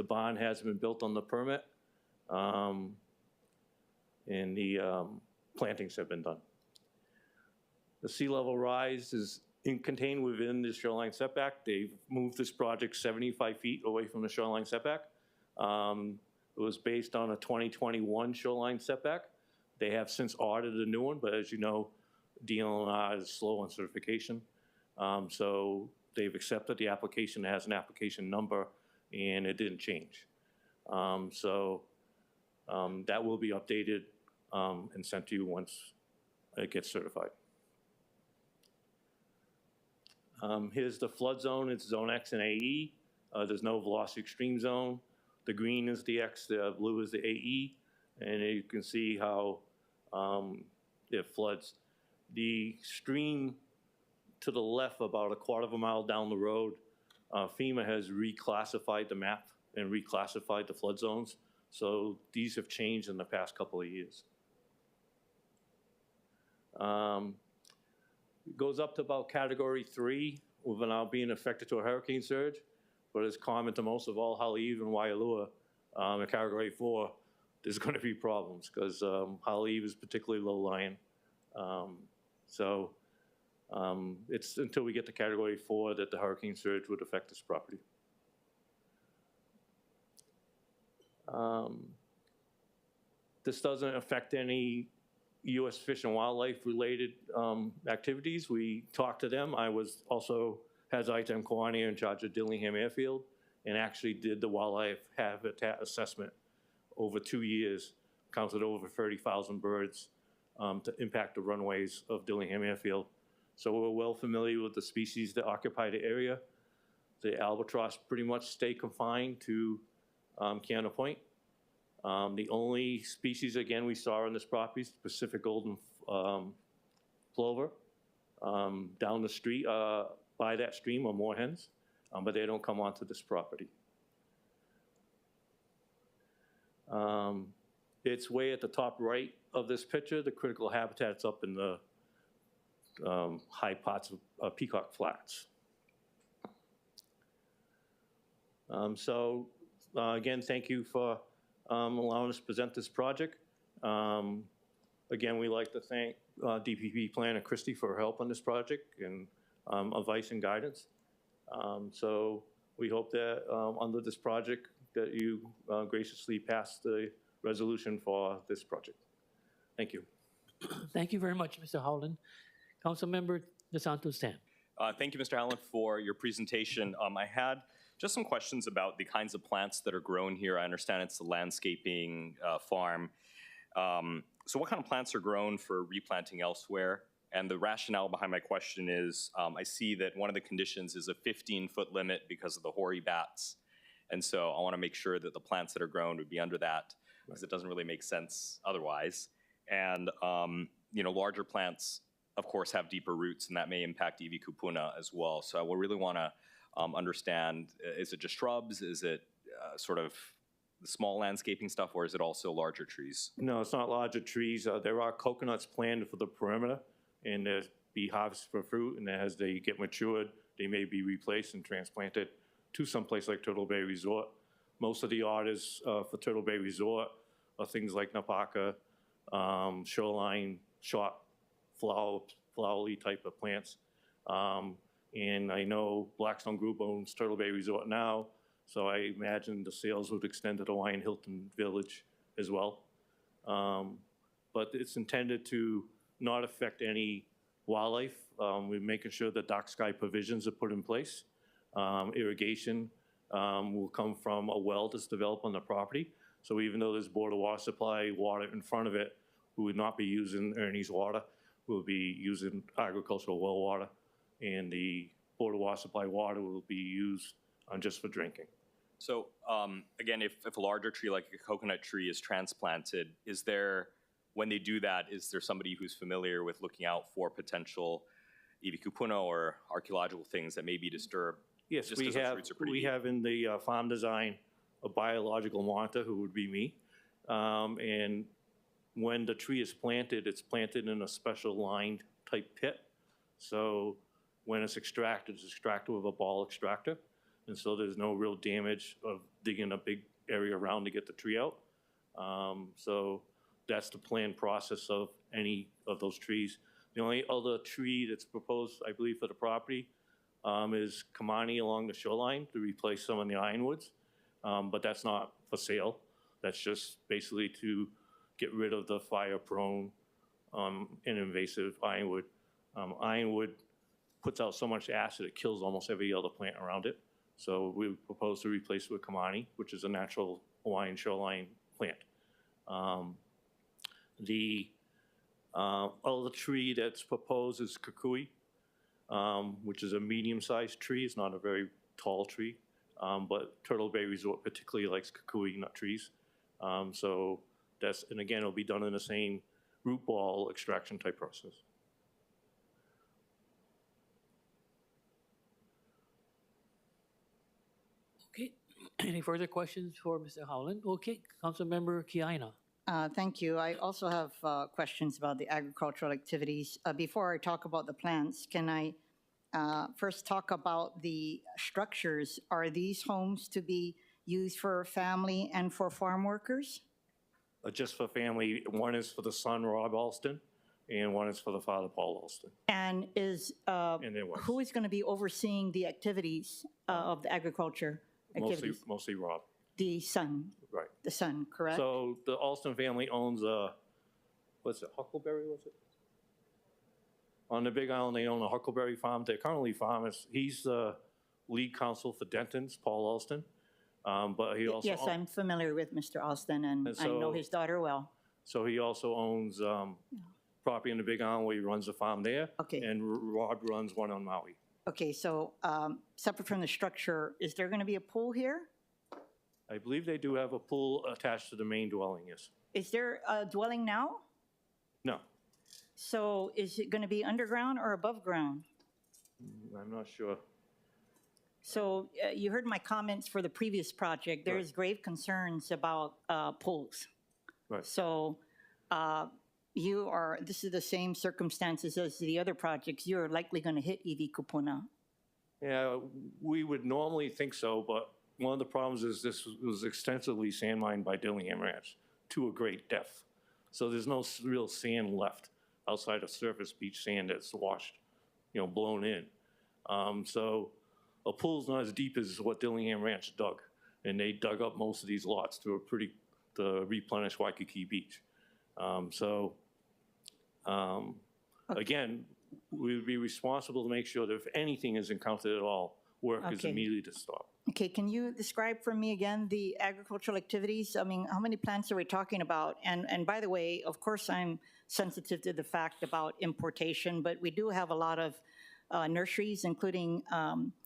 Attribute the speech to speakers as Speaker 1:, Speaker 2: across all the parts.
Speaker 1: The barn hasn't been built on the permit, and the plantings have been done. The sea level rise is contained within the shoreline setback. They've moved this project 75 feet away from the shoreline setback. It was based on a 2021 shoreline setback. They have since ordered a new one, but as you know, DLNR is slow on certification. So they've accepted the application. It has an application number, and it didn't change. So that will be updated and sent to you once it gets certified. Here's the flood zone. It's zone X and AE. There's no velocity extreme zone. The green is the X, the blue is the AE, and you can see how it floods. The stream to the left, about a quarter of a mile down the road, FEMA has reclassified the map and reclassified the flood zones. So these have changed in the past couple of years. It goes up to about Category 3 without being affected to a hurricane surge, but it's common to most of all Haleiwa and Waialua. In Category 4, there's going to be problems because Haleiwa is particularly low-lying. It's until we get to Category 4 that the hurricane surge would affect this property. This doesn't affect any U.S. Fish and Wildlife related activities. We talked to them. I was also has item coordinator in charge of Dillingham Airfield and actually did the wildlife habitat assessment over 2 years, counted over 30,000 birds to impact the runways of Dillingham Airfield. So we're well familiar with the species that occupy the area. The albatross pretty much stay confined to Canada Point. The only species, again, we saw on this property is Pacific golden plover. Down the street, by that stream are moorhens, but they don't come onto this property. It's way at the top right of this picture. The critical habitat's up in the high parts of Peacock Flats. Again, thank you for allowing us to present this project. Again, we'd like to thank DPP Planner Christie for her help on this project and advice and guidance. So we hope that under this project that you graciously pass the resolution for this project. Thank you.
Speaker 2: Thank you very much, Mr. Howland. Councilmember DeSanto-Stan.
Speaker 3: Thank you, Mr. Howland, for your presentation. I had just some questions about the kinds of plants that are grown here. I understand it's a landscaping farm. So what kind of plants are grown for replanting elsewhere? And the rationale behind my question is I see that one of the conditions is a 15-foot limit because of the hoary bats. And so I want to make sure that the plants that are grown would be under that because it doesn't really make sense otherwise. And larger plants, of course, have deeper roots, and that may impact Iwi kupuna as well. So I really want to understand, is it just shrubs? Is it sort of the small landscaping stuff, or is it also larger trees?
Speaker 1: No, it's not larger trees. There are coconuts planted for the perimeter, and they'll be harvested for fruit, and as they get matured, they may be replaced and transplanted to someplace like Turtle Bay Resort. Most of the orders for Turtle Bay Resort are things like napaka, shoreline, short, flowery type of plants. And I know Blackstone Group owns Turtle Bay Resort now, so I imagine the sales would extend to the Hawaiian Hilton Village as well. But it's intended to not affect any wildlife. We're making sure that dark sky provisions are put in place. Irrigation will come from a well that's developed on the property. So even though there's Board of Water Supply water in front of it, we would not be using Ernie's water. We'll be using agricultural well water, and the Board of Water Supply water will be used just for drinking.
Speaker 3: So again, if a larger tree like a coconut tree is transplanted, is there, when they do that, is there somebody who's familiar with looking out for potential iwi kupuna or archaeological things that may be disturbed?
Speaker 1: Yes, we have in the farm design a biological monitor who would be me. And when the tree is planted, it's planted in a special lined type pit. So when it's extracted with a ball extractor. and so there's no real damage of digging a big area around to get the tree out. So that's the planned process of any of those trees. The only other tree that's proposed, I believe, for the property is Kamani along the shoreline to replace some of the ironwoods, but that's not for sale. That's just basically to get rid of the fire-prone and invasive ironwood. Ironwood puts out so much acid it kills almost every other plant around it. So we propose to replace it with Kamani, which is a natural Hawaiian shoreline plant. The other tree that's proposed is kukui, which is a medium-sized tree. It's not a very tall tree, but Turtle Bay Resort particularly likes kukui nut trees. So that's, and again, it'll be done in the same root ball extraction type process.
Speaker 2: Okay. Any further questions for Mr. Howland? Okay, Councilmember Kiaina.
Speaker 4: Thank you. I also have questions about the agricultural activities. Before I talk about the plants, can I first talk about the structures? Are these homes to be used for family and for farm workers?
Speaker 1: Just for family, one is for the son, Rob Alston, and one is for the father, Paul Alston.
Speaker 4: And is
Speaker 1: And their wives.
Speaker 4: who is going to be overseeing the activities of the agriculture activities?
Speaker 1: Mostly Rob,
Speaker 4: The son,
Speaker 1: right.
Speaker 4: the son, correct?
Speaker 1: So the Alston family owns what's it, Huckleberry, was it? On the Big Island, they own a Huckleberry farm. They're currently farmers. He's the lead counsel for Denton's, Paul Alston. But he also
Speaker 4: Yes, I'm familiar with Mr. Austin, and
Speaker 1: And
Speaker 4: I know
Speaker 1: so-
Speaker 4: his daughter well.
Speaker 1: So he also owns property in the Big Island where he runs a farm there.
Speaker 4: Okay.
Speaker 1: And Rob runs one on Maui.
Speaker 4: Okay, so separate from the structure, is there going to be a pool here?
Speaker 1: I believe they do have a pool attached to the main dwelling, yes.
Speaker 4: Is there a dwelling now?
Speaker 1: No,
Speaker 4: So is it going to be underground or above ground?
Speaker 1: I'm not sure.
Speaker 4: So you heard my comments for the previous project. There
Speaker 1: Right.
Speaker 4: is grave concerns about pools.
Speaker 1: Right.
Speaker 4: So this is the same circumstances as the other projects. You're likely going to hit Iwi Kupuna.
Speaker 1: Yeah, we would normally think so, but one of the problems is this was extensively sand mined by Dillingham Ranch to a great depth. So there's no real sand left outside of surface beach sand that's washed, blown in. So a pool's not as deep as what Dillingham Ranch dug. And they dug up most of these lots to replenish Waikiki Beach. Again, we would be responsible to make sure that if anything is encountered at all, work is
Speaker 4: Okay.
Speaker 1: immediately to stop.
Speaker 4: Okay, can you describe for me again the agricultural activities? I mean, how many plants are we talking about? And by the way, of course, I'm sensitive to the fact about importation, but we do have a lot of nurseries, including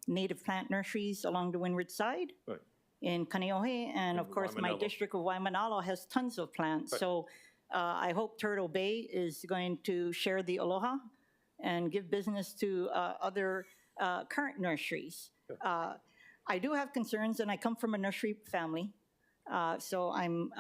Speaker 4: native plant nurseries along the windward side
Speaker 1: Right.
Speaker 4: in Kaneohe, and of course, my
Speaker 1: Waimanalo.
Speaker 4: district of Waimanalo has tons of plants.
Speaker 1: Right.
Speaker 4: So I hope Turtle Bay is going to share the aloha and give business to other current nurseries. I do have concerns, and I come from a nursery family, so I'm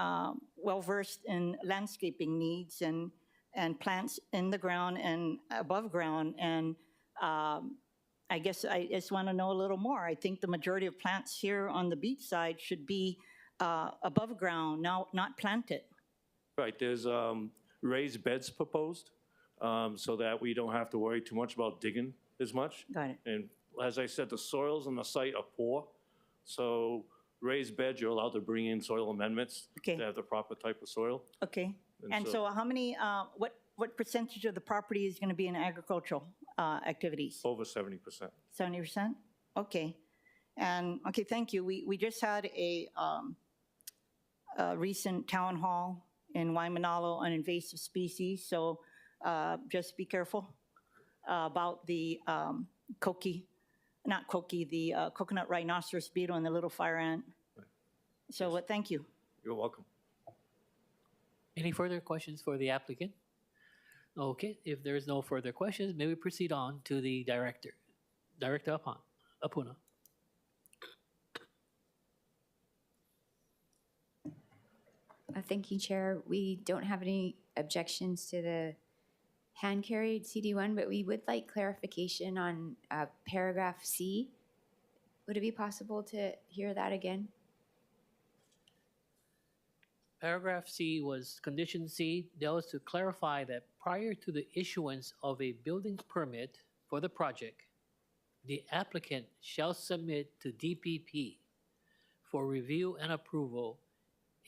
Speaker 4: well-versed in landscaping needs and plants in the ground and above ground, and I guess I just want to know a little more. I think the majority of plants here on the beach side should be above ground, not planted.
Speaker 1: Right, there's raised beds proposed so that we don't have to worry too much about digging as much.
Speaker 4: Got it.
Speaker 1: And as I said, the soils on the site are poor, so raised beds, you're allowed to bring in soil amendments
Speaker 4: Okay.
Speaker 1: to have the proper type of soil.
Speaker 4: Okay. And
Speaker 1: so-
Speaker 4: so how many, what percentage of the property is going to be in agricultural activities?
Speaker 1: Over 70%.
Speaker 4: 70%? Okay. And, okay, thank you. We just had a recent town hall in Waimanalo on invasive species, so just be careful about the the coconut rhinoceros beetle and the little fire ant. So, thank you.
Speaker 1: You're welcome.
Speaker 2: Any further questions for the applicant? Okay, if there is no further questions, may we proceed on to the director. Director Apuna.
Speaker 5: Thank you, Chair. We don't have any objections to the hand-carried CD1, but we would like clarification on paragraph C. Would it be possible to hear that again?
Speaker 2: Paragraph C was, condition C deals to clarify that prior to the issuance of a building permit for the project, the applicant shall submit to DPP for review and approval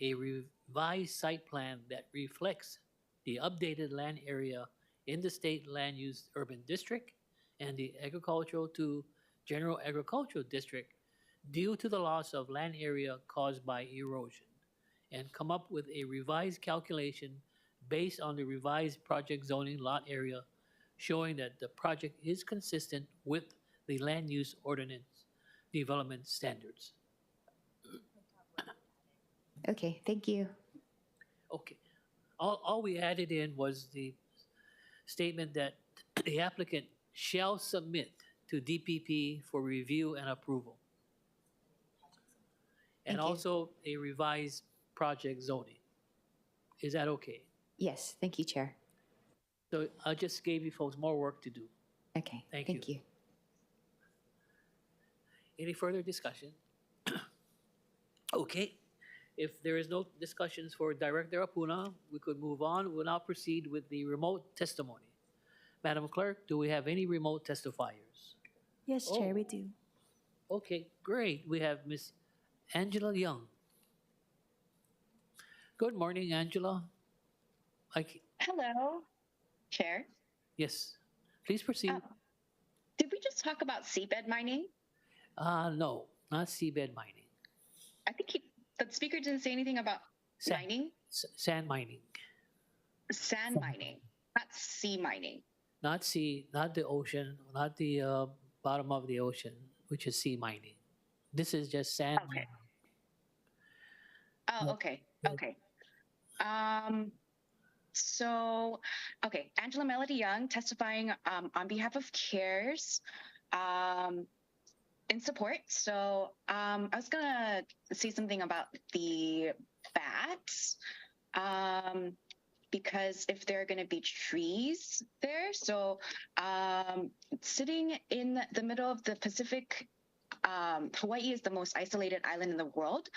Speaker 2: a revised site plan that reflects the updated land area in the state land use urban district and the agricultural to general agricultural district due to the loss of land area caused by erosion, and come up with a revised calculation based on the revised project zoning lot area showing that the project is consistent with the land use ordinance development standards.
Speaker 5: Okay, thank you.
Speaker 2: Okay. All we added in was the statement that the applicant shall submit to DPP for review and approval. And
Speaker 5: Thank you.
Speaker 2: also a revised project zoning. Is that okay?
Speaker 5: Yes, thank you, Chair.
Speaker 2: So I just gave you folks more work to do.
Speaker 5: Okay,
Speaker 2: Thank
Speaker 5: thank
Speaker 2: you.
Speaker 5: you.
Speaker 2: Any further discussion? Okay. If there is no discussions for Director Apuna, we could move on. We'll now proceed with the remote testimony. Madam Clerk, do we have any remote testifiers?
Speaker 6: Yes, Chair,
Speaker 2: Oh.
Speaker 6: we do.
Speaker 2: Okay, great. We have Miss Angela Young. Good morning, Angela.
Speaker 7: Hello, Chair.
Speaker 2: Yes, please proceed.
Speaker 7: Did we just talk about seabed mining?
Speaker 2: No, not seabed mining.
Speaker 7: I think the speaker didn't say anything about
Speaker 2: Sand.
Speaker 7: mining.
Speaker 2: Sand mining.
Speaker 7: Sand mining, not sea mining.
Speaker 2: Not sea, not the ocean, not the bottom of the ocean, which is sea mining. This is just sand
Speaker 7: Okay.
Speaker 2: mining.
Speaker 7: Oh,
Speaker 2: Yeah.
Speaker 7: okay,
Speaker 2: Yeah.
Speaker 7: okay. So, okay, Angela Melody Young testifying on behalf of CARES in support. So I was gonna say something about the bats. Because if there are going to be trees there, so sitting in the middle of the Pacific, Hawaii is the most isolated island in the world.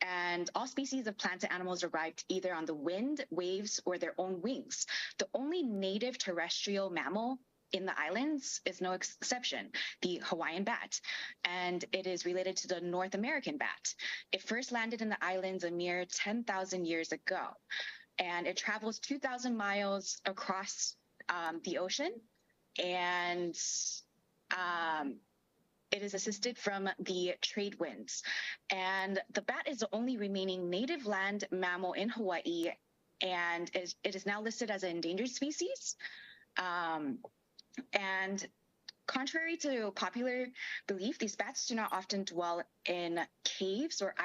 Speaker 7: And all species of plants and animals arrive either on the wind, waves, or their own wings. The only native terrestrial mammal in the islands is no exception, the Hawaiian bat, and it is related to the North American bat. It first landed in the islands a mere 10,000 years ago, and it travels 2,000 miles across the ocean, and it is assisted from the trade winds. And the bat is the only remaining native land mammal in Hawaii, and it is now listed as an endangered species. And contrary to popular belief, these bats do not often dwell in caves or the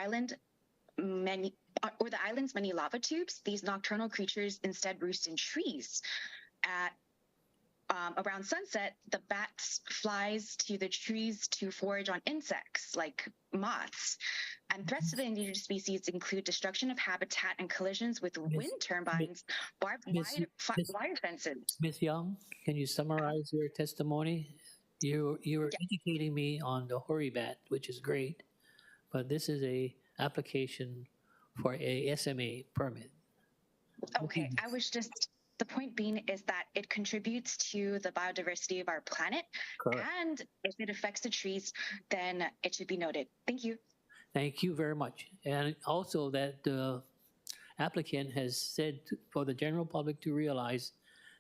Speaker 7: island's many lava tubes. These nocturnal creatures instead roost in trees. At around sunset, the bat flies to the trees to forage on insects like moths. And threats to the endangered species include destruction of habitat and collisions with wind turbines, barbed wire fences.
Speaker 2: Ms. Young, can you summarize your testimony? You were educating me on the hoary bat, which is great, but this is a application for a SMA permit.
Speaker 7: Okay, I was just, the point being is that it contributes to the biodiversity of our planet.
Speaker 2: Correct.
Speaker 7: And if it affects the trees, then it should be noted. Thank you.
Speaker 2: Thank you very much. And also that the applicant has said for the general public to realize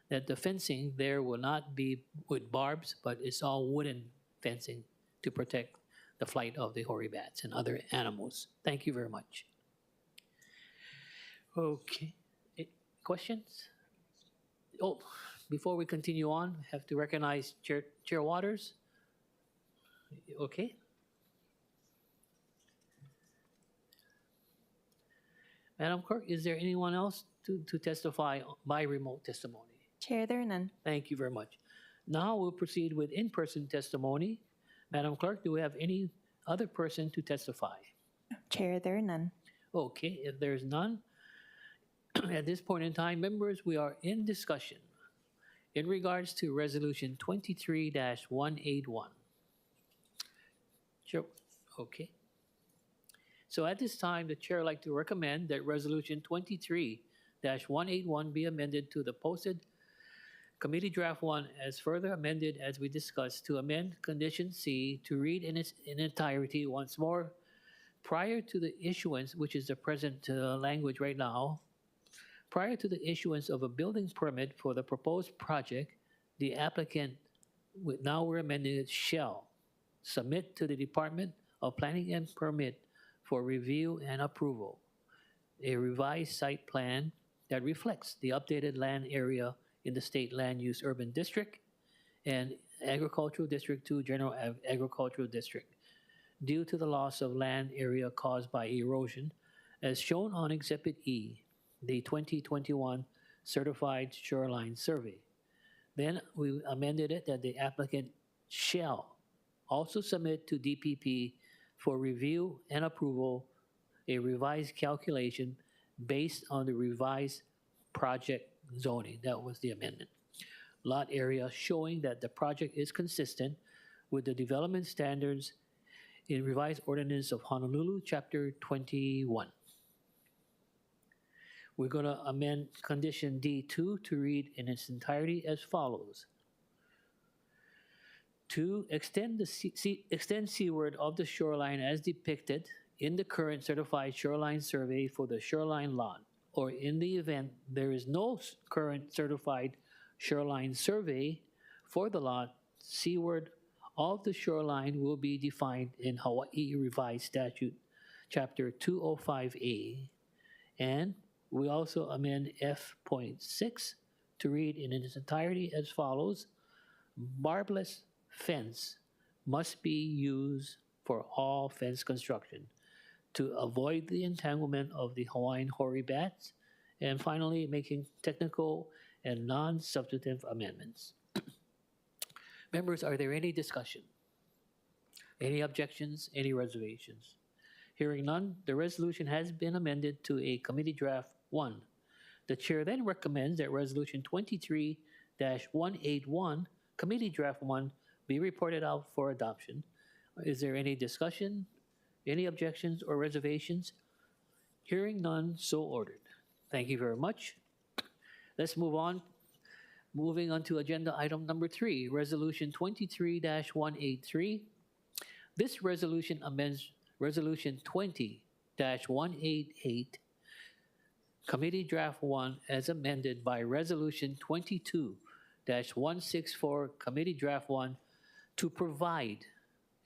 Speaker 2: that the fencing there will not be with barbs, but it's all wooden fencing to protect the flight of the hoary bats and other animals. Thank you very much. Okay, questions? Oh, before we continue on, I have to recognize Chair Waters. Okay. Madam Clerk, is there anyone else to testify by remote testimony?
Speaker 6: Chair, there are none.
Speaker 2: Thank you very much. Now we'll proceed with in-person testimony. Madam Clerk, do we have any other person to testify?
Speaker 6: Chair, there are none.
Speaker 2: Okay, if there's none, at this point in time, members, we are in discussion in regards to Resolution 23-181, Sure. Okay. So at this time, the chair would like to recommend that Resolution 23-181 be amended to the posted Committee Draft 1 as further amended as we discussed to amend Condition C to read in its entirety once more prior to the issuance, which is the present language right now, prior to the issuance of a building permit for the proposed project, the applicant, now we're amending it, shall submit to the Department of Planning and Permit for review and approval a revised site plan that reflects the updated land area in the State Land Use Urban District and Agricultural District 2 General Agricultural District due to the loss of land area caused by erosion as shown on Exhibit E, the 2021 Certified Shoreline Survey. Then we amended it that the applicant shall also submit to DPP for review and approval a revised calculation based on the revised project zoning. That was the amendment. Lot area showing that the project is consistent with the development standards in revised ordinance of Honolulu, Chapter 21. We're going to amend condition D2 to read in its entirety as follows. To extend seaward of the shoreline as depicted in the current certified shoreline survey for the shoreline lot, or in the event there is no current certified shoreline survey for the lot, seaward of the shoreline will be defined in Hawaii Revised Statute, Chapter 205A. And we also amend F.6 to read in its entirety as follows. Barbless fence must be used for all fence construction to avoid the entanglement of the Hawaiian hoary bats, and finally making technical and non-substantive amendments. Members, are there any discussion? Any objections, any reservations? Hearing none, the resolution has been amended to a Committee Draft 1. The chair then recommends that Resolution 23-181, Committee Draft 1, be reported out for adoption. Is there any discussion? Any objections or reservations? Hearing none, so ordered. Thank you very much. Let's move on. Moving on to agenda item number 3, Resolution 23-183. This resolution amends Resolution 20-188, Committee Draft 1 as amended by Resolution 22-164, Committee Draft 1 to provide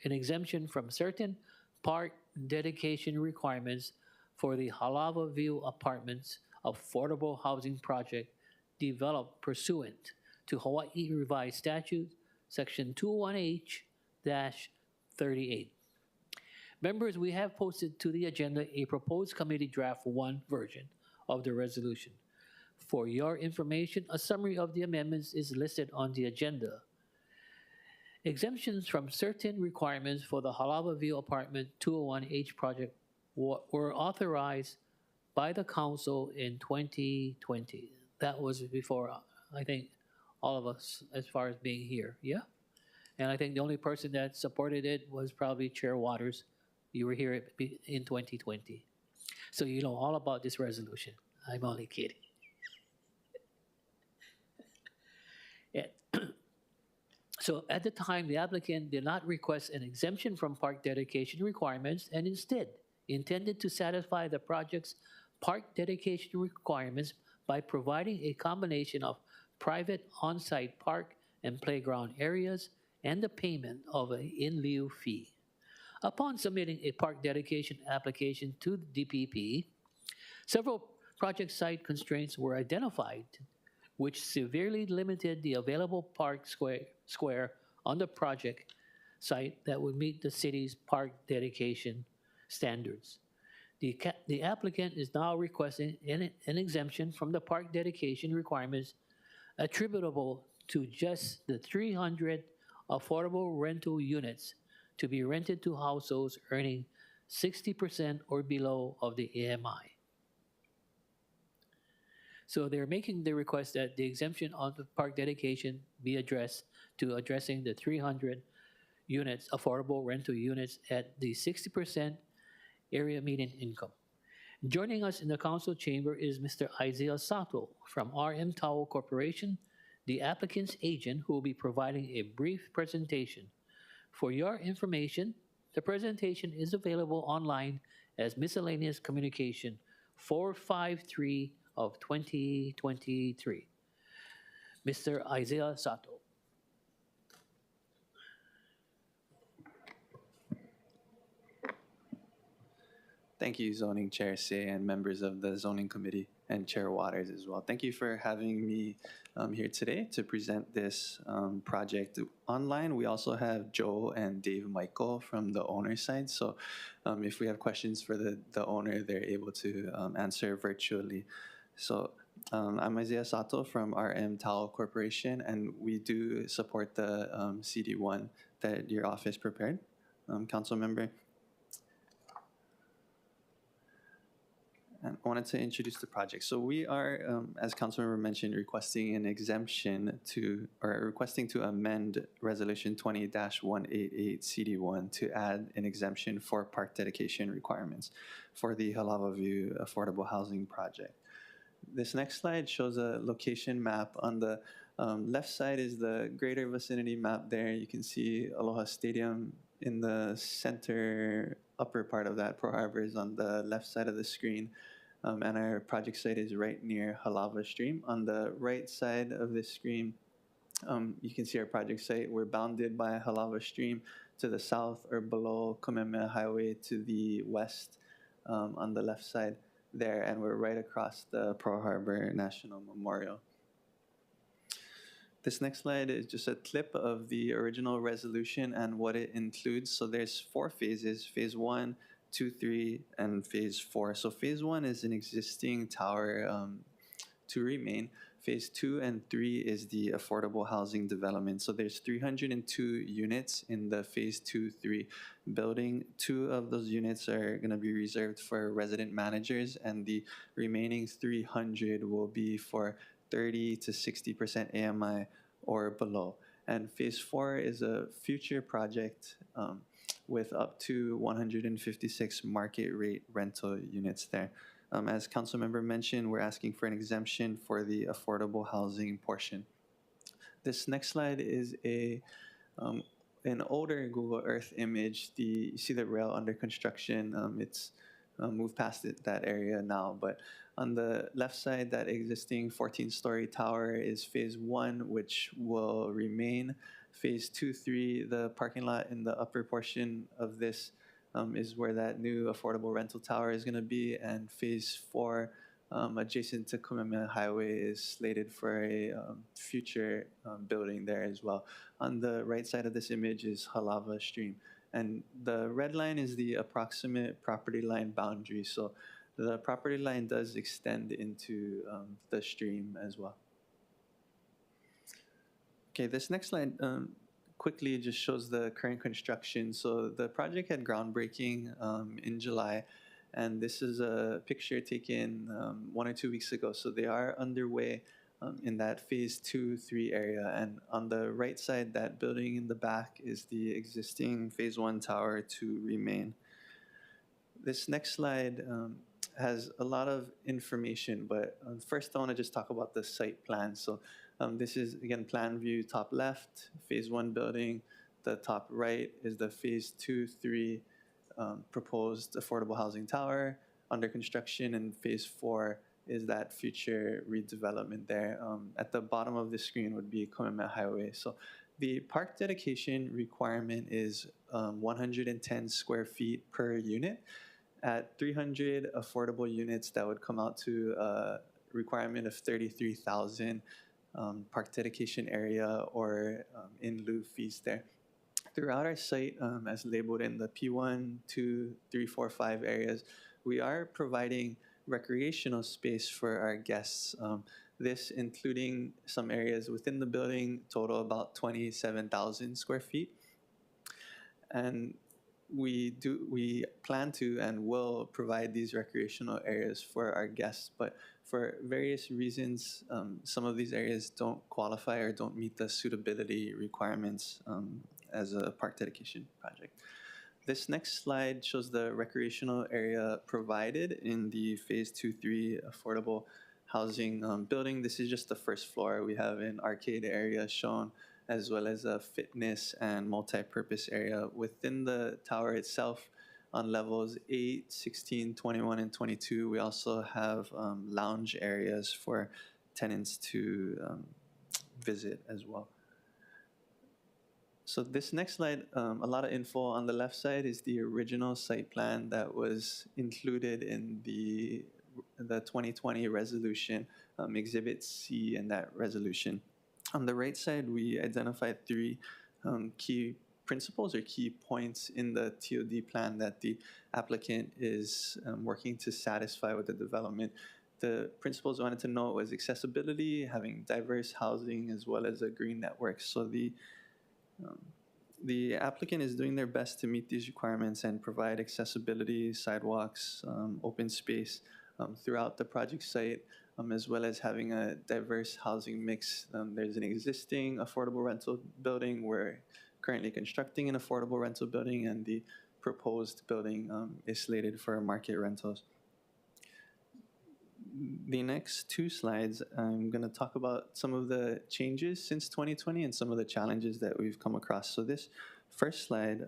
Speaker 2: an exemption from certain park dedication requirements for the Halawa View Apartments affordable housing project developed pursuant to Hawaii Revised Statute, Section 21H-38. Members, we have posted to the agenda a proposed Committee Draft 1 version of the resolution. For your information, a summary of the amendments is listed on the agenda. Exemptions from certain requirements for the Halawa View Apartment 201H project were authorized by the council in 2020. That was before, I think, all of us as far as being here, yeah? And I think the only person that supported it was probably Chair Waters. You were here in 2020. So you know all about this resolution. I'm only kidding. Yeah. So at the time, the applicant did not request an exemption from park dedication requirements and instead intended to satisfy the project's park dedication requirements by providing a combination of private on-site park and playground areas and the payment of an in lieu fee. Upon submitting a park dedication application to the DPP, several project site constraints were identified which severely limited the available park square on the project site that would meet the city's park dedication standards. The applicant is now requesting an exemption from the park dedication requirements attributable to just the 300 affordable rental units to be rented to households earning 60% or below of the AMI. So they're making the request that the exemption on the park dedication be addressed to addressing the 300 units, affordable rental units at the 60% area median income. Joining us in the council chamber is Mr. Isaiah Sato from RM Towel Corporation, the applicant's agent, who will be providing a brief presentation. For your information, the presentation is available online as Miscellaneous Communication 453 of 2023. Mr. Isaiah Sato.
Speaker 8: Thank you, Zoning Chair Say and members of the Zoning Committee and Chair Waters as well. Thank you for having me here today to present this project. Online, we also have Joe and Dave Michael from the owner side. So if we have questions for the owner, they're able to answer virtually. So I'm Isaiah Sato from RM Towel Corporation, and we do support the CD1 that your office prepared, council member. And I wanted to introduce the project. So we are, as Councilmember mentioned, requesting an exemption to, or requesting to amend Resolution 20-188 CD1 to add an exemption for park dedication requirements for the Halawa View Affordable Housing Project. This next slide shows a location map. On the left side is the greater vicinity map there. You can see Aloha Stadium in the center upper part of that. Pearl Harbor is on the left side of the screen. And our project site is right near Halawa Stream. On the right side of this screen, you can see our project site. We're bounded by Halawa Stream to the south, or below Kamehameha Highway to the west on the left side there. And we're right across the Pearl Harbor National Memorial. This next slide is just a clip of the original resolution and what it includes. So there's 4 phases, phase 1, 2, 3, and phase 4. So phase 1 is an existing tower to remain. Phase 2 and 3 is the affordable housing development. So there's 302 units in the phase 2-3 building. 2 of those units are going to be reserved for resident managers, and the remaining 300 will be for 30 to 60% AMI or below. And phase 4 is a future project with up to 156 market rate rental units there. As Councilmember mentioned, we're asking for an exemption for the affordable housing portion. This next slide is an older Google Earth image. You see the rail under construction. It's moved past that area now, but on the left side, that existing 14-story tower is phase 1, which will remain. Phase 2-3, the parking lot in the upper portion of this is where that new affordable rental tower is going to be. And phase 4, adjacent to Kamehameha Highway, is slated for a future building there as well. On the right side of this image is Halawa Stream. And the red line is the approximate property line boundary. So the property line does extend into the stream as well. Okay, this next slide quickly just shows the current construction. So the project had groundbreaking in July, and this is a picture taken 1 or 2 weeks ago. So they are underway in that phase 2-3 area. And on the right side, that building in the back is the existing phase 1 tower to remain. This next slide has a lot of information, but first I want to just talk about the site plan. So this is, again, plan view top left, phase 1 building. The top right is the phase 2-3 proposed affordable housing tower under construction, and phase 4 is that future redevelopment there. At the bottom of the screen would be Kamehameha Highway. So the park dedication requirement is 110 square feet per unit. At 300 affordable units, that would come out to a requirement of 33,000 park dedication area or in lieu fees there. Throughout our site, as labeled in the P1, 2, 3, 4, 5 areas, we are providing recreational space for our guests. This including some areas within the building, total about 27,000 square feet. And we plan to and will provide these recreational areas for our guests, but for various reasons, some of these areas don't qualify or don't meet the suitability requirements as a park dedication project. This next slide shows the recreational area provided in the Phase 2-3 affordable housing building. This is just the first floor. We have an arcade area shown, as well as a fitness and multi-purpose area within the tower itself. On levels 8, 16, 21, and 22, we also have lounge areas for tenants to visit as well. So this next slide, a lot of info on the left side is the original site plan that was included in the 2020 resolution, Exhibit C in that resolution. On the right side, we identified 3 key principles or key points in the TOD plan that the applicant is working to satisfy with the development. The principles I wanted to note was accessibility, having diverse housing, as well as a green network. So the applicant is doing their best to meet these requirements and provide accessibility, sidewalks, open space throughout the project site, as well as having a diverse housing mix. There's an existing affordable rental building. We're currently constructing an affordable rental building, and the proposed building is slated for market rentals. The next 2 slides, I'm going to talk about some of the changes since 2020 and some of the challenges that we've come across. So this first slide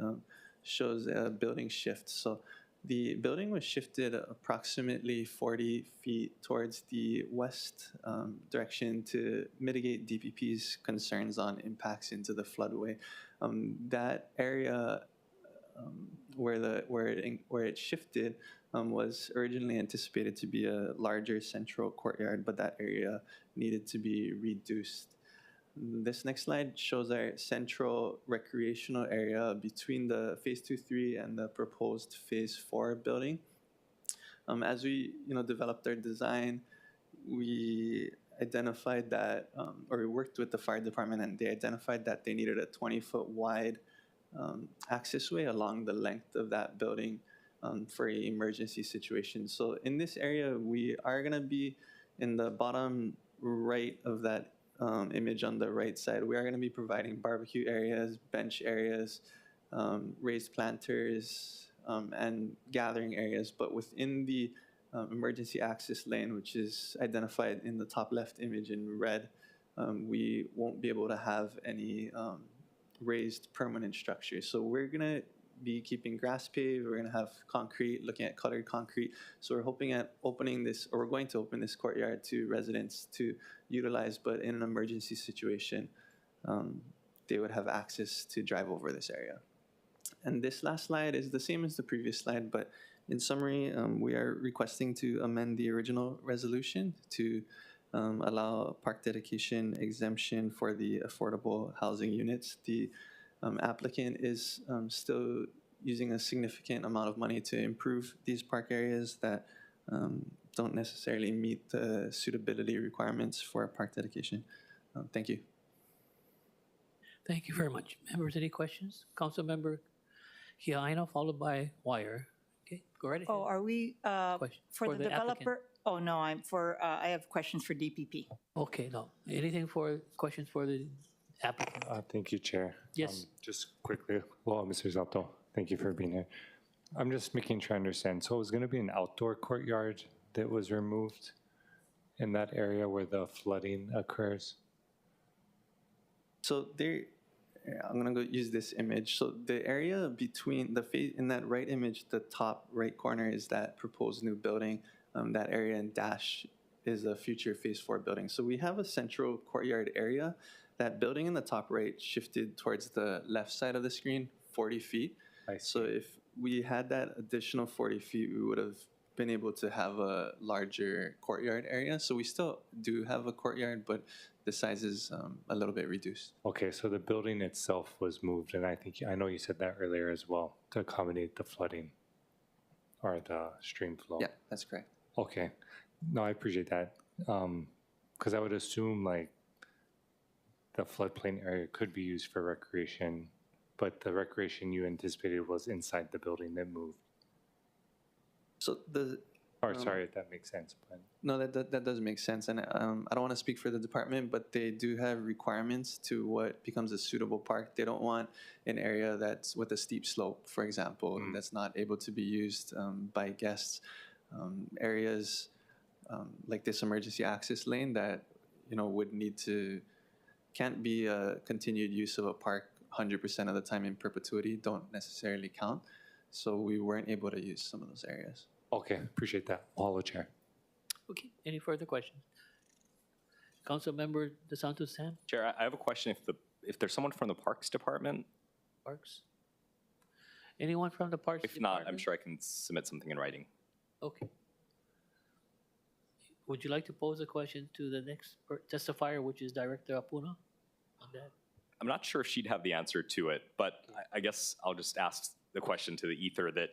Speaker 8: shows a building shift. So the building was shifted approximately 40 feet towards the west direction to mitigate DPP's concerns on impacts into the floodway. That area where it shifted was originally anticipated to be a larger central courtyard, but that area needed to be reduced. This next slide shows our central recreational area between the Phase 2-3 and the proposed Phase 4 building. As we developed our design, we identified that, or we worked with the fire department, and they identified that they needed a 20-foot wide accessway along the length of that building for an emergency situation. So in this area, we are going to be in the bottom right of that image on the right side. We are going to be providing barbecue areas, bench areas, raised planters, and gathering areas. But within the emergency access lane, which is identified in the top left image in red, we won't be able to have any raised permanent structures. So we're going to be keeping grass paved. We're going to have concrete, looking at colored concrete. So we're hoping at opening this, or we're going to open this courtyard to residents to utilize, but in an emergency situation, they would have access to drive over this area. And this last slide is the same as the previous slide, but in summary, we are requesting to amend the original resolution to allow park dedication exemption for the affordable housing units. The applicant is still using a significant amount of money to improve these park areas that don't necessarily meet the suitability requirements for park dedication. Thank you.
Speaker 2: Thank you very much. Members, any questions? Councilmember Kiaino, followed by Wire. Okay, go right ahead.
Speaker 4: Oh, are we
Speaker 2: Question
Speaker 4: for the
Speaker 2: applicant.
Speaker 4: developer? Oh no, I'm for. I have questions for DPP.
Speaker 2: Okay, no. Anything for questions for the applicant?
Speaker 9: Thank you, Chair.
Speaker 2: Yes.
Speaker 9: Just quickly, well, Mr. Zato, thank you for being here. I'm just making sure I understand. So it was going to be an outdoor courtyard that was removed in that area where the flooding occurs?
Speaker 8: So there, I'm gonna go use this image. So the area between the phase, in that right image, the top right corner is that proposed new building. That area in dash is a future Phase 4 building. So we have a central courtyard area. That building in the top right shifted towards the left side of the screen, 40 feet. So if we had that additional 40 feet, we would have been able to have a larger courtyard area. So we still do have a courtyard, but the size is a little bit reduced.
Speaker 9: Okay, so the building itself was moved, and I know you said that earlier as well, to accommodate the flooding or the stream flow.
Speaker 8: Yeah, that's correct.
Speaker 9: Okay, no, I appreciate that, because I would assume like the floodplain area could be used for recreation but the recreation you anticipated was inside the building that moved.
Speaker 8: So the
Speaker 9: Or sorry if that makes sense, but
Speaker 8: no, that does make sense, and I don't want to speak for the department, but they do have requirements to what becomes a suitable park. They don't want an area that's with a steep slope, for example, that's not able to be used by guests. Areas like this emergency access lane that would need to can't be a continued use of a park 100% of the time in perpetuity. Don't necessarily count, so we weren't able to use some of those areas.
Speaker 9: okay, appreciate that. Mahalo, Chair.
Speaker 2: Okay, any further questions? Councilmember DeSantos Sam,
Speaker 3: Chair, I have a question. If there's someone from the Parks Department,
Speaker 2: Parks? Anyone from the Parks
Speaker 3: if not, I'm
Speaker 2: Department?
Speaker 3: sure I can submit something in writing.
Speaker 2: Okay. Would you like to pose a question to the next testifier, which is Director Apuna on that?
Speaker 3: I'm not sure if she'd have the answer to it, but I guess I'll just ask the question to the ether that,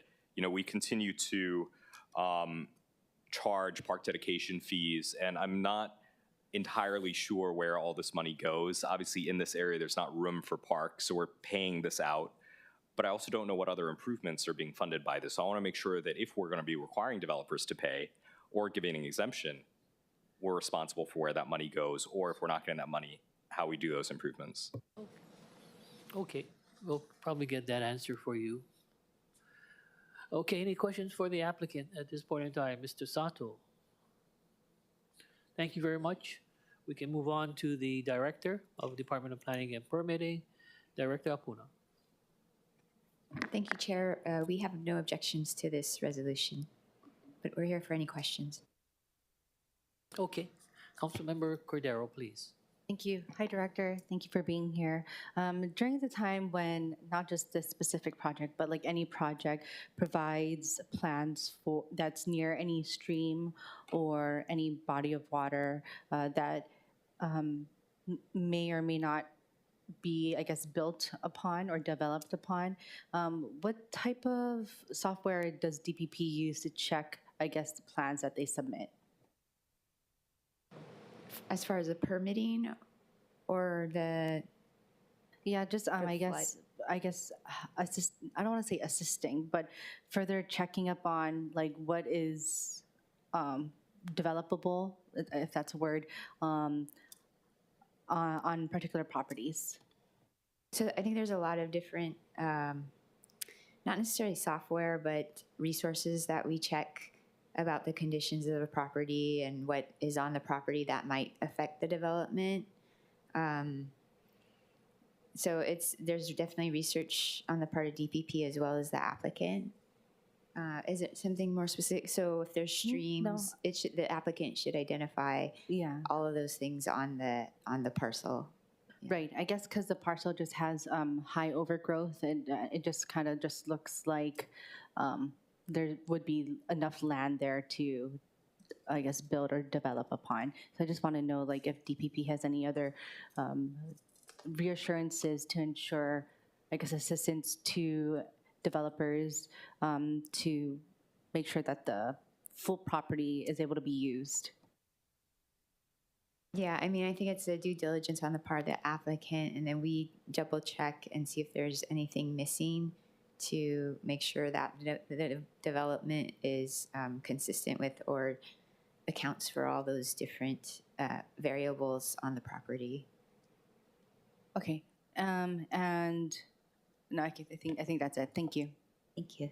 Speaker 3: we continue to charge park dedication fees, and I'm not entirely sure where all this money goes. Obviously, in this area, there's not room for parks, so we're paying this out. But I also don't know what other improvements are being funded by this. So I want to make sure that if we're going to be requiring developers to pay or giving an exemption, we're responsible for where that money goes, or if we're not getting that money, how we do those improvements.
Speaker 2: Okay, we'll probably get that answer for you. Okay, any questions for the applicant at this point in time? Mr. Sato? Thank you very much. We can move on to the Director of Department of Planning and Permitting, Director Apuna.
Speaker 5: Thank you, Chair. We have no objections to this resolution, but we're here for any questions.
Speaker 2: Okay, Councilmember Cordero, please.
Speaker 6: Thank you. Hi, Director. Thank you for being here. During the time when not just this specific project, but like any project provides plans for that's near any stream or any body of water that may or may not be, I guess, built upon or developed upon, what type of software does DPP use to check, I guess, the plans that they submit?
Speaker 5: As far as the permitting or the
Speaker 6: Yeah, just
Speaker 5: For
Speaker 6: I guess I don't want to say assisting, but further checking up on like what is developable, if that's a word, on particular properties.
Speaker 5: So I think there's a lot of different, not necessarily software, but resources that we check about the conditions of the property and what is on the property that might affect the development. So there's definitely research on the part of DPP as well as the applicant. Is it something more specific? So if there's streams, the applicant should identify all of those things on the parcel.
Speaker 6: Right. I guess because the parcel just has high overgrowth, and it just kind of just looks like there would be enough land there to, I guess, build or develop upon. So I just want to know, like, if DPP has any other reassurances to ensure, I guess, assistance to developers to make sure that the full property is able to be used.
Speaker 5: Yeah, I mean, I think it's a due diligence on the part of the applicant, and then we double check and see if there's anything missing to make sure that the development is consistent with or accounts for all those different variables on the property.
Speaker 6: Okay. And no, I think that's it. Thank you.
Speaker 5: Thank you.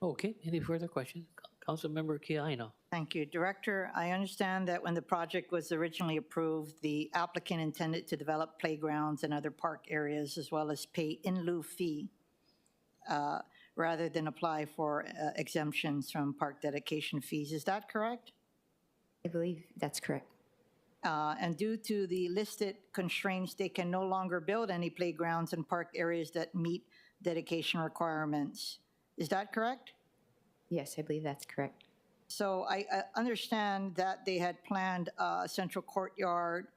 Speaker 2: Okay, any further questions? Councilmember Kiaino.
Speaker 4: Thank you. Director, I understand that when the project was originally approved, the applicant intended to develop playgrounds and other park areas as well as pay in lieu fee rather than apply for exemptions from park dedication fees. Is that correct?
Speaker 5: I believe that's correct.
Speaker 4: And due to the listed constraints, they can no longer build any playgrounds and park areas that meet dedication requirements. Is that correct?
Speaker 5: Yes, I believe that's correct.
Speaker 4: So I understand that they had planned a central courtyard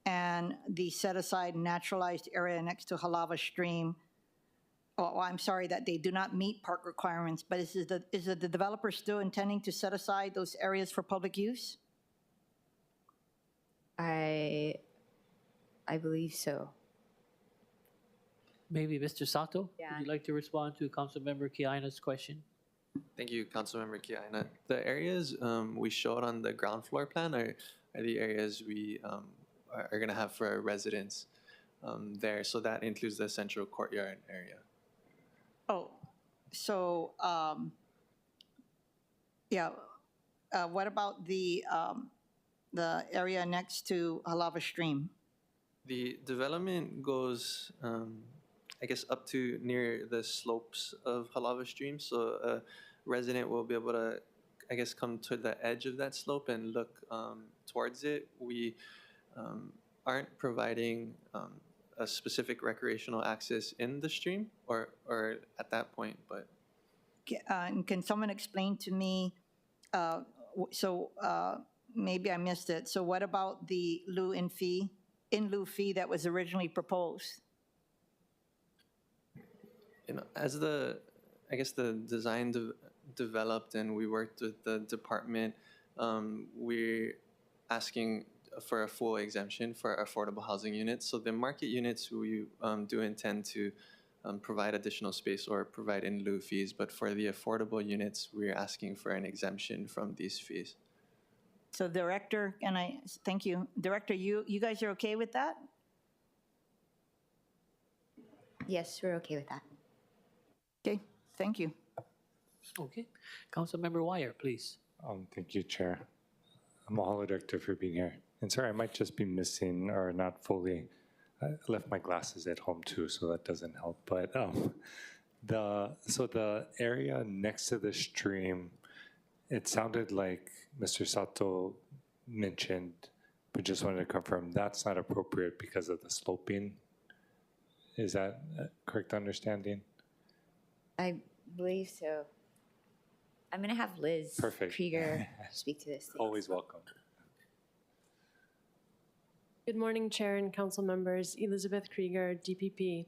Speaker 4: and the set-aside naturalized area next to Halava Stream. Oh, I'm sorry that they do not meet park requirements, but is the developer still intending to set aside those areas for public use?
Speaker 5: I believe so.
Speaker 2: Maybe Mr. Sato?
Speaker 5: Yeah.
Speaker 2: Would you like to respond to Councilmember Kiana's question?
Speaker 8: Thank you, Councilmember Kiana. The areas we showed on the ground floor plan are the areas we are going to have for our residents there. So that includes the central courtyard area.
Speaker 4: Oh, so, yeah, what about the area next to Halava Stream?
Speaker 8: The development goes, I guess, up to near the slopes of Halava Stream. So a resident will be able to, I guess, come to the edge of that slope and look towards it. We aren't providing a specific recreational access in the stream or at that point, but
Speaker 4: And can someone explain to me, maybe I missed it, so what about the in lieu fee that was originally proposed?
Speaker 8: as I guess the design developed and we worked with the department, we're asking for a full exemption for affordable housing units. So the market units, we do intend to provide additional space or provide in lieu fees, but for the affordable units, we're asking for an exemption from these fees.
Speaker 4: So Director, thank you. Director, you guys are okay with that?
Speaker 5: Yes, we're okay with that.
Speaker 4: Okay, thank you.
Speaker 2: Okay. Councilmember Wire, please.
Speaker 9: Thank you, Chair. Mahalo, Director, for being here. And sorry, I might just be missing or not fully. I left my glasses at home too, so that doesn't help. But the area next to the stream, it sounded like Mr. Sato mentioned, but just wanted to confirm that's not appropriate because of the sloping. Is that a correct understanding?
Speaker 5: I believe so. I'm going to have Liz
Speaker 9: Perfect.
Speaker 5: Krieger speak to this. Thanks.
Speaker 9: Always welcome.
Speaker 10: Good morning, Chair and Council members. Elizabeth Krieger, DPP.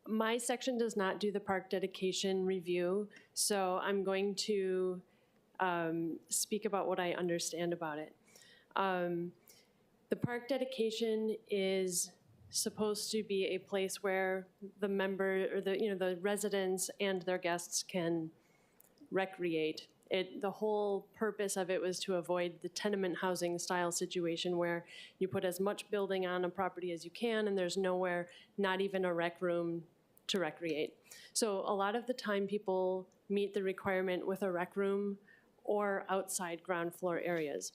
Speaker 10: My section does not do the park dedication review, so I'm going to speak about what I understand about it. The park dedication is supposed to be a place where the member or the residents and their guests can recreate. The whole purpose of it was to avoid the tenement housing style situation where you put as much building on a property as you can and there's nowhere, not even a rec room to recreate. So a lot of the time people meet the requirement with a rec room or outside ground floor areas.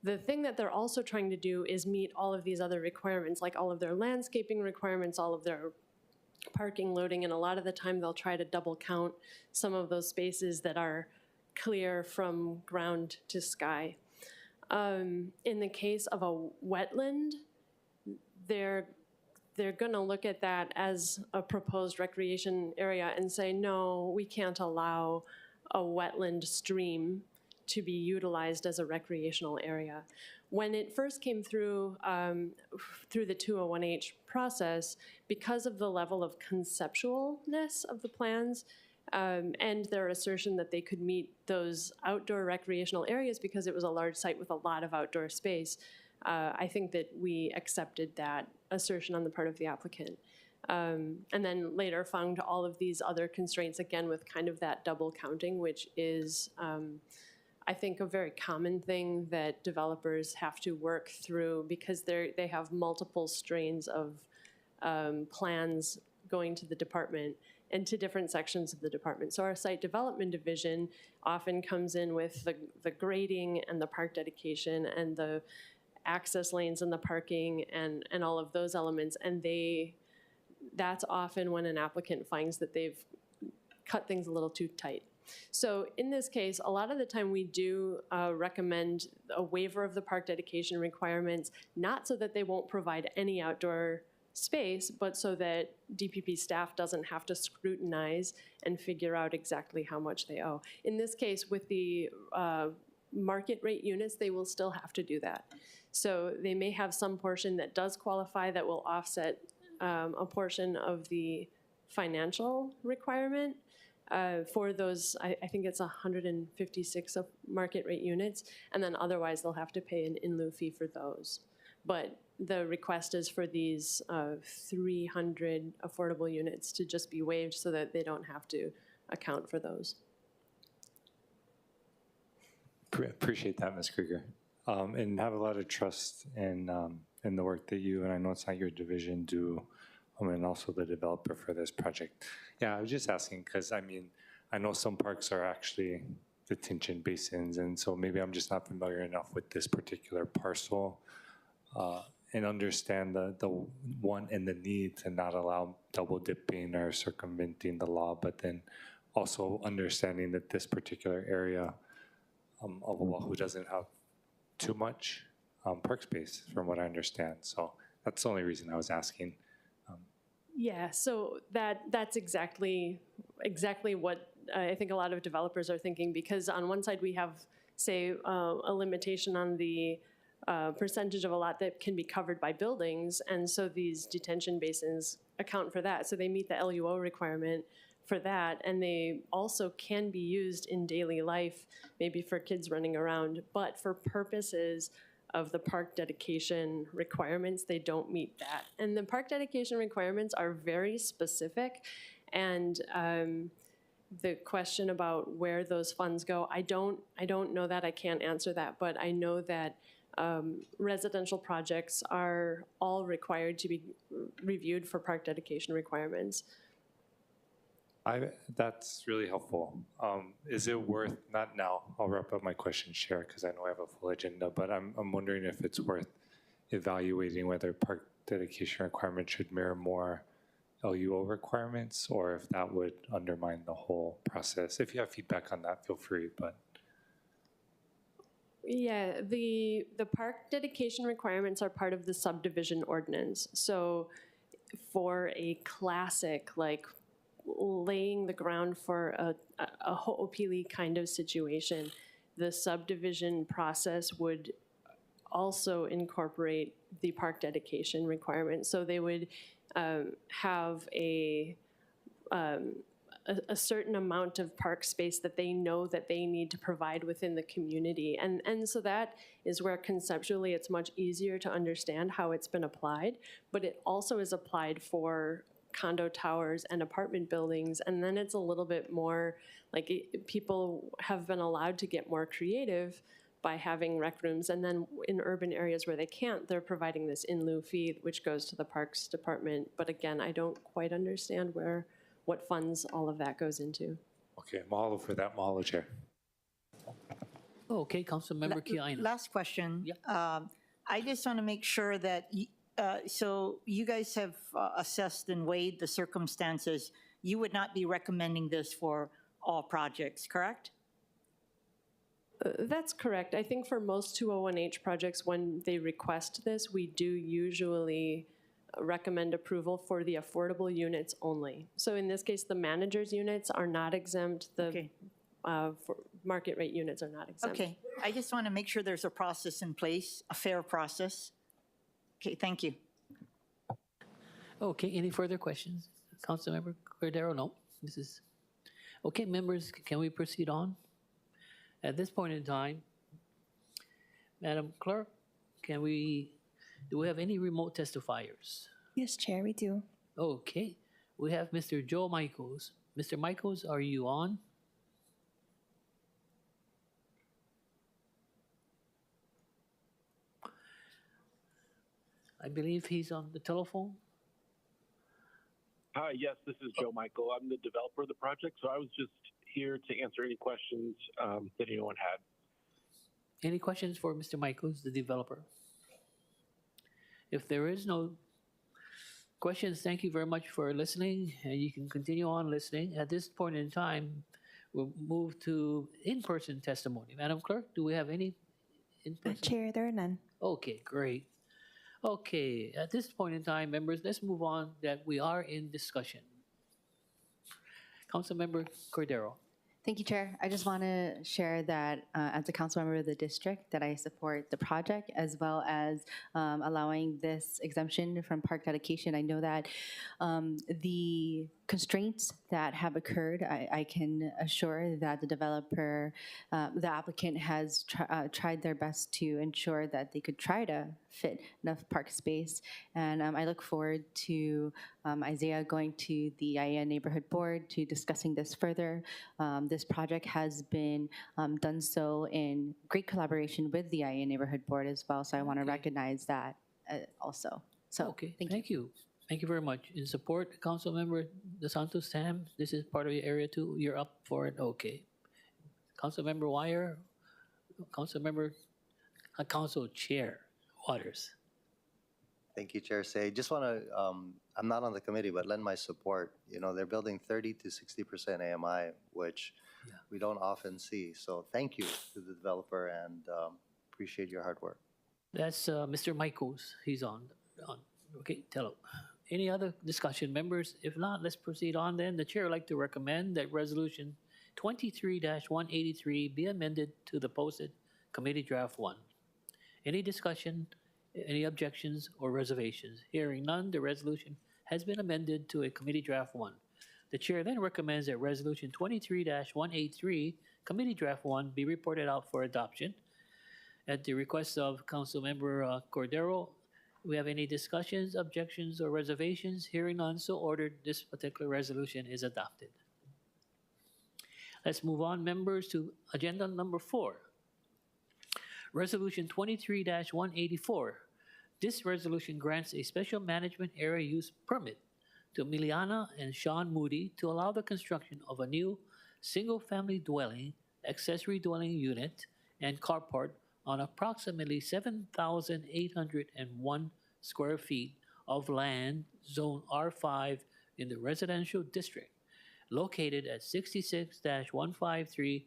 Speaker 10: The thing that they're also trying to do is meet all of these other requirements, like all of their landscaping requirements, all of their parking, loading, and a lot of the time they'll try to double count some of those spaces that are clear from ground to sky. In the case of a wetland, they're going to look at that as a proposed recreation area and say, no, we can't allow a wetland stream to be utilized as a recreational area. When it first came through the 201H process, because of the level of conceptualness of the plans and their assertion that they could meet those outdoor recreational areas because it was a large site with a lot of outdoor space, I think that we accepted that assertion on the part of the applicant. And then later found all of these other constraints, again, with kind of that double counting, which is, I think, a very common thing that developers have to work through because they have multiple strains of plans going to the department and to different sections of the department. So our site development division often comes in with the grading and the park dedication and the access lanes and the parking and all of those elements. And that's often when an applicant finds that they've cut things a little too tight. So in this case, a lot of the time we do recommend a waiver of the park dedication requirements, not so that they won't provide any outdoor space, but so that DPP staff doesn't have to scrutinize and figure out exactly how much they owe. In this case, with the market rate units, they will still have to do that. So they may have some portion that does qualify that will offset a portion of the financial requirement for those, I think it's 156 of market rate units, and then otherwise they'll have to pay an in lieu fee for those. but the request is for these 300 affordable units to just be waived so that they don't have to account for those.
Speaker 9: Appreciate that, Ms. Krieger. And have a lot of trust in the work that you, and I know it's not your division, do, and also the developer for this project. Yeah, I was just asking because, I mean, I know some parks are actually detention basins, and so maybe I'm just not familiar enough with this particular parcel and understand the want and the need to not allow double dipping or circumventing the law, but then also understanding that this particular area of Oahu doesn't have too much park space, from what I understand. So that's the only reason I was asking.
Speaker 10: Yeah, so that's exactly what I think a lot of developers are thinking, because on one side we have, say, a limitation on the percentage of a lot that can be covered by buildings, and so these detention basins account for that. So they meet the LUO requirement for that, and they also can be used in daily life, maybe for kids running around, but for purposes of the park dedication requirements, they don't meet that. And the park dedication requirements are very specific, and the question about where those funds go, I don't know that, I can't answer that, but I know that residential projects are all required to be reviewed for park dedication requirements.
Speaker 9: That's really helpful. Is it worth, not now, I'll wrap up my question share because I know I have a full agenda, but I'm wondering if it's worth evaluating whether park dedication requirements should mirror more LUO requirements, or if that would undermine the whole process. If you have feedback on that, feel free, but.
Speaker 10: Yeah, the park dedication requirements are part of the subdivision ordinance. So for a classic, like laying the ground for a ho'opili kind of situation, the subdivision process would also incorporate the park dedication requirements. So they would have a certain amount of park space that they know that they need to provide within the community. And so that is where conceptually it's much easier to understand how it's been applied, but it also is applied for condo towers and apartment buildings, and then it's a little bit more like people have been allowed to get more creative by having rec rooms, and then in urban areas where they can't, they're providing this in lieu fee, which goes to the Parks Department. But again, I don't quite understand what funds all of that goes into.
Speaker 9: Okay, mahalo for that. Mahalo, Chair.
Speaker 2: Okay, Councilmember Kiaina.
Speaker 4: Last question.
Speaker 2: Yeah.
Speaker 4: I just want to make sure that, so you guys have assessed and weighed the circumstances. You would not be recommending this for all projects, correct?
Speaker 10: That's correct. I think for most 201H projects, when they request this, we do usually recommend approval for the affordable units only. So in this case, the manager's units are not exempt. The for market rate units are not exempt.
Speaker 4: Okay. I just want to make sure there's a process in place, a fair process. Okay, thank you.
Speaker 2: Okay, any further questions? Councilmember Cordero? No, this is, okay, members, can we proceed on? At this point in time, Madam Clerk, do we have any remote testifiers?
Speaker 11: Yes, Chair, we do.
Speaker 2: Okay, we have Mr. Joe Michaels. Mr. Michaels, are you on? I believe he's on the telephone.
Speaker 12: Hi, yes, this is Joe Michael. I'm the developer of the project, so I was just here to answer any questions that anyone had.
Speaker 2: Any questions for Mr. Michaels, the developer? If there is no questions, thank you very much for listening, and you can continue on listening. At this point in time, we'll move to in-person testimony. Madam Clerk, do we have any in-person?
Speaker 11: Chair, there are none.
Speaker 2: Okay, great. Okay, at this point in time, members, let's move on that we are in discussion. Councilmember Cordero.
Speaker 6: Thank you, Chair. I just want to share that as a council member of the district that I support the project as well as allowing this exemption from park dedication. I know that the constraints that have occurred, I can assure that the developer, the applicant has tried their best to ensure that they could try to fit enough park space. And I look forward to Isaiah going to the IANA Neighborhood Board to discussing this further. This project has been done so in great collaboration with the IANA Neighborhood Board as well, so I want to recognize that also. So,
Speaker 2: Okay,
Speaker 6: thank you.
Speaker 2: Thank you very much. In support, Councilmember DeSantos Sam, this is part of your area too. You're up for it. Okay. Councilmember Wire, Council Chair Waters.
Speaker 13: Thank you, Chair Say. Just want to, I'm not on the committee, but lend my support. You know, they're building 30 to 60% AMI, which we don't often see. So thank you to the developer and appreciate your hard work.
Speaker 2: That's Mr. Michaels. He's on. Okay, tell him. Any other discussion, members? If not, let's proceed on then. The chair would like to recommend that Resolution 23-183 be amended to the posted Committee Draft 1. Any discussion, any objections, or reservations? Hearing none, the resolution has been amended to a Committee Draft 1. The chair then recommends that Resolution 23-183, Committee Draft 1, be reported out for adoption. At the request of Councilmember Cordero, we have any discussions, objections, or reservations? Hearing none, so ordered, this particular resolution is adopted. Let's move on, members, to agenda number 4. Resolution 23-184. This resolution grants a special management area use permit to Miliana and Sean Moody to allow the construction of a new single-family dwelling, accessory dwelling unit, and carport on approximately 7,801 square feet of land, Zone R5 in the residential district, located at 66-153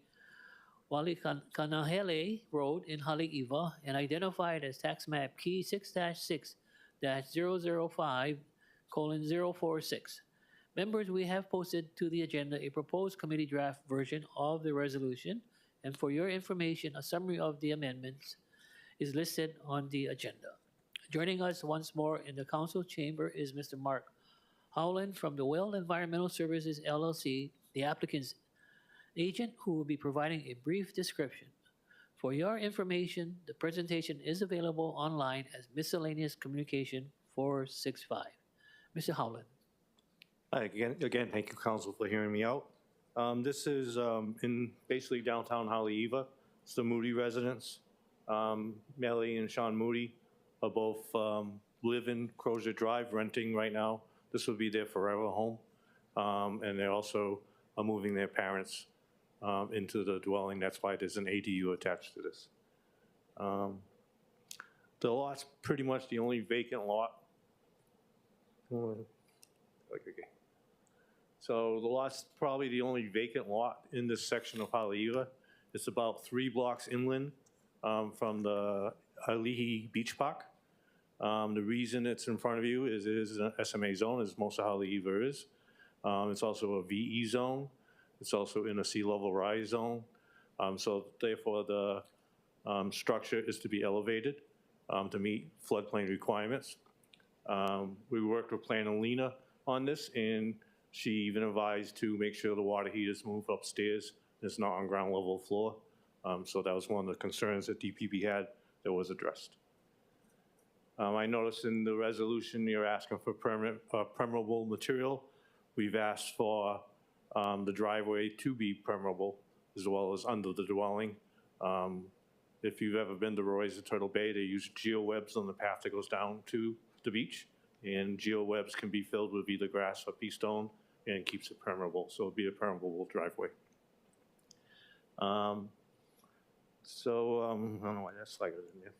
Speaker 2: Walikanahele Road in Haleiwa and identified as tax map key 6-6-005:046. Members, we have posted to the agenda a proposed committee draft version of the resolution, and for your information, a summary of the amendments is listed on the agenda. Joining us once more in the council chamber is Mr. Mark Howland from the Well Environmental Services LLC, the applicant's agent, who will be providing a brief description. For your information, the presentation is available online as Miscellaneous Communication 465. Mr. Howland.
Speaker 1: Hi, again, thank you, Council, for hearing me out. This is in basically downtown Haleiwa. It's the Moody residence. Melly and Sean Moody are both live in Crozier Drive, renting right now. This will be their forever home. And they also are moving their parents into the dwelling. That's why there's an ADU attached to this. The lot's pretty much the only vacant lot. So the lot's probably the only vacant lot in this section of Haleiwa. It's about 3 blocks inland from the Alihi Beach Park. The reason it's in front of you is it is an SMA zone, as most of Haleiwa is. It's also a VE zone. It's also in a sea level rise zone. So therefore, the structure is to be elevated to meet floodplain requirements. We worked with Planner Lena on this, and she even advised to make sure the water heaters move upstairs. It's not on ground level floor. So that was one of the concerns that DPP had that was addressed. I noticed in the resolution you're asking for permeable material. We've asked for the driveway to be permeable as well as under the dwelling. If you've ever been to Roy's at Turtle Bay, they use geowebs on the path that goes down to the beach. And geowebs can be filled with either grass or pea stone and keeps it permeable. So it'll be a permeable driveway. I don't know why that slide was in there.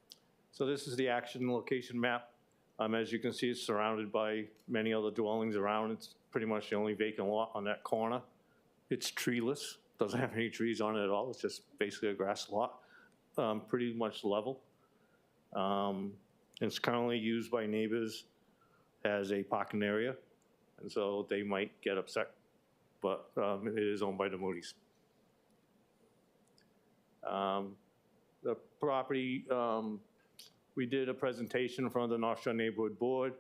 Speaker 1: So this is the action location map. As you can see, it's surrounded by many other dwellings around. It's pretty much the only vacant lot on that corner. It's treeless, doesn't have any trees on it at all. It's just basically a grass lot, pretty much level. It's currently used by neighbors as a parking area, and so they might get upset, but it is owned by the Moody's. The property, we did a presentation in front of the North Shore Neighborhood Board.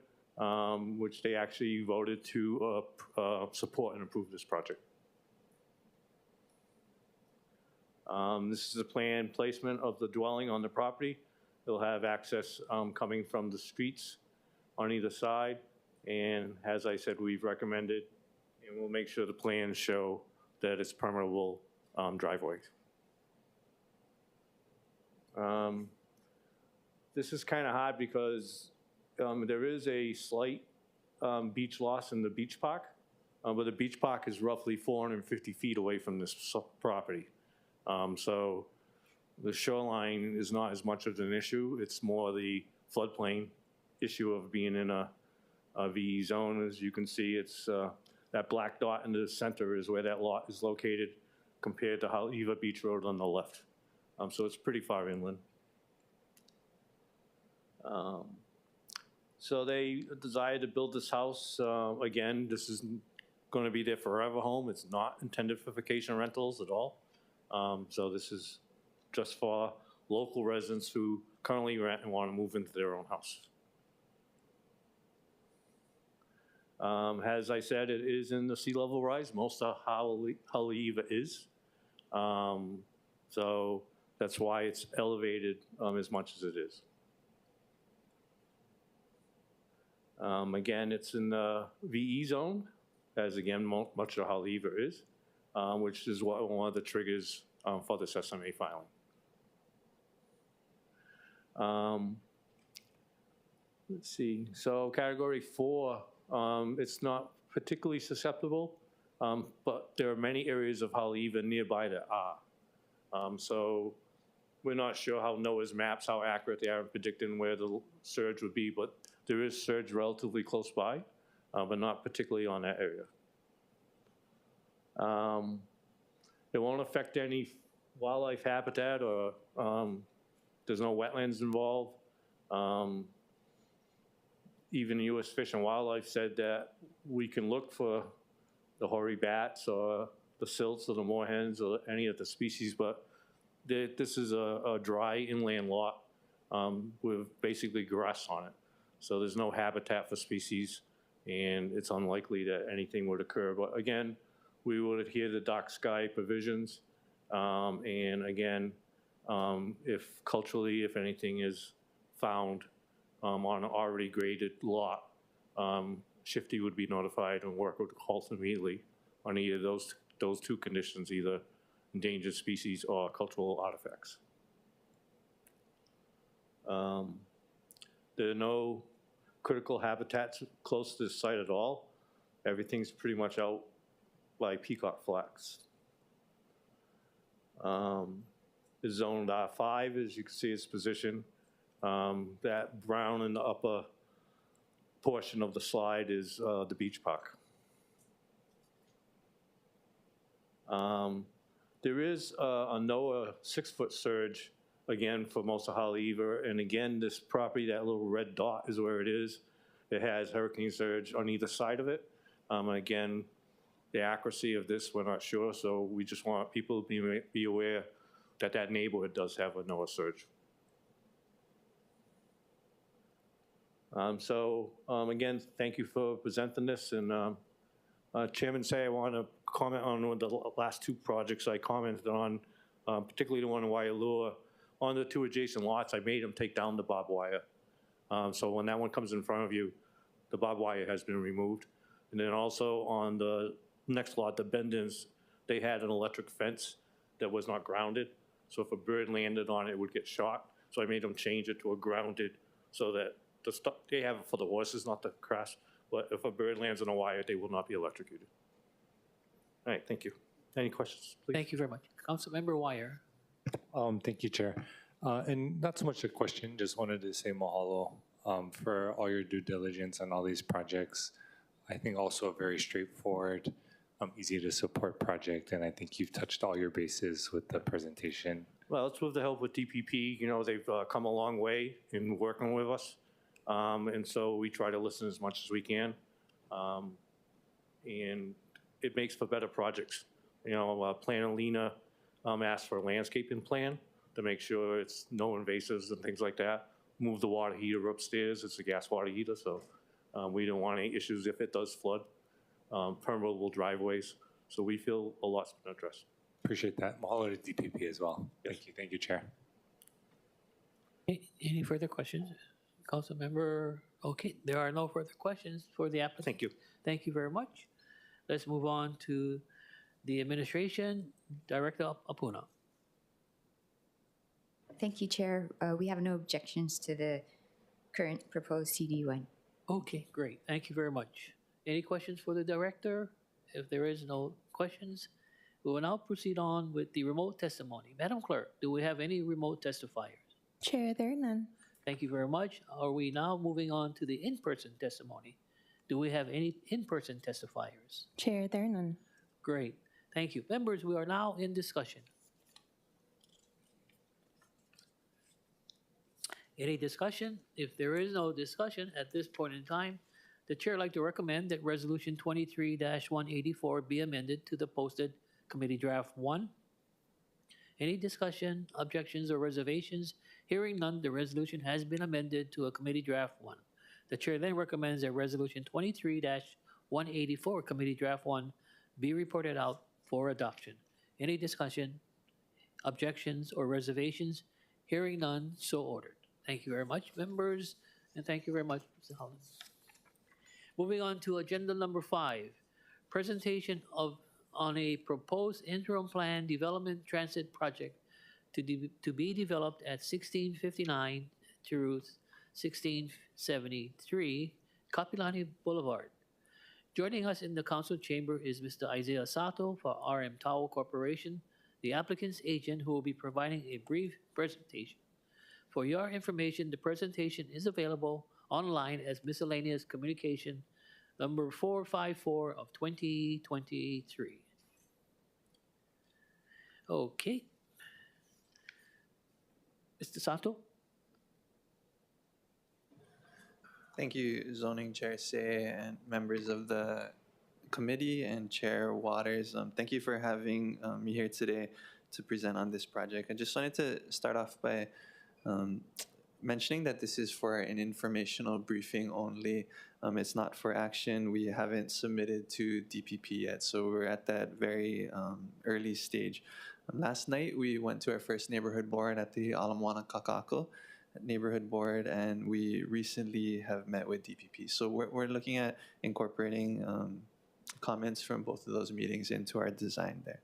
Speaker 1: which they actually voted to support and approve this project. This is a planned placement of the dwelling on the property. It'll have access coming from the streets on either side. And as I said, we've recommended, and we'll make sure the plans show that it's permeable driveways. This is kind of hard because there is a slight beach loss in the beach park, but the beach park is roughly 450 feet away from this property. So the shoreline is not as much of an issue. It's more the floodplain issue of being in a VE zone. As you can see, it's that black dot in the center is where that lot is located compared to Haleiwa Beach Road on the left. So it's pretty far inland. So they decided to build this house. Again, this is going to be their forever home. It's not intended for vacation rentals at all. So this is just for local residents who currently rent and want to move into their own house. As I said, it is in the sea level rise. Most of Haleiwa is. So that's why it's elevated as much as it is. Again, it's in the VE zone, as again, much of Haleiwa is, which is one of the triggers for this SMA filing. Let's see, so category 4, it's not particularly susceptible, but there are many areas of Haleiwa nearby that are. So we're not sure how NOAA's maps, how accurate they are in predicting where the surge would be, but there is surge relatively close by, but not particularly on that area. It won't affect any wildlife habitat, or there's no wetlands involved. Even U.S. Fish and Wildlife said that we can look for the hoary bats or the silts or the moorhens or any of the species, but this is a dry inland lot with basically grass on it. So there's no habitat for species, and it's unlikely that anything would occur. But again, we would adhere to dark sky provisions. And again, if culturally, if anything is found on an already graded lot, Shifty would be notified and work would halt immediately on either those two conditions, either endangered species or cultural artifacts. There are no critical habitats close to the site at all. Everything's pretty much out by peacock flats. It's zoned R5, as you can see its position. That brown in the upper portion of the slide is the beach park. There is a NOAA 6-foot surge, again, for most of Haleiwa. And again, this property, that little red dot is where it is. It has hurricane surge on either side of it. Again, the accuracy of this, we're not sure. So we just want people to be aware that that neighborhood does have a NOAA surge. Again, thank you for presenting this. And Chairman Say, I want to comment on one of the last two projects I commented on, particularly the one in Waialua. On the two adjacent lots, I made them take down the barbed wire. So when that one comes in front of you, the barbed wire has been removed. And then also on the next lot, the Bendins, they had an electric fence that was not grounded. So if a bird landed on it, it would get shot. So I made them change it to a grounded so that the stuff they have it for the horses, not the grass. But if a bird lands on a wire, they will not be electrocuted. All right, thank you. Any questions, please?
Speaker 2: Thank you very much. Councilmember Wire.
Speaker 9: Thank you, Chair. And not so much a question, just wanted to say mahalo for all your due diligence on all these projects. I think also a very straightforward, easy to support project, and I think you've touched all your bases with the presentation.
Speaker 1: Well, it's with the help with DPP. You know, they've come a long way in working with us. And so we try to listen as much as we can. And it makes for better projects. You know, Plan Alina asked for a landscaping plan to make sure it's no invasives and things like that. Move the water heater upstairs. It's a gas water heater, so We don't want any issues if it does flood, permeable driveways. So we feel a lot's been addressed.
Speaker 9: Appreciate that. Mahalo to DPP as well. Thank you, Chair.
Speaker 2: Any further questions? Council member, okay, there are no further questions for the applicant.
Speaker 1: Thank you.
Speaker 2: Thank you very much. Let's move on to the administration. Director Apuna.
Speaker 5: Thank you, Chair. We have no objections to the current proposed CD1.
Speaker 2: Okay, great. Thank you very much. Any questions for the director? If there is no questions, we will now proceed on with the remote testimony. Madam Clerk, do we have any remote testifiers?
Speaker 11: Chair, there are none.
Speaker 2: Thank you very much. Are we now moving on to the in-person testimony? Do we have any in-person testifiers?
Speaker 11: Chair, there are none.
Speaker 2: Great. Thank you. Members, we are now in discussion. Any discussion? If there is no discussion at this point in time, the chair would like to recommend that Resolution 23-184 be amended to the posted Committee Draft 1. Any discussion, objections, or reservations? Hearing none, the resolution has been amended to a Committee Draft 1. The chair then recommends that Resolution 23-184, Committee Draft 1, be reported out for adoption. Any discussion, objections, or reservations? Hearing none, so ordered. Thank you very much, members, and thank you very much, Mr. Holland. Moving on to agenda number 5, presentation on a proposed interim plan development transit project to be developed at 1659 through 1673 Kapilani Boulevard. Joining us in the council chamber is Mr. Isaiah Sato for RM Towel Corporation, the applicant's agent, who will be providing a brief presentation. For your information, the presentation is available online as miscellaneous communication number 454 of 2023. Okay. Mr. Sato?
Speaker 8: Thank you, Zoning Chair Say and members of the committee and Chair Waters. Thank you for having me here today to present on this project. I just wanted to start off by mentioning that this is for an informational briefing only. It's not for action. We haven't submitted to DPP yet, so we're at that very early stage. Last night, we went to our first neighborhood board at the Ala Moana Kakako neighborhood board, and we recently have met with DPP. So we're looking at incorporating comments from both of those meetings into our design there.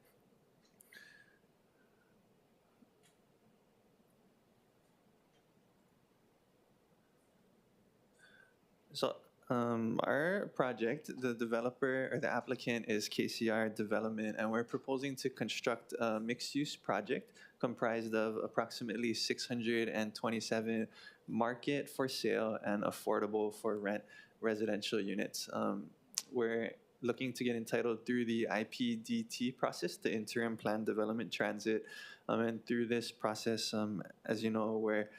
Speaker 8: So our project, the developer or the applicant is KCR Development, and we're proposing to construct a mixed-use project comprised of approximately 627 market for sale and affordable for rent residential units. We're looking to get entitled through the IPDT process, the Interim Plan Development Transit, and through this process, as you know, we're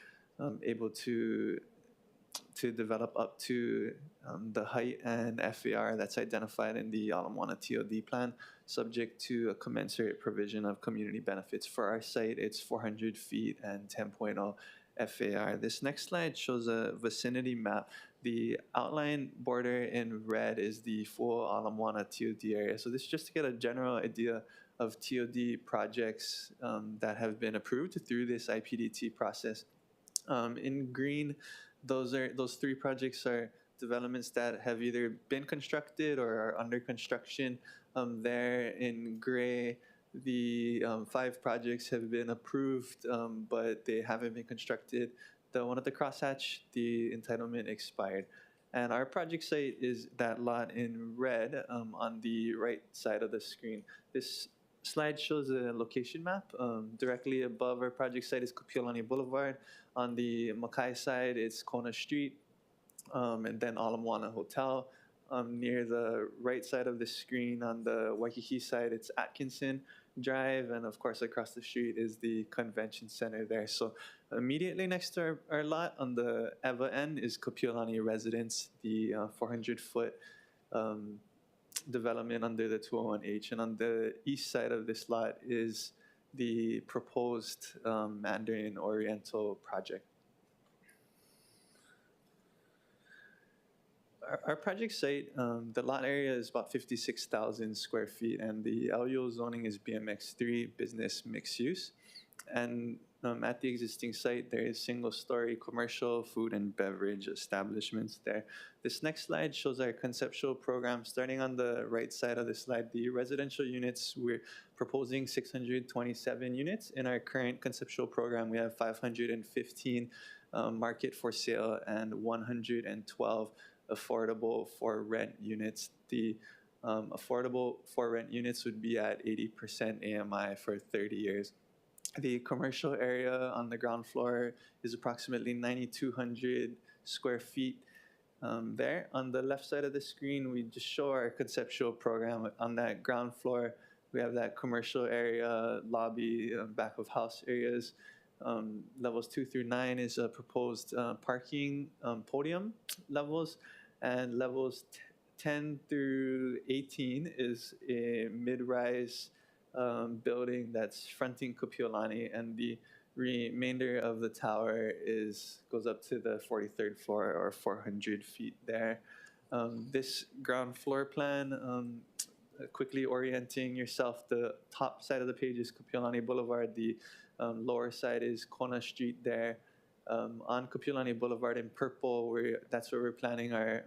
Speaker 8: able to develop up to the height and FAR that's identified in the Ala Moana TOD plan, subject to a commensurate provision of community benefits. For our site, it's 400 feet and 10.0 FAR. This next slide shows a vicinity map. The outline border in red is the full Ala Moana TOD area. So this is just to get a general idea of TOD projects that have been approved through this IPDT process. In green, those three projects are developments that have either been constructed or are under construction. There in gray, the 5 projects have been approved, but they haven't been constructed. The one at the crosshatch, the entitlement expired. And our project site is that lot in red on the right side of the screen. This slide shows a location map. Directly above our project site is Kapiolani Boulevard. On the Makai side, it's Kona Street, and then Ala Moana Hotel. Near the right side of the screen on the Waikiki side, it's Atkinson Drive, and of course across the street is the convention center there. So immediately next to our lot on the Eva end is Kapiolani Residence, the 400-foot development under the 201H. And on the east side of this lot is the proposed Mandarin Oriental project. Our project site, the lot area is about 56,000 square feet, and the LUO zoning is BMX3, business mixed use. And at the existing site, there is single-story commercial food and beverage establishments there. This next slide shows our conceptual program. Starting on the right side of the slide, the residential units, we're proposing 627 units. In our current conceptual program, we have 515 market for sale and 112 affordable for rent units. The affordable for rent units would be at 80% AMI for 30 years. The commercial area on the ground floor is approximately 9,200 square feet there. On the left side of the screen, we just show our conceptual program. On that ground floor, we have that commercial area, lobby, back of house areas. Levels 2 through 9 is a proposed parking podium levels, and levels 10 through 18 is a mid-rise building that's fronting Kapiolani, and the remainder of the tower goes up to the 43rd floor or 400 feet there. This ground floor plan, quickly orienting yourself, the top side of the page is Kapiolani Boulevard, the lower side is Kona Street there. On Kapiolani Boulevard in purple, that's where we're planning our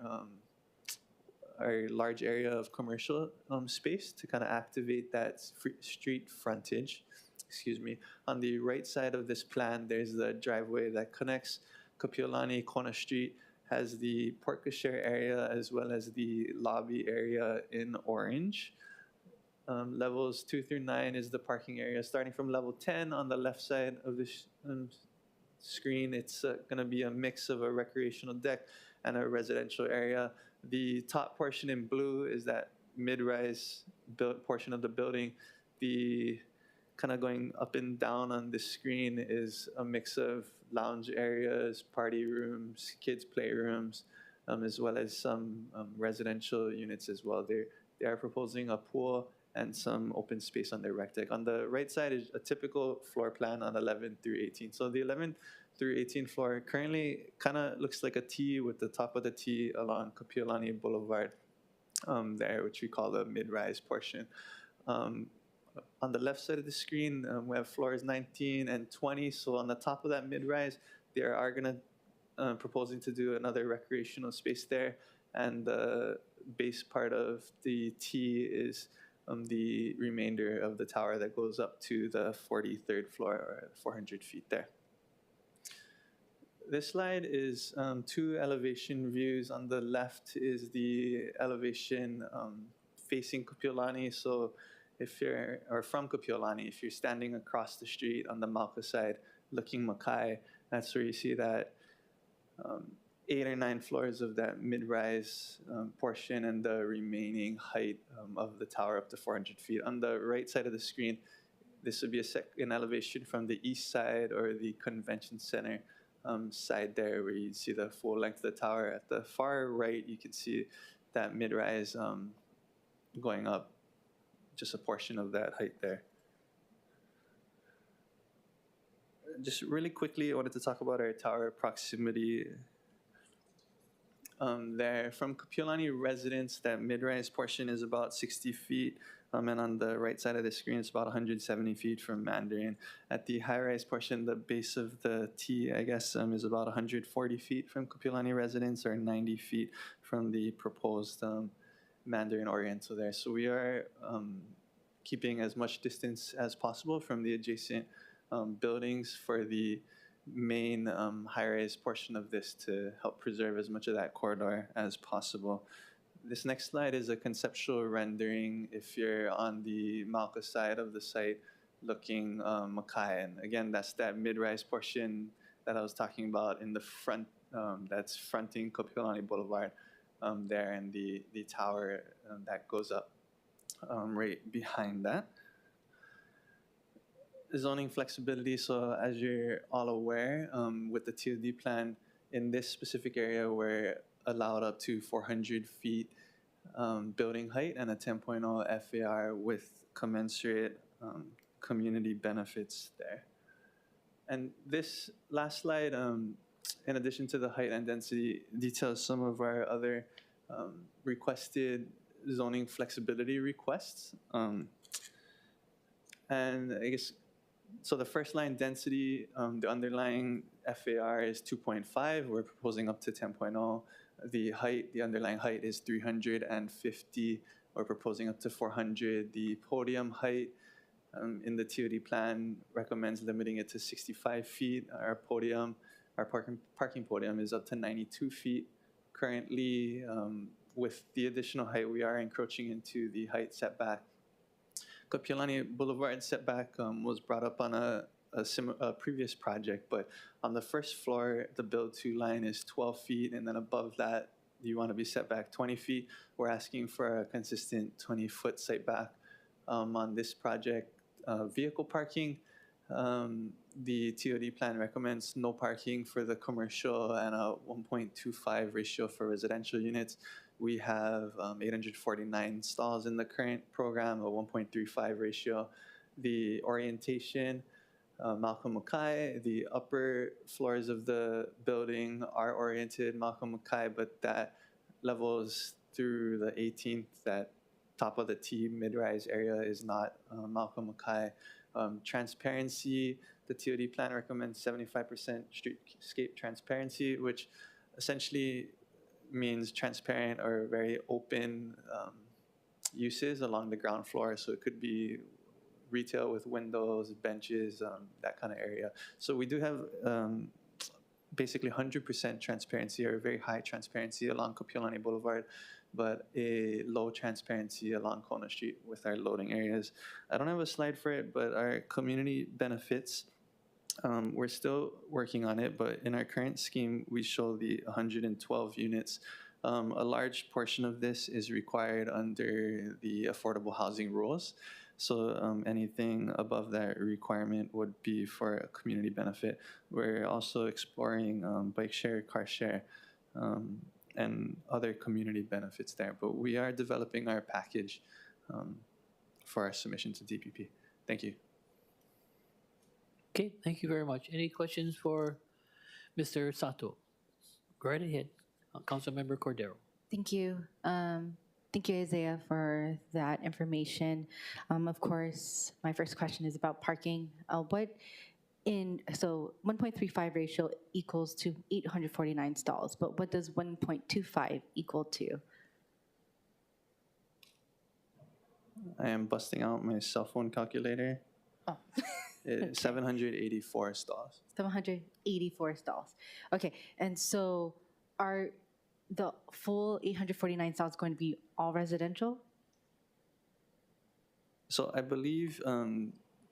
Speaker 8: large area of commercial space to kind of activate that street frontage. Excuse me. On the right side of this plan, there's the driveway that connects Kapiolani Kona Street, has the porte cochere area as well as the lobby area in orange. Levels 2 through 9 is the parking area. Starting from level 10 on the left side of the screen, it's going to be a mix of a recreational deck and a residential area. The top portion in blue is that mid-rise portion of the building. The kind of going up and down on the screen is a mix of lounge areas, party rooms, kids' playrooms, as well as some residential units as well. They are proposing a pool and some open space on their rec deck. On the right side is a typical floor plan on 11 through 18. So the 11 through 18 floor currently kind of looks like a T with the top of the T along Kapiolani Boulevard there, which we call the mid-rise portion. On the left side of the screen, we have floors 19 and 20. So on the top of that mid-rise, they are going to proposing to do another recreational space there. And the base part of the T is the remainder of the tower that goes up to the 43rd floor or 400 feet there. This slide is two elevation views. On the left is the elevation facing Kapiolani. So if you're, or from Kapiolani, if you're standing across the street on the Malka side looking Makai, that's where you see that 8 or 9 floors of that mid-rise portion and the remaining height of the tower up to 400 feet. On the right side of the screen, this would be a second elevation from the east side or the convention center side there, where you see the full length of the tower. At the far right, you can see that mid-rise going up just a portion of that height there. Just really quickly, I wanted to talk about our tower proximity there. From Kapiolani residence, that mid-rise portion is about 60 feet. And on the right side of the screen, it's about 170 feet from Mandarin. At the high-rise portion, the base of the T, I guess, is about 140 feet from Kapiolani residence or 90 feet from the proposed Mandarin Oriental there. So we are keeping as much distance as possible from the adjacent buildings for the main high-rise portion of this to help preserve as much of that corridor as possible. This next slide is a conceptual rendering if you're on the Malka side of the site looking Makai. And again, that's that mid-rise portion that I was talking about in the front that's fronting Kapiolani Boulevard there, and the tower that goes up right behind that. Zoning flexibility, so as you're all aware, with the TOD plan, in this specific area, we're allowed up to 400 feet building height and a 10.0 FAR with commensurate community benefits there. And this last slide, in addition to the height and density, details some of our other requested zoning flexibility requests. And I guess, so the first line density, the underlying FAR is 2.5. We're proposing up to 10.0. The height, the underlying height is 350. We're proposing up to 400. The podium height in the TOD plan recommends limiting it to 65 feet. Our parking podium is up to 92 feet. Currently, with the additional height, we are encroaching into the height setback. Kapiolani Boulevard setback was brought up on a previous project, but on the first floor, the build-to line is 12 feet, and then above that, you want to be set back 20 feet. We're asking for a consistent 20-foot setback on this project. Vehicle parking, the TOD plan recommends no parking for the commercial and a 1.25 ratio for residential units. We have 849 stalls in the current program, a 1.35 ratio. The orientation, Malcolm Mackay, the upper floors of the building are oriented Malcolm Mackay, but that levels through the 18th, that top of the T mid-rise area is not Malcolm Mackay. Transparency, the TOD plan recommends 75% streetscape transparency, which essentially means transparent or very open uses along the ground floor. So it could be retail with windows, benches, that kind of area. So we do have basically 100% transparency or very high transparency along Kapiolani Boulevard, but a low transparency along Kona Street with our loading areas. I don't have a slide for it, but our community benefits, we're still working on it, but in our current scheme, we show the 112 units. A large portion of this is required under the affordable housing rules. So anything above that requirement would be for a community benefit. We're also exploring bike share, car share, and other community benefits there. But we are developing our package for our submission to DPP. Thank you.
Speaker 2: Okay, thank you very much. Any questions for Mr. Sato? Go right ahead, Councilmember Cordero.
Speaker 6: Thank you. Thank you, Isaiah, for that information. Of course, my first question is about parking. So 1.35 ratio equals to 849 stalls, but what does 1.25 equal to?
Speaker 8: I am busting out my cell phone calculator.
Speaker 6: Oh.
Speaker 8: 784 stalls.
Speaker 6: 784 stalls. Okay, and so are the full 849 stalls going to be all residential?
Speaker 8: So I believe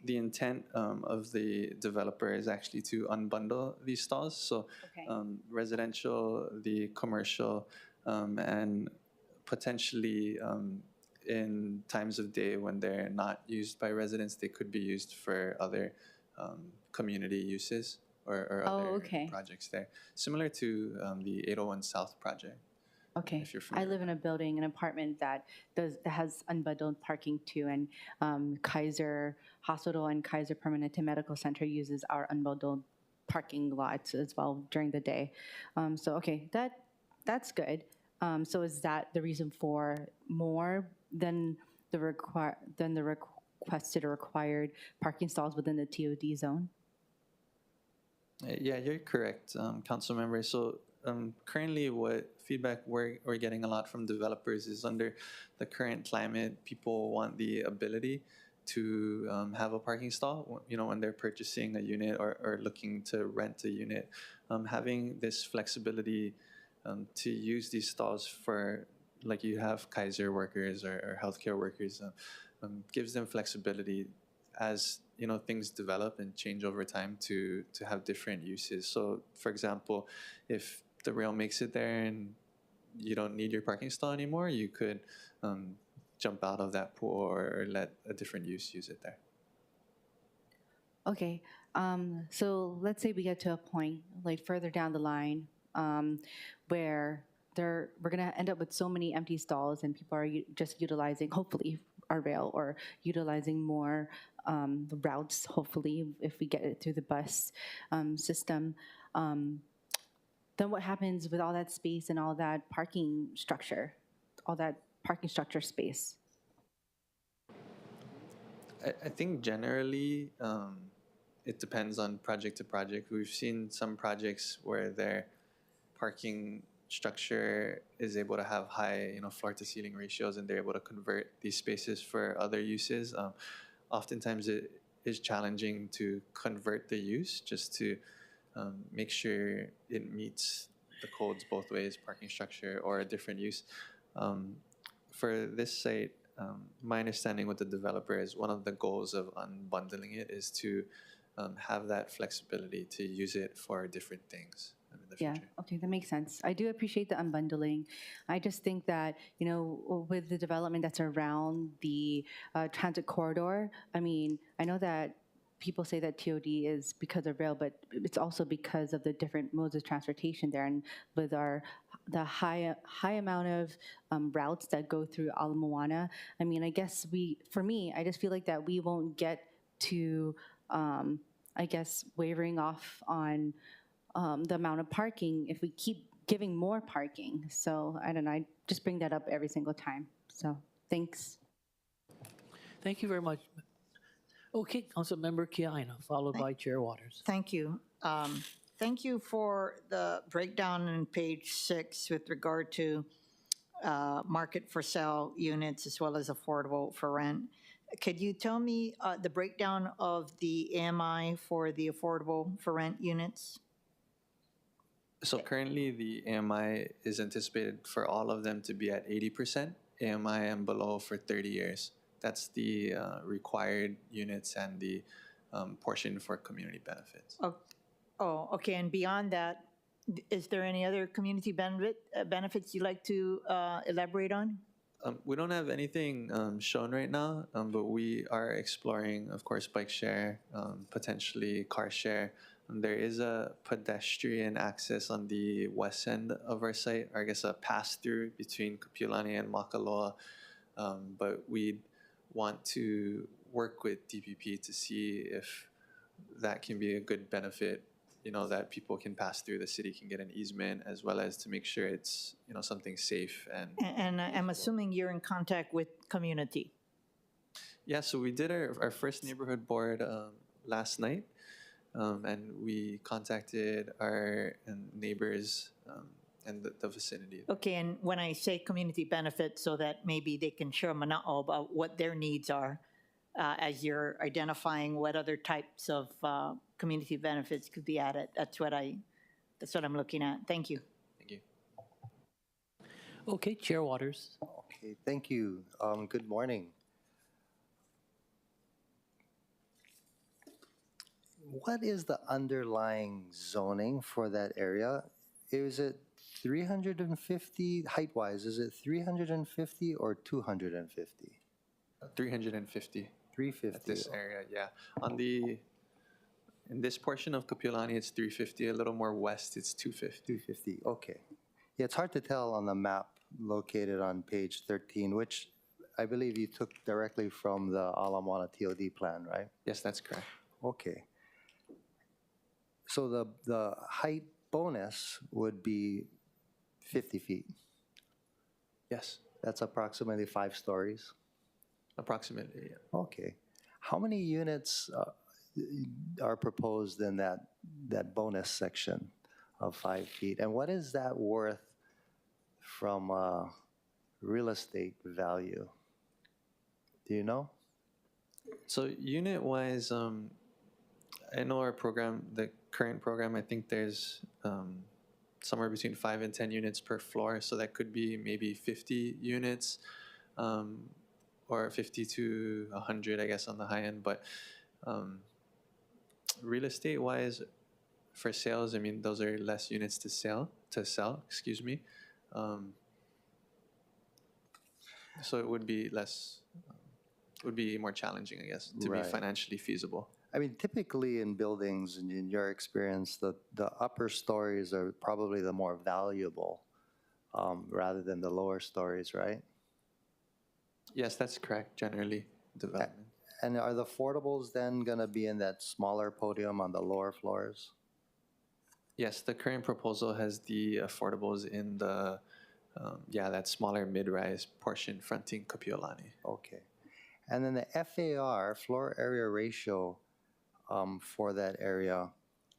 Speaker 8: the intent of the developer is actually to unbundle these stalls. So residential, the commercial, and potentially in times of day when they're not used by residents, they could be used for other community uses or other projects there. Similar to the 801 South project.
Speaker 6: Okay.
Speaker 8: If you're familiar.
Speaker 6: I live in a building, an apartment that has unbundled parking too, and Kaiser Hospital and Kaiser Permanente Medical Center uses our unbundled parking lots as well during the day. So okay, that's good. So is that the reason for more than the requested or required parking stalls within the TOD zone?
Speaker 8: Yeah, you're correct, council member. So currently what feedback we're getting a lot from developers is under the current climate, people want the ability to have a parking stall, when they're purchasing a unit or looking to rent a unit. Having this flexibility to use these stalls for, like you have Kaiser workers or healthcare workers, gives them flexibility as things develop and change over time to have different uses. So for example, if the rail makes it there and you don't need your parking stall anymore, you could jump out of that pool or let a different use it there.
Speaker 6: Okay, so let's say we get to a point like further down the line where we're gonna end up with so many empty stalls and people are just utilizing, hopefully, our rail or utilizing more routes, hopefully, if we get it through the bus system. then what happens with all that space and all that parking structure, space?
Speaker 8: I think generally it depends on project to project. We've seen some projects where their parking structure is able to have high, floor to ceiling ratios, and they're able to convert these spaces for other uses. Oftentimes, it is challenging to convert the use just to make sure it meets the codes both ways, parking structure or a different use. For this site, my understanding with the developer is one of the goals of unbundling it is to have that flexibility to use it for different things in the
Speaker 6: Yeah,
Speaker 8: future.
Speaker 6: okay, that makes sense. I do appreciate the unbundling. I just think that, with the development that's around the transit corridor, I mean, I know that people say that TOD is because of rail, but it's also because of the different modes of transportation there, and with the high amount of routes that go through Ala Moana. I mean, I guess for me, I just feel like that we won't get to, I guess, wavering off on the amount of parking if we keep giving more parking. So I don't know, I just bring that up every single time. So thanks.
Speaker 2: Thank you very much. Okay, Councilmember Kiaina, followed by Chair Waters.
Speaker 4: Thank you. Thank you for the breakdown on page 6 with regard to market for sale units as well as affordable for rent. Could you tell me the breakdown of the AMI for the affordable for rent units?
Speaker 8: So currently the AMI is anticipated for all of them to be at 80%, AMI and below for 30 years. That's the required units and the portion for community benefits.
Speaker 4: Oh, okay. And beyond that, is there any other community benefits you'd like to elaborate on?
Speaker 8: We don't have anything shown right now, but we are exploring, of course, bike share, potentially car share. There is a pedestrian access on the west end of our site, or I guess a pass-through between Kapiolani and Makaloa, but we'd want to work with DPP to see if that can be a good benefit, that people can pass through, the city can get an easement, as well as to make sure it's, something safe.
Speaker 4: And I'm assuming you're in contact with community.
Speaker 8: Yeah, so we did our first neighborhood board last night, and we contacted our neighbors and the vicinity.
Speaker 4: Okay, and when I say community benefits, so that maybe they can share mana'o about what their needs are as you're identifying what other types of community benefits could be added. That's what I'm looking at. Thank you.
Speaker 8: Thank you.
Speaker 2: Okay, Chair Waters.
Speaker 13: Okay, thank you. Good morning. What is the underlying zoning for that area? Is it 350 height-wise? Is it 350 or 250?
Speaker 8: 350.
Speaker 13: 350.
Speaker 8: At this area, yeah. In this portion of Kapiolani, it's 350. A little more west, it's 250.
Speaker 13: 250, okay. Yeah, it's hard to tell on the map located on page 13, which I believe you took directly from the Ala Moana TOD plan, right?
Speaker 8: Yes, that's correct.
Speaker 13: Okay. So the height bonus would be 50 feet.
Speaker 8: Yes.
Speaker 13: That's approximately 5 stories.
Speaker 8: Approximately, yeah.
Speaker 13: Okay. How many units are proposed in that bonus section of 5 feet? And what is that worth from real estate value? Do you know?
Speaker 8: So unit-wise, I know our program, the current program, I think there's somewhere between 5 and 10 units per floor. So that could be maybe 50 units or 50 to 100, I guess, on the high end. But real estate-wise, for sales, I mean, those are less units to sell, excuse me. So it would be less, would be more challenging, I guess, to be financially feasible.
Speaker 13: I mean, typically in buildings, in your experience, the upper stories are probably the more valuable rather than the lower stories, right?
Speaker 8: Yes, that's correct, generally, development.
Speaker 13: And are the affordables then going to be in that smaller podium on the lower floors?
Speaker 8: Yes, the current proposal has the affordables in the, that smaller mid-rise portion fronting Kapiolani.
Speaker 13: Okay. And then the FAR, floor area ratio, for that area,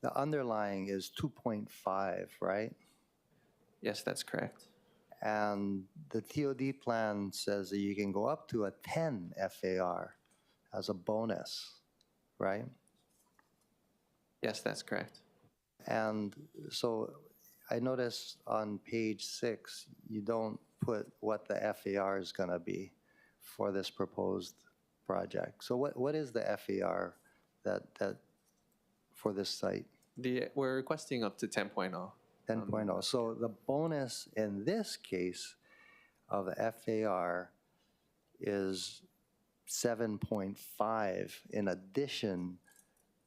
Speaker 13: the underlying is 2.5, right?
Speaker 8: Yes, that's correct.
Speaker 13: And the TOD plan says that you can go up to a 10 FAR as a bonus, right?
Speaker 8: Yes, that's correct.
Speaker 13: And so I noticed on page 6, you don't put what the FAR is going to be for this proposed project. So what is the FAR that for this site?
Speaker 8: We're requesting up to 10.0.
Speaker 13: 10.0. So the bonus in this case of the FAR is 7.5 in addition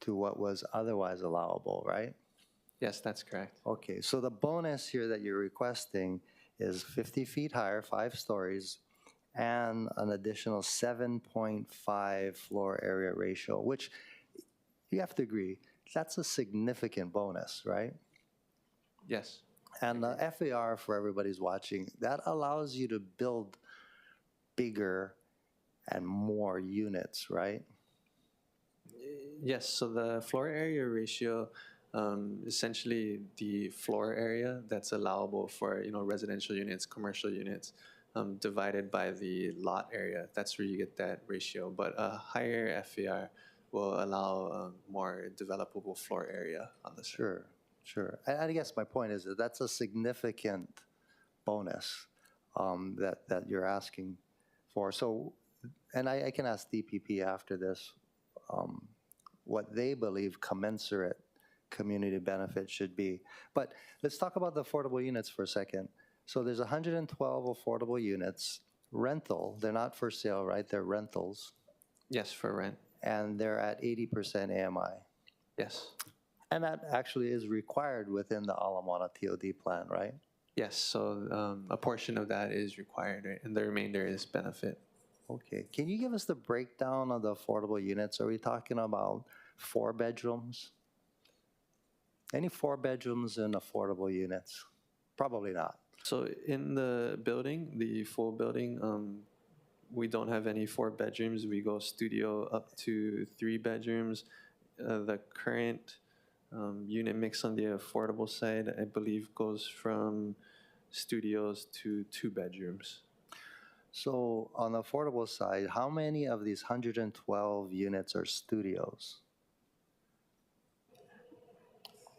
Speaker 13: to what was otherwise allowable, right?
Speaker 8: Yes, that's correct.
Speaker 13: Okay, so the bonus here that you're requesting is 50 feet higher, 5 stories, and an additional 7.5 floor area ratio, which you have to agree, that's a significant bonus, right?
Speaker 8: Yes.
Speaker 13: And the FAR, for everybody's watching, that allows you to build bigger and more units, right?
Speaker 8: Yes, so the floor area ratio, essentially the floor area that's allowable for residential units, commercial units, divided by the lot area. That's where you get that ratio. But a higher FAR will allow more developable floor area on the site.
Speaker 13: Sure, sure. And I guess my point is that that's a significant bonus that you're asking for. So, and I can ask DPP after this what they believe commensurate community benefit should be. But let's talk about the affordable units for a second. So there's 112 affordable units, rental, they're not for sale, right? They're rentals.
Speaker 8: Yes, for rent.
Speaker 13: And they're at 80% AMI.
Speaker 8: Yes.
Speaker 13: And that actually is required within the Ala Moana TOD plan, right?
Speaker 8: Yes, so a portion of that is required, right? And the remainder is benefit.
Speaker 13: Okay. Can you give us the breakdown of the affordable units? Are we talking about 4 bedrooms? Any 4 bedrooms in affordable units? Probably not.
Speaker 8: So in the building, the full building, we don't have any 4 bedrooms. We go studio up to 3 bedrooms. The current unit mix on the affordable side, I believe, goes from studios to 2 bedrooms.
Speaker 13: So on the affordable side, how many of these 112 units are studios?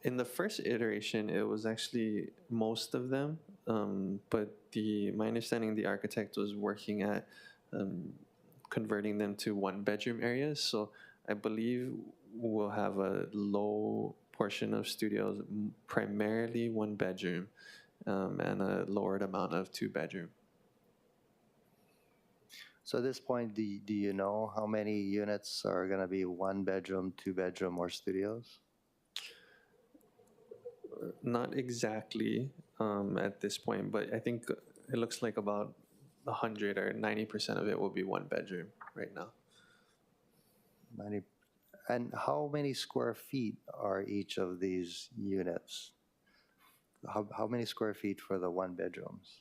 Speaker 8: In the first iteration, it was actually most of them, but my understanding, the architect was working at converting them to 1-bedroom areas. So I believe we'll have a low portion of studios, primarily 1-bedroom, and a lowered amount of 2-bedroom.
Speaker 13: So at this point, do you know how many units are going to be 1-bedroom, 2-bedroom, or studios?
Speaker 8: Not exactly at this point, but I think it looks like about 100 or 90% of it will be 1-bedroom right now.
Speaker 13: 90. And how many square feet are each of these units? How many square feet for the 1-bedrooms?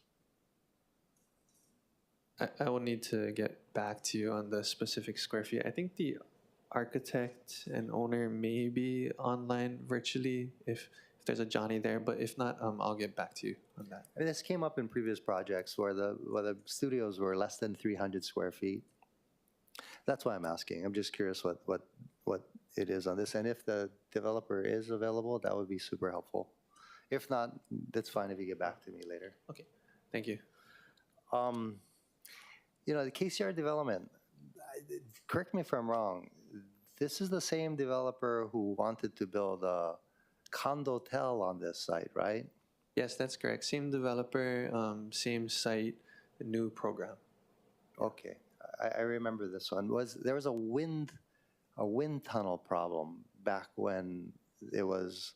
Speaker 8: I will need to get back to you on the specific square feet. I think the architect and owner may be online virtually if there's a Johnny there, but if not, I'll get back to you on that.
Speaker 13: I mean, this came up in previous projects where the studios were less than 300 square feet. That's why I'm asking. I'm just curious what it is on this. And if the developer is available, that would be super helpful. If not, that's fine if you get back to me later.
Speaker 8: Okay, thank you.
Speaker 13: The KCR development, correct me if I'm wrong, this is the same developer who wanted to build a condotel on this site, right?
Speaker 8: Yes, that's correct. Same developer, same site, new program.
Speaker 13: Okay, I remember this one. There was a wind tunnel problem back when it was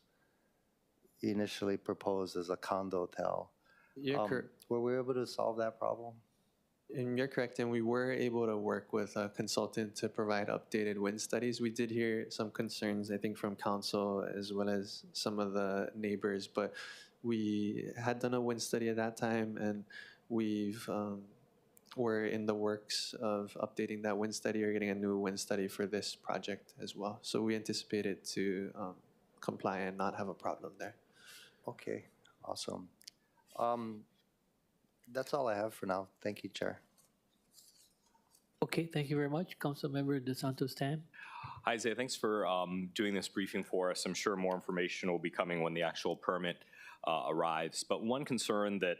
Speaker 13: initially proposed as a condotel.
Speaker 8: You're correct.
Speaker 13: Were we able to solve that problem?
Speaker 8: And you're correct, and we were able to work with a consultant to provide updated wind studies. We did hear some concerns, I think, from council as well as some of the neighbors, but we had done a wind study at that time, and we're in the works of updating that wind study or getting a new wind study for this project as well. So we anticipate it to comply and not have a problem there.
Speaker 13: Okay, awesome. That's all I have for now. Thank you, Chair.
Speaker 2: Okay, thank you very much. Councilmember DeSantos Tan.
Speaker 3: Hi, Isaiah. Thanks for doing this briefing for us. I'm sure more information will be coming when the actual permit arrives. But one concern that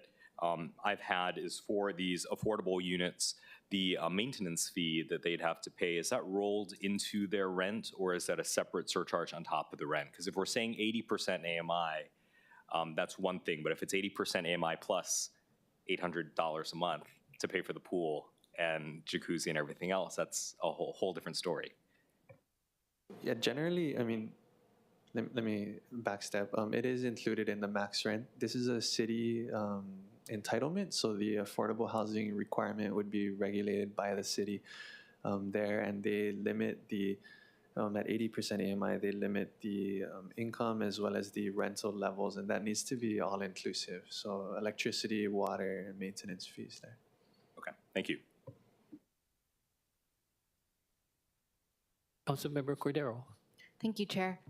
Speaker 3: I've had is for these affordable units, the maintenance fee that they'd have to pay, is that rolled into their rent, or is that a separate surcharge on top of the rent? Because if we're saying 80% AMI, that's one thing. But if it's 80% AMI plus $800 a month to pay for the pool and jacuzzi and everything else, that's a whole different story.
Speaker 8: Yeah, generally, I mean, let me backstep. It is included in the max rent. This is a city entitlement, so the affordable housing requirement would be regulated by the city there, and they limit the at 80% AMI, they limit the income as well as the rental levels, and that needs to be all inclusive. So electricity, water, and maintenance fees there.
Speaker 3: Okay, thank you.
Speaker 2: Councilmember Cordero.
Speaker 6: Thank you, Chair.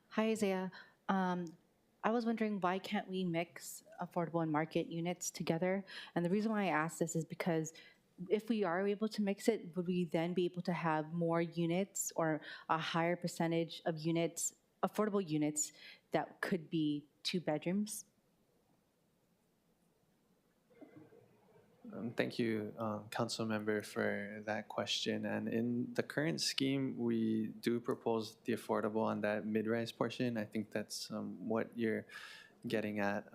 Speaker 6: Hi, Isaiah. I was wondering, why can't we mix affordable and market units together? And the reason why I ask this is because if we are able to mix it, would we then be able to have more units or a higher percentage of units, affordable units, that could be 2 bedrooms?
Speaker 8: Thank you, Council Member, for that question. And in the current scheme, we do propose the affordable on that mid-rise portion. I think that's what you're getting at.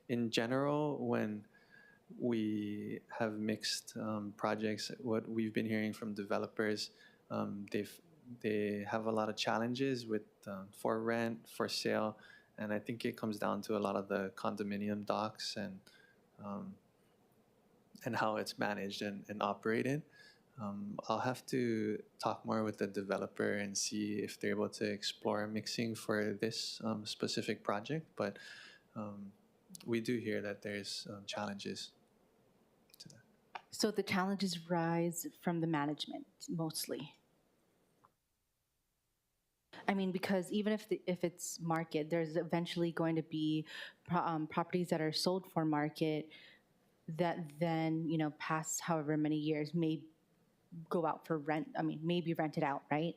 Speaker 8: In general, when we have mixed projects, what we've been hearing from developers, they have a lot of challenges with for rent, for sale, and I think it comes down to a lot of the condominium docs and how it's managed and operated. I'll have to talk more with the developer and see if they're able to explore mixing for this specific project, but we do hear that there's challenges to that.
Speaker 6: So the challenges rise from the management, mostly. I mean, because even if it's market, there's eventually going to be properties that are sold for market that then, past however many years may go out for rent. I mean, maybe rented out, right?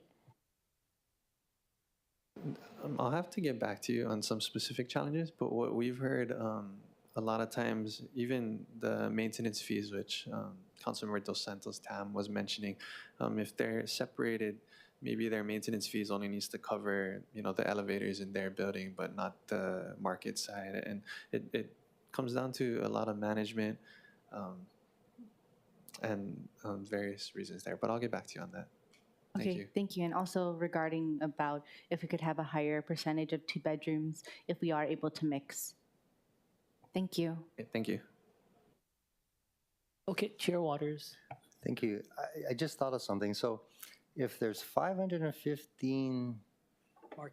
Speaker 8: I'll have to get back to you on some specific challenges, but what we've heard a lot of times, even the maintenance fees, which Councilmember Dos Santos Tam was mentioning, if they're separated, maybe their maintenance fees only needs to cover, the elevators in their building, but not the market side. And it comes down to a lot of management and various reasons there. But I'll get back to you on that. Thank you.
Speaker 6: Thank you. And also regarding about if we could have a higher percentage of 2 bedrooms if we are able to mix. Thank you.
Speaker 8: Okay, thank you.
Speaker 2: Okay, Chair Waters.
Speaker 13: Thank you. I just thought of something. So if there's 515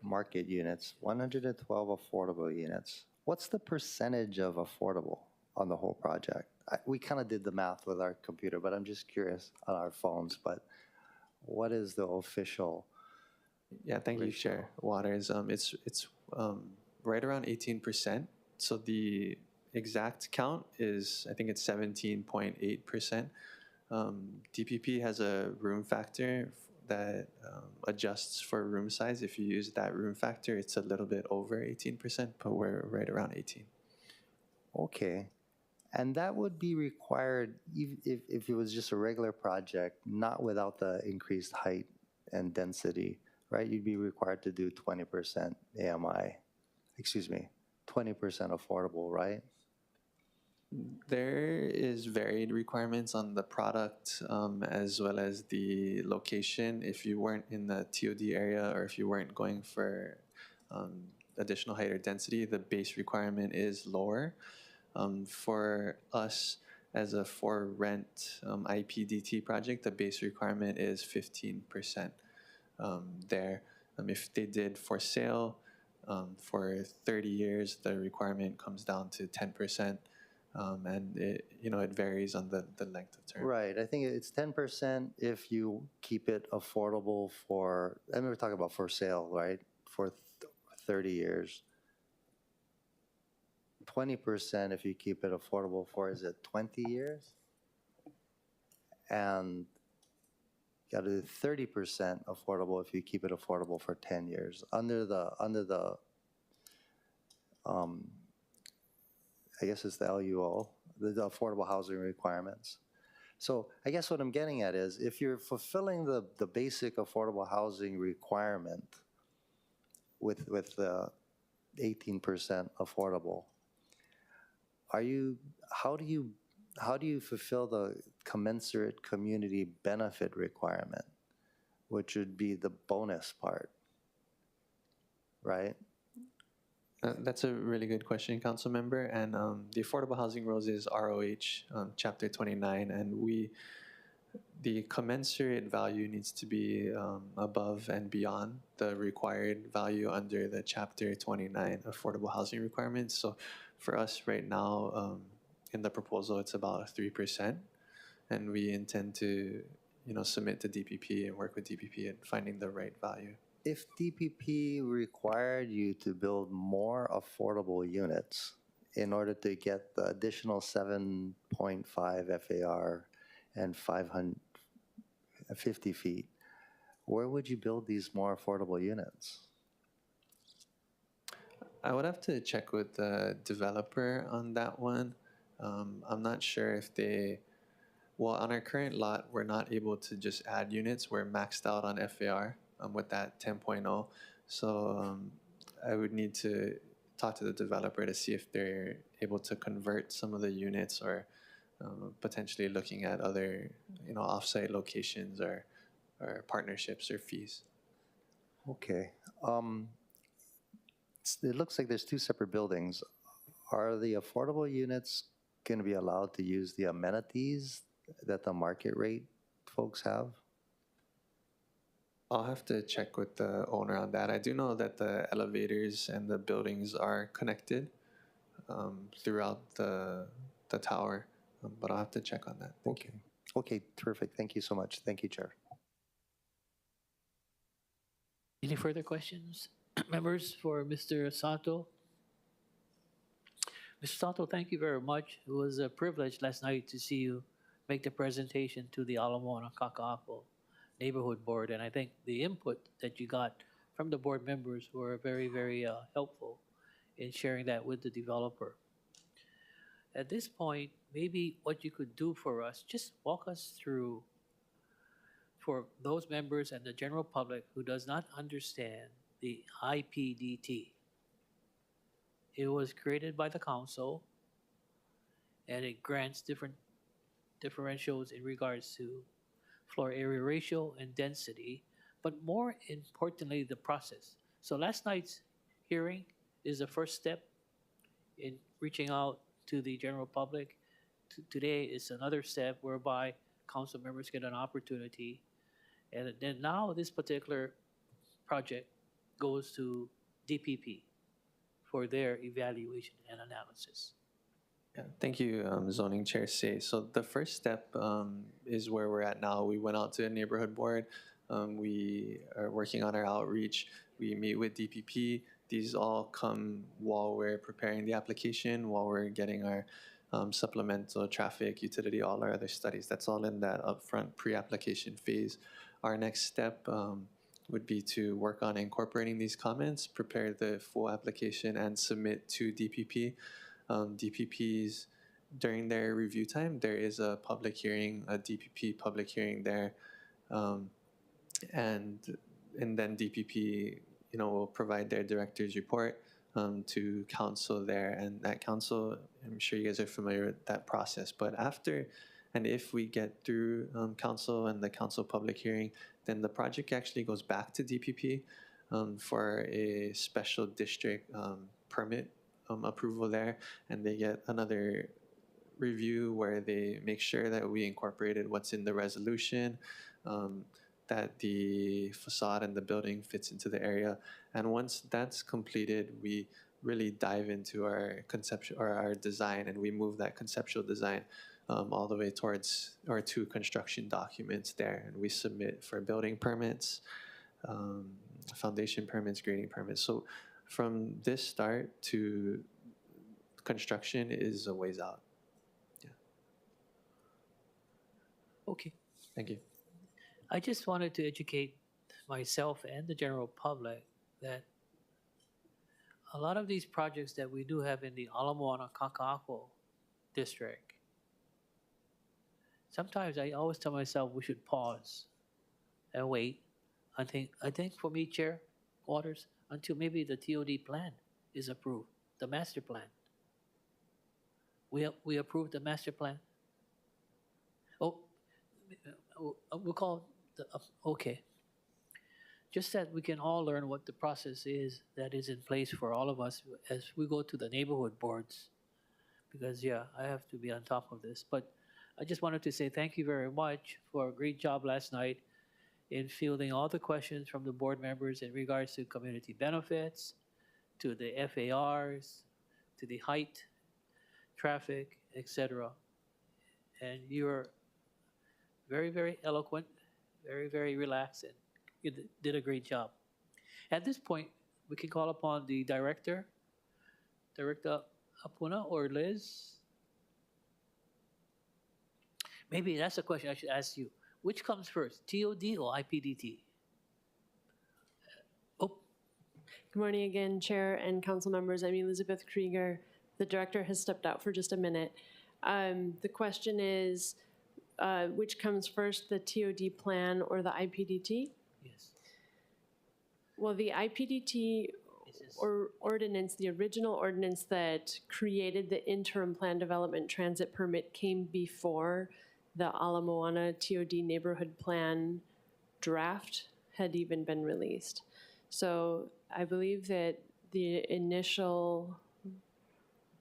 Speaker 13: market units, 112 affordable units, what's the percentage of affordable on the whole project? We kind of did the math with our computer, but I'm just curious on our phones, but what is the official?
Speaker 8: Yeah, thank you, Chair Waters. It's right around 18%. So the exact count is, I think it's 17.8%. DPP has a room factor that adjusts for room size. If you use that room factor, it's a little bit over 18%, but we're right around 18.
Speaker 13: Okay. And that would be required if it was just a regular project, not without the increased height and density, right? You'd be required to do 20% AMI, 20% affordable, right?
Speaker 8: There is varied requirements on the product as well as the location. If you weren't in the TOD area or if you weren't going for additional height or density, the base requirement is lower. For us, as a for rent IPDT project, the base requirement is 15% there. If they did for sale for 30 years, the requirement comes down to 10%. And it varies on the length of term.
Speaker 13: Right. I think it's 10% if you keep it affordable for, and we're talking about for sale, right? For 30 years. 20% if you keep it affordable for, is it 20 years? And you got to do 30% affordable if you keep it affordable for 10 years. Under the I guess it's the LUO, the affordable housing requirements. So I guess what I'm getting at is if you're fulfilling the basic affordable housing requirement with the 18% affordable, how do you fulfill the commensurate community benefit requirement, which would be the bonus part, right?
Speaker 8: That's a really good question, Council Member. And the Affordable Housing Rules is ROH, Chapter 29, and the commensurate value needs to be above and beyond the required value under the Chapter 29 Affordable Housing requirements. So for us right now, in the proposal, it's about 3%, and we intend to, submit to DPP and work with DPP in finding the right value.
Speaker 13: If DPP required you to build more affordable units in order to get the additional 7.5 FAR and 550 feet, where would you build these more affordable units?
Speaker 8: I would have to check with the developer on that one. I'm not sure if on our current lot, we're not able to just add units. We're maxed out on FAR. With that 10.0. So I would need to talk to the developer to see if they're able to convert some of the units or potentially looking at other, offsite locations or partnerships or fees.
Speaker 13: Okay. It looks like there's two separate buildings. Are the affordable units going to be allowed to use the amenities that the market rate folks have?
Speaker 8: I'll have to check with the owner on that. I do know that the elevators and the buildings are connected throughout the tower, but I'll have to check on that. Thank you.
Speaker 13: Okay, terrific. Thank you so much. Thank you, Chair.
Speaker 2: Any further questions, members, for Mr. Sato? Mr. Sato, thank you very much. It was a privilege last night to see you make the presentation to the Alamona Kaka'ako Neighborhood Board, and I think the input that you got from the board members were very, very helpful in sharing that with the developer. At this point, maybe what you could do for us, just walk us through, for those members and the general public who does not understand the IPDT. It was created by the council, and it grants different differentials in regards to floor area ratio and density, but more importantly, the process. So last night's hearing is the first step in reaching out to the general public. Today is another step whereby council members get an opportunity. And then now this particular project goes to DPP for their evaluation and analysis.
Speaker 8: Yeah, thank you, Zoning Chair Say. So the first step is where we're at now. We went out to a neighborhood board. We are working on our outreach. We meet with DPP. These all come while we're preparing the application, while we're getting our supplemental traffic, utility, all our other studies. That's all in that upfront pre-application phase. Our next step would be to work on incorporating these comments, prepare the full application, and submit to DPP. DPP's, during their review time, there is a public hearing, a DPP public hearing there, and then DPP, will provide their director's report to council there, and that council, I'm sure you guys are familiar with that process. But after, and if we get through council and the council public hearing, then the project actually goes back to DPP for a special district permit approval there, and they get another review where they make sure that we incorporated what's in the resolution, that the facade and the building fits into the area. And once that's completed, we really dive into our conceptual or our design, and we move that conceptual design all the way towards our 2 construction documents there, and we submit for building permits, foundation permits, grading permits. So from this start to construction is a ways out. Yeah.
Speaker 2: Okay.
Speaker 8: Thank you.
Speaker 2: I just wanted to educate myself and the general public that a lot of these projects that we do have in the Ala Moana Kaka'ako district, sometimes I always tell myself we should pause and wait. I think for me, Chair Waters, until maybe the TOD plan is approved, the master plan. We approved the master plan. Oh, we'll call the okay. Just that we can all learn what the process is that is in place for all of us as we go to the neighborhood boards. Because yeah, I have to be on top of this. But I just wanted to say thank you very much for a great job last night in fielding all the questions from the board members in regards to community benefits, to the FARs, to the height, traffic, etc. And you're very, very eloquent, very, very relaxed, and you did a great job. At this point, we can call upon the Director Apuna or Liz. Maybe that's a question I should ask you. Which comes first, TOD or IPDT? Oh.
Speaker 10: Good morning again, Chair and council members. I'm Elizabeth Krieger. The director has stepped out for just a minute. The question is, which comes first, the TOD plan or the IPDT?
Speaker 2: Yes.
Speaker 10: Well, the IPDT ordinance, the original ordinance that created the interim plan development transit permit came before the Ala Moana TOD neighborhood plan draft had even been released. So I believe that the initial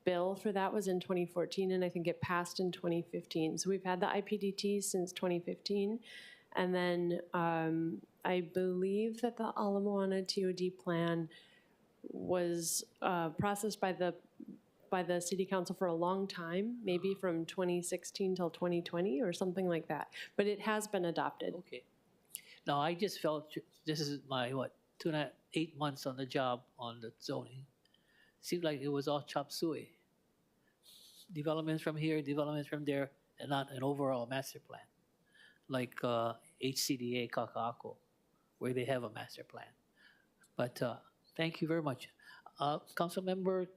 Speaker 10: bill for that was in 2014, and I think it passed in 2015. So we've had the IPDT since 2015. And then I believe that the Ala Moana TOD plan was processed by the city council for a long time, maybe from 2016 till 2020 or something like that. But it has been adopted.
Speaker 2: Okay. Now, I just felt this is my, 8 months on the job on the zoning. Seemed like it was all chop suey. Developments from here, developments from there, and not an overall master plan. Like HCDA Kaka'ako, where they have a master plan. But thank you very much. Councilmember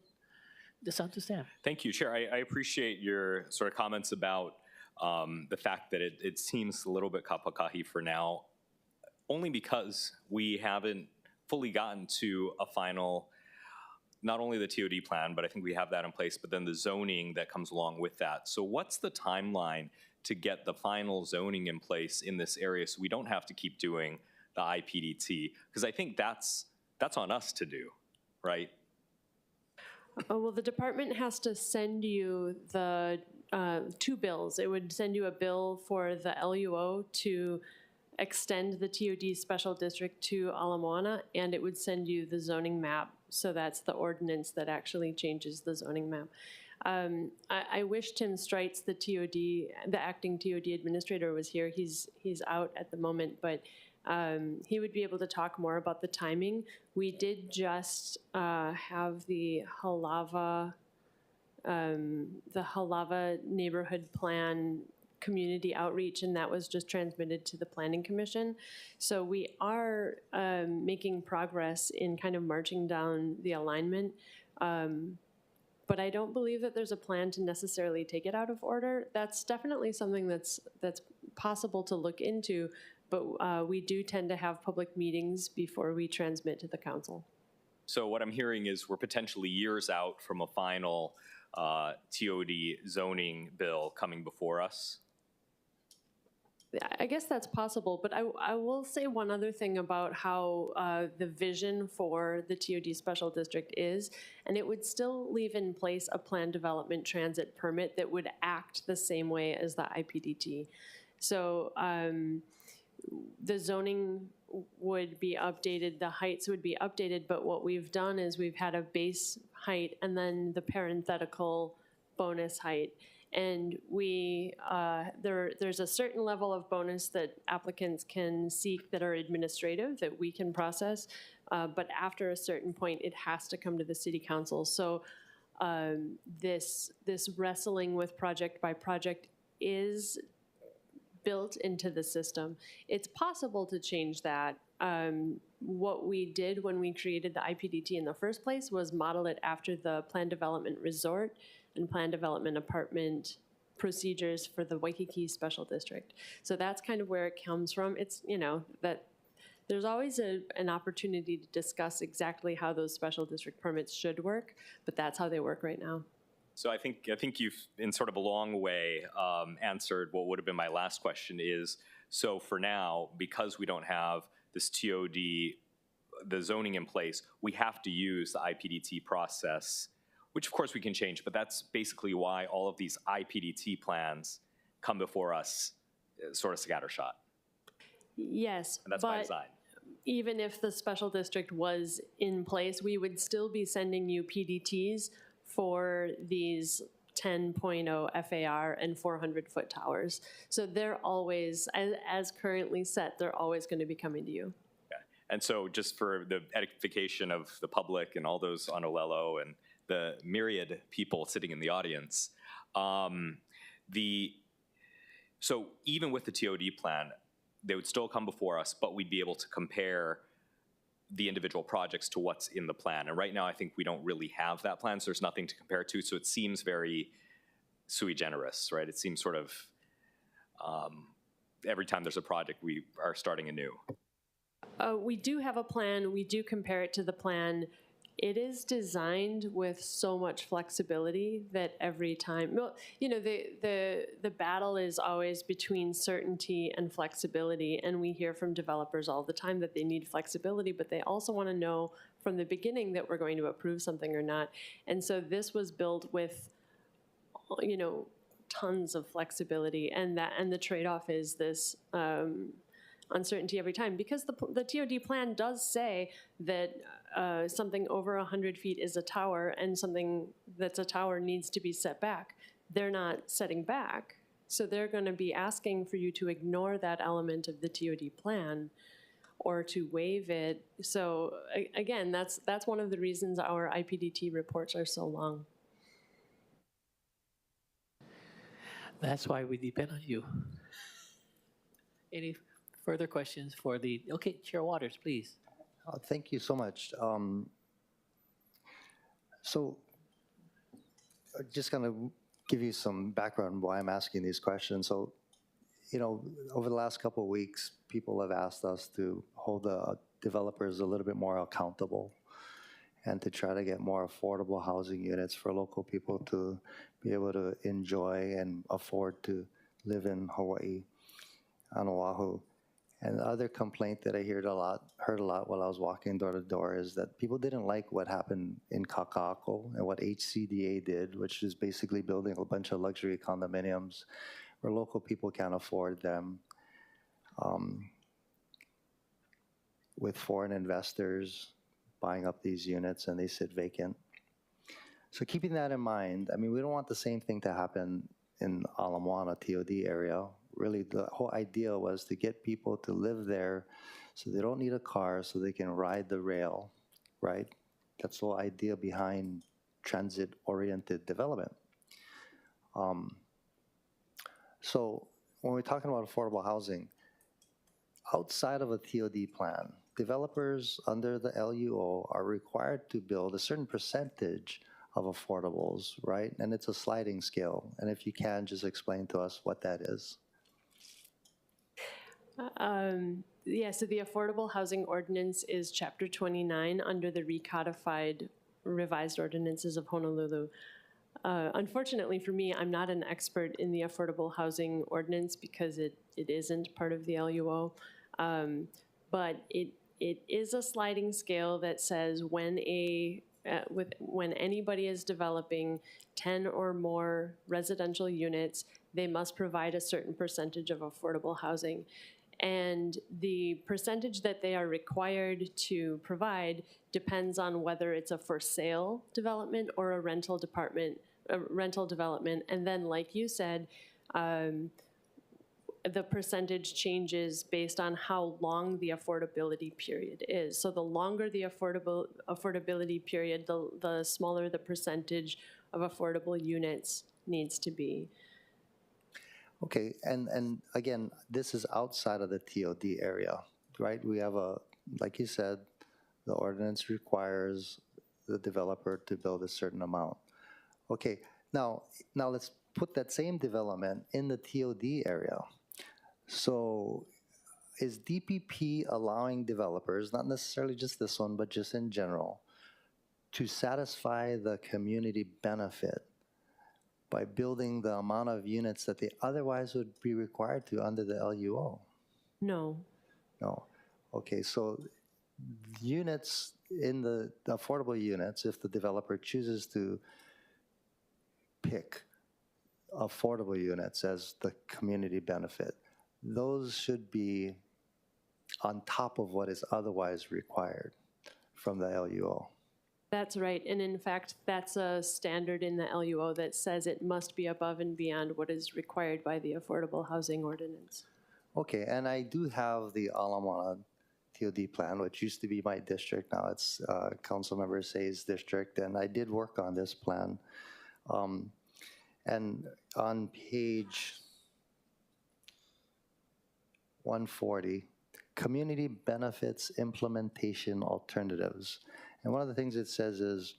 Speaker 2: DeSantis Sam.
Speaker 3: Thank you, Chair. I appreciate your sort of comments about the fact that it seems a little bit kapakahi for now, only because we haven't fully gotten to a final, not only the TOD plan, but I think we have that in place, but then the zoning that comes along with that. So what's the timeline to get the final zoning in place in this area so we don't have to keep doing the IPDT? Because I think that's on us to do, right?
Speaker 10: Oh, well, the department has to send you the 2 bills. It would send you a bill for the LUO to extend the TOD special district to Ala Moana, and it would send you the zoning map. So that's the ordinance that actually changes the zoning map. I wish Tim Streitz, the acting TOD administrator, was here. He's out at the moment, but he would be able to talk more about the timing. We did just have the Halava neighborhood plan community outreach, and that was just transmitted to the Planning Commission. So we are making progress in kind of marching down the alignment. But I don't believe that there's a plan to necessarily take it out of order. That's definitely something that's possible to look into, but we do tend to have public meetings before we transmit to the council.
Speaker 3: So what I'm hearing is we're potentially years out from a final TOD zoning bill coming before us.
Speaker 10: I guess that's possible, but I will say one other thing about how the vision for the TOD special district is, and it would still leave in place a planned development transit permit that would act the same way as the IPDT. So the zoning would be updated, the heights would be updated, but what we've done is we've had a base height and then the parenthetical bonus height. And there's a certain level of bonus that applicants can seek that are administrative, that we can process, but after a certain point, it has to come to the city council. So this wrestling with project by project is built into the system. It's possible to change that. What we did when we created the IPDT in the first place was model it after the planned development resort and planned development apartment procedures for the Waikiki Special District. So that's kind of where it comes from. It's, that there's always an opportunity to discuss exactly how those special district permits should work, but that's how they work right now.
Speaker 3: So I think you've, in sort of a long way, answered what would have been my last question is, so for now, because we don't have this TOD, the zoning in place, we have to use the IPDT process, which of course we can change, but that's basically why all of these IPDT plans come before us sort of scattershot.
Speaker 10: Yes,
Speaker 3: and that's by design.
Speaker 10: Even if the special district was in place, we would still be sending you PDTs for these 10.0 FAR and 400-foot towers. So they're always, as currently set, they're always going to be coming to you.
Speaker 3: Okay. And so just for the edification of the public and all those on Olelo and the myriad people sitting in the audience, so even with the TOD plan, they would still come before us, but we'd be able to compare the individual projects to what's in the plan. And right now, I think we don't really have that plan, so there's nothing to compare to. So it seems very sui generis, right? It seems sort of every time there's a project, we are starting anew.
Speaker 10: We do have a plan. We do compare it to the plan. It is designed with so much flexibility that every time, well, the battle is always between certainty and flexibility, and we hear from developers all the time that they need flexibility, but they also want to know from the beginning that we're going to approve something or not. And so this was built with, tons of flexibility, and the trade-off is this uncertainty every time, because the TOD plan does say that something over 100 feet is a tower, and something that's a tower needs to be set back. They're not setting back, so they're going to be asking for you to ignore that element of the TOD plan or to waive it. So again, that's one of the reasons our IPDT reports are so long.
Speaker 2: That's why we depend on you. Any further questions for okay, Chair Waters, please.
Speaker 13: Thank you so much. So just going to give you some background why I'm asking these questions. So, over the last couple of weeks, people have asked us to hold the developers a little bit more accountable and to try to get more affordable housing units for local people to be able to enjoy and afford to live in Hawaii, on Oahu. And the other complaint that I heard a lot while I was walking door to door is that people didn't like what happened in Kaka'ako and what HCDA did, which is basically building a bunch of luxury condominiums where local people can't afford them, with foreign investors buying up these units and they sit vacant. So keeping that in mind, we don't want the same thing to happen in Ala Moana TOD area. Really, the whole idea was to get people to live there so they don't need a car, so they can ride the rail, right? That's the whole idea behind transit-oriented development. So when we're talking about affordable housing, outside of a TOD plan, developers under the LUO are required to build a certain percentage of affordables, right? And it's a sliding scale. And if you can, just explain to us what that is.
Speaker 10: Yeah, so the Affordable Housing Ordinance is Chapter 29 under the recodified revised ordinances of Honolulu. Unfortunately for me, I'm not an expert in the affordable housing ordinance because it isn't part of the LUO. But it is a sliding scale that says when when anybody is developing 10 or more residential units, they must provide a certain percentage of affordable housing. And the percentage that they are required to provide depends on whether it's a for sale development or a rental development. And then, like you said, the percentage changes based on how long the affordability period is. So the longer the affordability period, the smaller the percentage of affordable units needs to be.
Speaker 13: Okay, and again, this is outside of the TOD area, right? We have like you said, the ordinance requires the developer to build a certain amount. Okay, now let's put that same development in the TOD area. So is DPP allowing developers, not necessarily just this one, but just in general, to satisfy the community benefit by building the amount of units that they otherwise would be required to under the LUO?
Speaker 10: No.
Speaker 13: No. Okay, so units in the affordable units, if the developer chooses to pick affordable units as the community benefit, those should be on top of what is otherwise required from the LUO.
Speaker 10: That's right. And in fact, that's a standard in the LUO that says it must be above and beyond what is required by the Affordable Housing Ordinance.
Speaker 13: Okay, and I do have the Ala Moana TOD plan, which used to be my district. Now it's Councilmember Say's district, and I did work on this plan. And on page 140, community benefits implementation alternatives. And one of the things it says is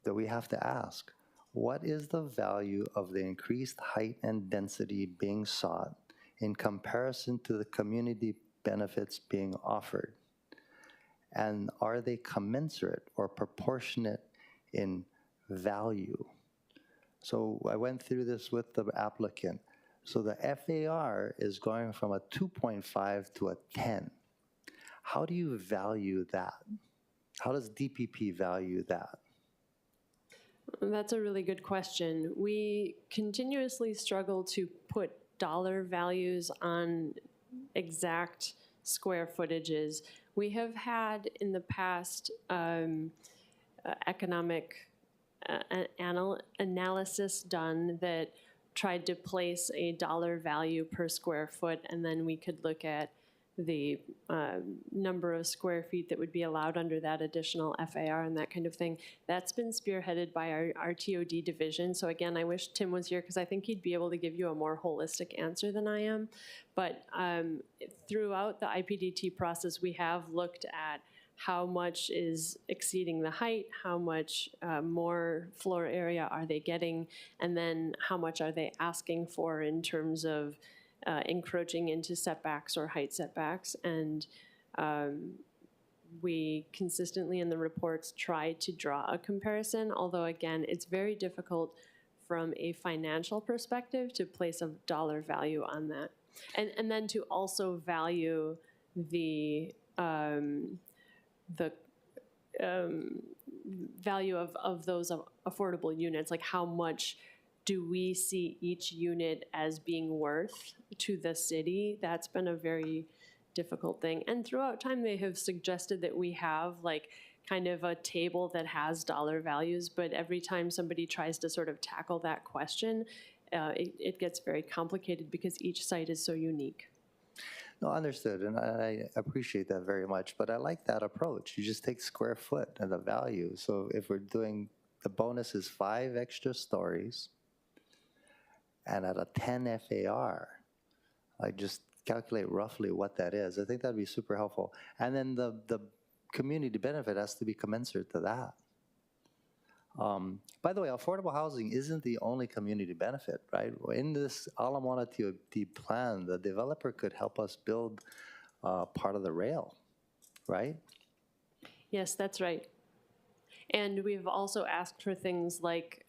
Speaker 13: that we have to ask, what is the value of the increased height and density being sought in comparison to the community benefits being offered? And are they commensurate or proportionate in value? So I went through this with the applicant. So the FAR is going from a 2.5 to a 10. How do you value that? How does DPP value that?
Speaker 10: That's a really good question. We continuously struggle to put dollar values on exact square footages. We have had in the past economic analysis done that tried to place a dollar value per square foot, and then we could look at the number of square feet that would be allowed under that additional FAR and that kind of thing. That's been spearheaded by our TOD division. So again, I wish Tim was here because I think he'd be able to give you a more holistic answer than I am. But throughout the IPDT process, we have looked at how much is exceeding the height, how much more floor area are they getting, and then how much are they asking for in terms of encroaching into setbacks or height setbacks. And we consistently in the reports try to draw a comparison, although again, it's very difficult from a financial perspective to place a dollar value on that. And then to also value the value of those affordable units, like how much do we see each unit as being worth to the city? That's been a very difficult thing. And throughout time, they have suggested that we have like kind of a table that has dollar values, but every time somebody tries to sort of tackle that question, it gets very complicated because each site is so unique.
Speaker 13: No, understood, and I appreciate that very much, but I like that approach. You just take square foot and the value. So if we're doing, the bonus is 5 extra stories, and at a 10 FAR, I just calculate roughly what that is. I think that'd be super helpful. And then the community benefit has to be commensurate to that. By the way, affordable housing isn't the only community benefit, right? In this Ala Moana TOD plan, the developer could help us build part of the rail, right?
Speaker 10: Yes, that's right. And we've also asked for things like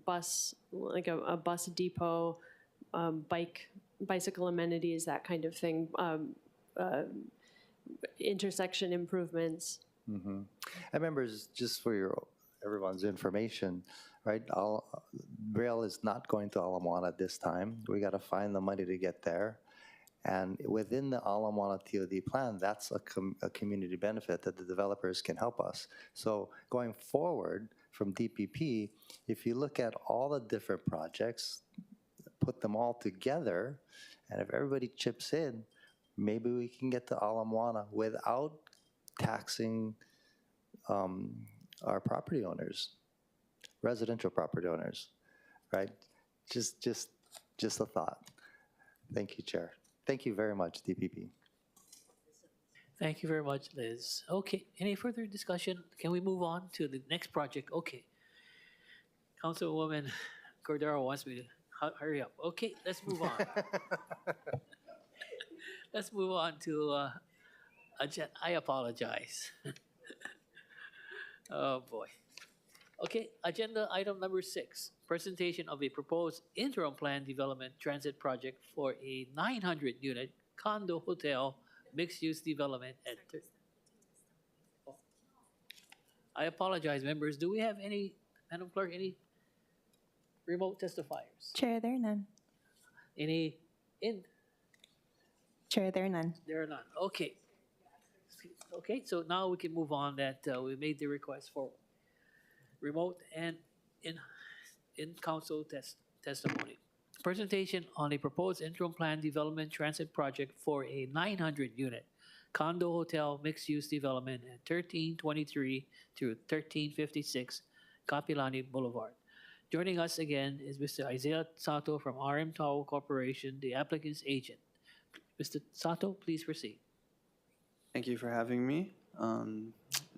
Speaker 10: bus, like a bus depot, bicycle amenities, that kind of thing, intersection improvements.
Speaker 13: And members, just for everyone's information, right? Rail is not going to Ala Moana this time. We got to find the money to get there. And within the Ala Moana TOD plan, that's a community benefit that the developers can help us. So going forward from DPP, if you look at all the different projects, put them all together, and if everybody chips in, maybe we can get to Ala Moana without taxing our property owners, residential property owners, right? Just a thought. Thank you, Chair. Thank you very much, DPP.
Speaker 2: Thank you very much, Liz. Okay, any further discussion? Can we move on to the next project? Okay. Councilwoman Cordero wants me to hurry up. Okay, let's move on. Let's move on to, I apologize. Oh, boy. Okay, agenda item number 6, presentation of a proposed interim plan development transit project for a 900-unit condo hotel mixed-use development at. I apologize, members. Do we have any, Madam Clerk, any remote testifiers?
Speaker 11: Chair, there are none.
Speaker 2: Any in?
Speaker 11: Chair, there are none.
Speaker 2: There are none. Okay. Okay, so now we can move on that we made the request for remote and in council testimony. Presentation on a proposed interim plan development transit project for a 900-unit condo hotel mixed-use development at 1323 to 1356 Kapilani Boulevard. Joining us again is Mr. Isaiah Sato from RM Tower Corporation, the applicant's agent. Mr. Sato, please proceed.
Speaker 8: Thank you for having me,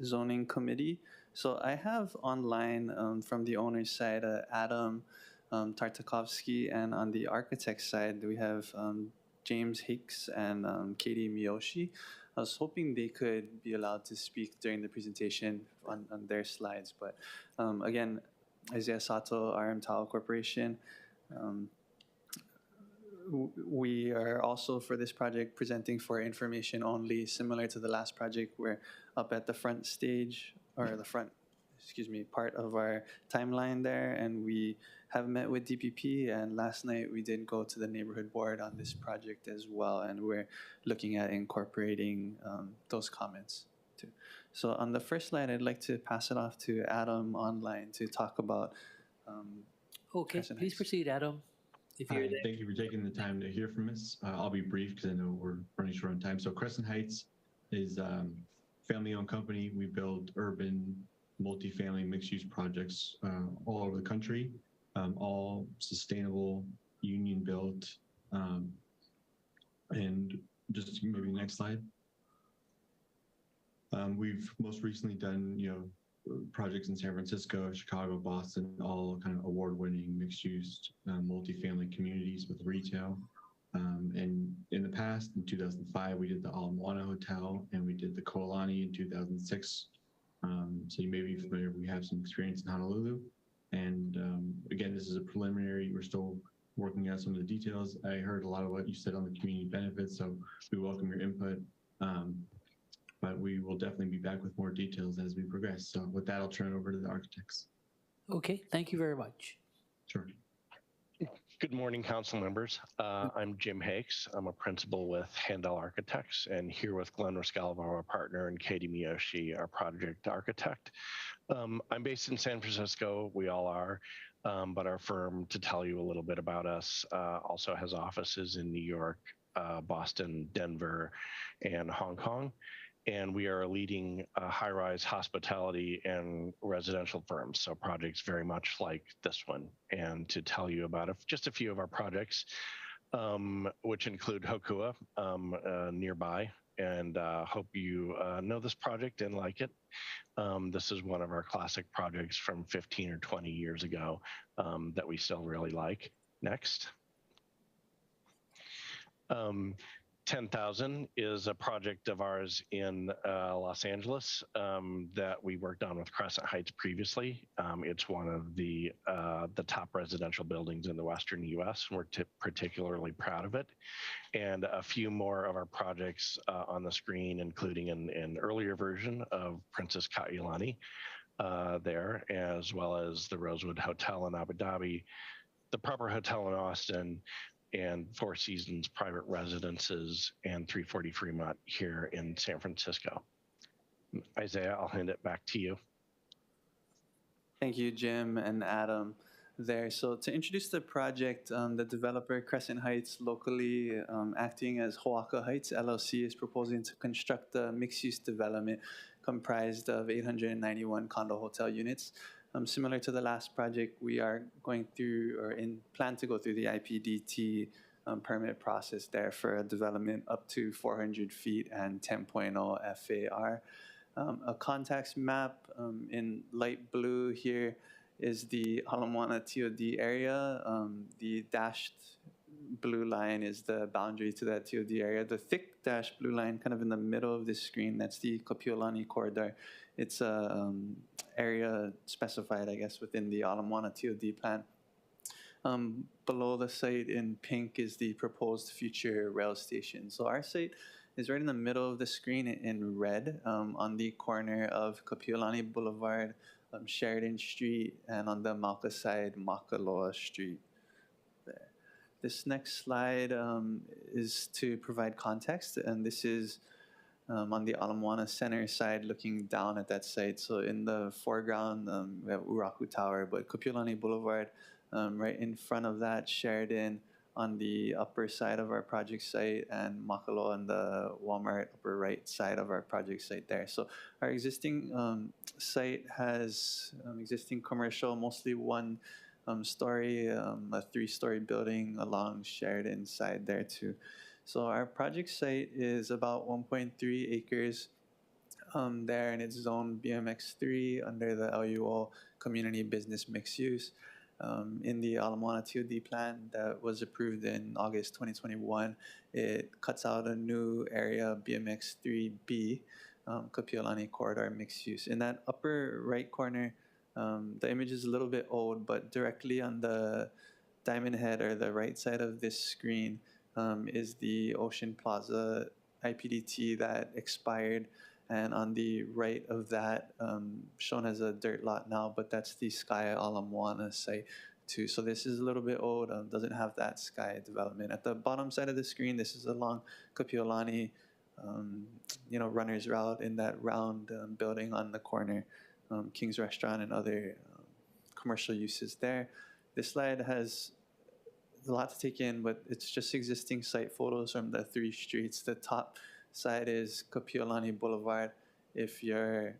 Speaker 8: zoning committee. So I have online from the owner's side, Adam Tartakovsky, and on the architect side, we have James Hicks and Katie Miyoshi. I was hoping they could be allowed to speak during the presentation on their slides, but again, Isaiah Sato, RM Tao Corporation. We are also for this project presenting for information only, similar to the last project. We're up at the front stage, or the front, part of our timeline there, and we have met with DPP, and last night we did go to the neighborhood board on this project as well, and we're looking at incorporating those comments too. So on the first slide, I'd like to pass it off to Adam online to talk about.
Speaker 2: Okay, please proceed, Adam. If you're there.
Speaker 14: Thank you for taking the time to hear from us. I'll be brief because I know we're running short on time. So Crescent Heights is a family-owned company. We build urban, multifamily, mixed-use projects all over the country, all sustainable, union-built, and just maybe the next slide. We've most recently done, projects in San Francisco, Chicago, Boston, all kind of award-winning mixed-use multifamily communities with retail. And in the past, in 2005, we did the Ala Moana Hotel, and we did the Koalani in 2006. So you may be familiar, we have some experience in Honolulu. And again, this is a preliminary, we're still working out some of the details. I heard a lot of what you said on the community benefits, so we welcome your input. But we will definitely be back with more details as we progress. So with that, I'll turn it over to the architects.
Speaker 2: Okay, thank you very much.
Speaker 14: Sure.
Speaker 15: Good morning, council members. I'm Jim Hakes. I'm a principal with Handel Architects, and here with Glenn Rascalvo, our partner, and Katie Miyoshi, our project architect. I'm based in San Francisco. We all are. But our firm, to tell you a little bit about us, also has offices in New York, Boston, Denver, and Hong Kong. And we are a leading high-rise hospitality and residential firm, so projects very much like this one. And to tell you about just a few of our projects, which include Hokua nearby, and hope you know this project and like it. This is one of our classic projects from 15 or 20 years ago that we still really like. Next. 10,000 is a project of ours in Los Angeles that we worked on with Crescent Heights previously. It's one of the top residential buildings in the Western U.S. We're particularly proud of it. And a few more of our projects on the screen, including an earlier version of Princess Kailani there, as well as the Rosewood Hotel in Abu Dhabi, the Proper Hotel in Austin, and Four Seasons private residences, and 340 Fremont here in San Francisco. Isaiah, I'll hand it back to you.
Speaker 8: Thank you, Jim and Adam there. So to introduce the project, the developer Crescent Heights, locally acting as Hoaka Heights LLC, is proposing to construct a mixed-use development comprised of 891 condo hotel units. Similar to the last project, we are going through plan to go through the IPDT permit process there for a development up to 400 feet and 10.0 FAR. A context map in light blue here is the Ala Moana TOD area. The dashed blue line is the boundary to that TOD area. The thick dashed blue line kind of in the middle of this screen, that's the Kapiolani corridor. It's a area specified, I guess, within the Ala Moana TOD plan. Below the site in pink is the proposed future rail station. So our site is right in the middle of the screen in red on the corner of Kapiolani Boulevard, Sheridan Street, and on the Mauka side, Makaloa Street. There. This next slide is to provide context, and this is on the Ala Moana Center side looking down at that site. So in the foreground, we have Uraku Tower, but Kapiolani Boulevard, right in front of that, Sheridan on the upper side of our project site, and Makaloa on the Walmart upper right side of our project site there. So our existing site has existing commercial, mostly one story, a 3-story building along Sheridan side there too. So our project site is about 1.3 acres there, and it's zoned BMX3 under the LUO Community Business Mixed Use. In the Ala Moana TOD plan that was approved in August 2021, it cuts out a new area, BMX3B, Kapiolani Corridor Mixed Use. In that upper right corner, the image is a little bit old, but directly on the diamond head or the right side of this screen is the Ocean Plaza IPDT that expired. And on the right of that, shown as a dirt lot now, but that's the Sky Ala Moana site too. So this is a little bit old, doesn't have that sky development. At the bottom side of the screen, this is along Kapiolani, runner's route in that round building on the corner, King's Restaurant and other commercial uses there. This slide has a lot to take in, but it's just existing site photos from the 3 streets. The top side is Kapiolani Boulevard. If you're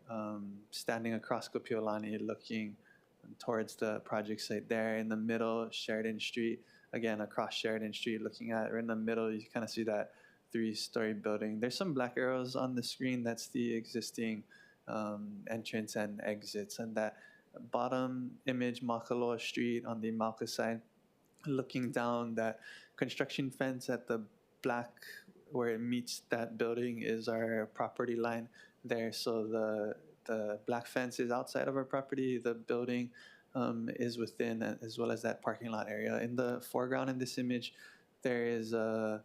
Speaker 8: standing across Kapiolani looking towards the project site there, in the middle, Sheridan Street, again across Sheridan Street looking at, or in the middle, you kind of see that 3-story building. There's some black arrows on the screen. That's the existing entrance and exits. And that bottom image, Makaloa Street on the Mauka side, looking down, that construction fence at the black where it meets that building is our property line there. So the black fence is outside of our property. The building is within, as well as that parking lot area. In the foreground in this image, there is a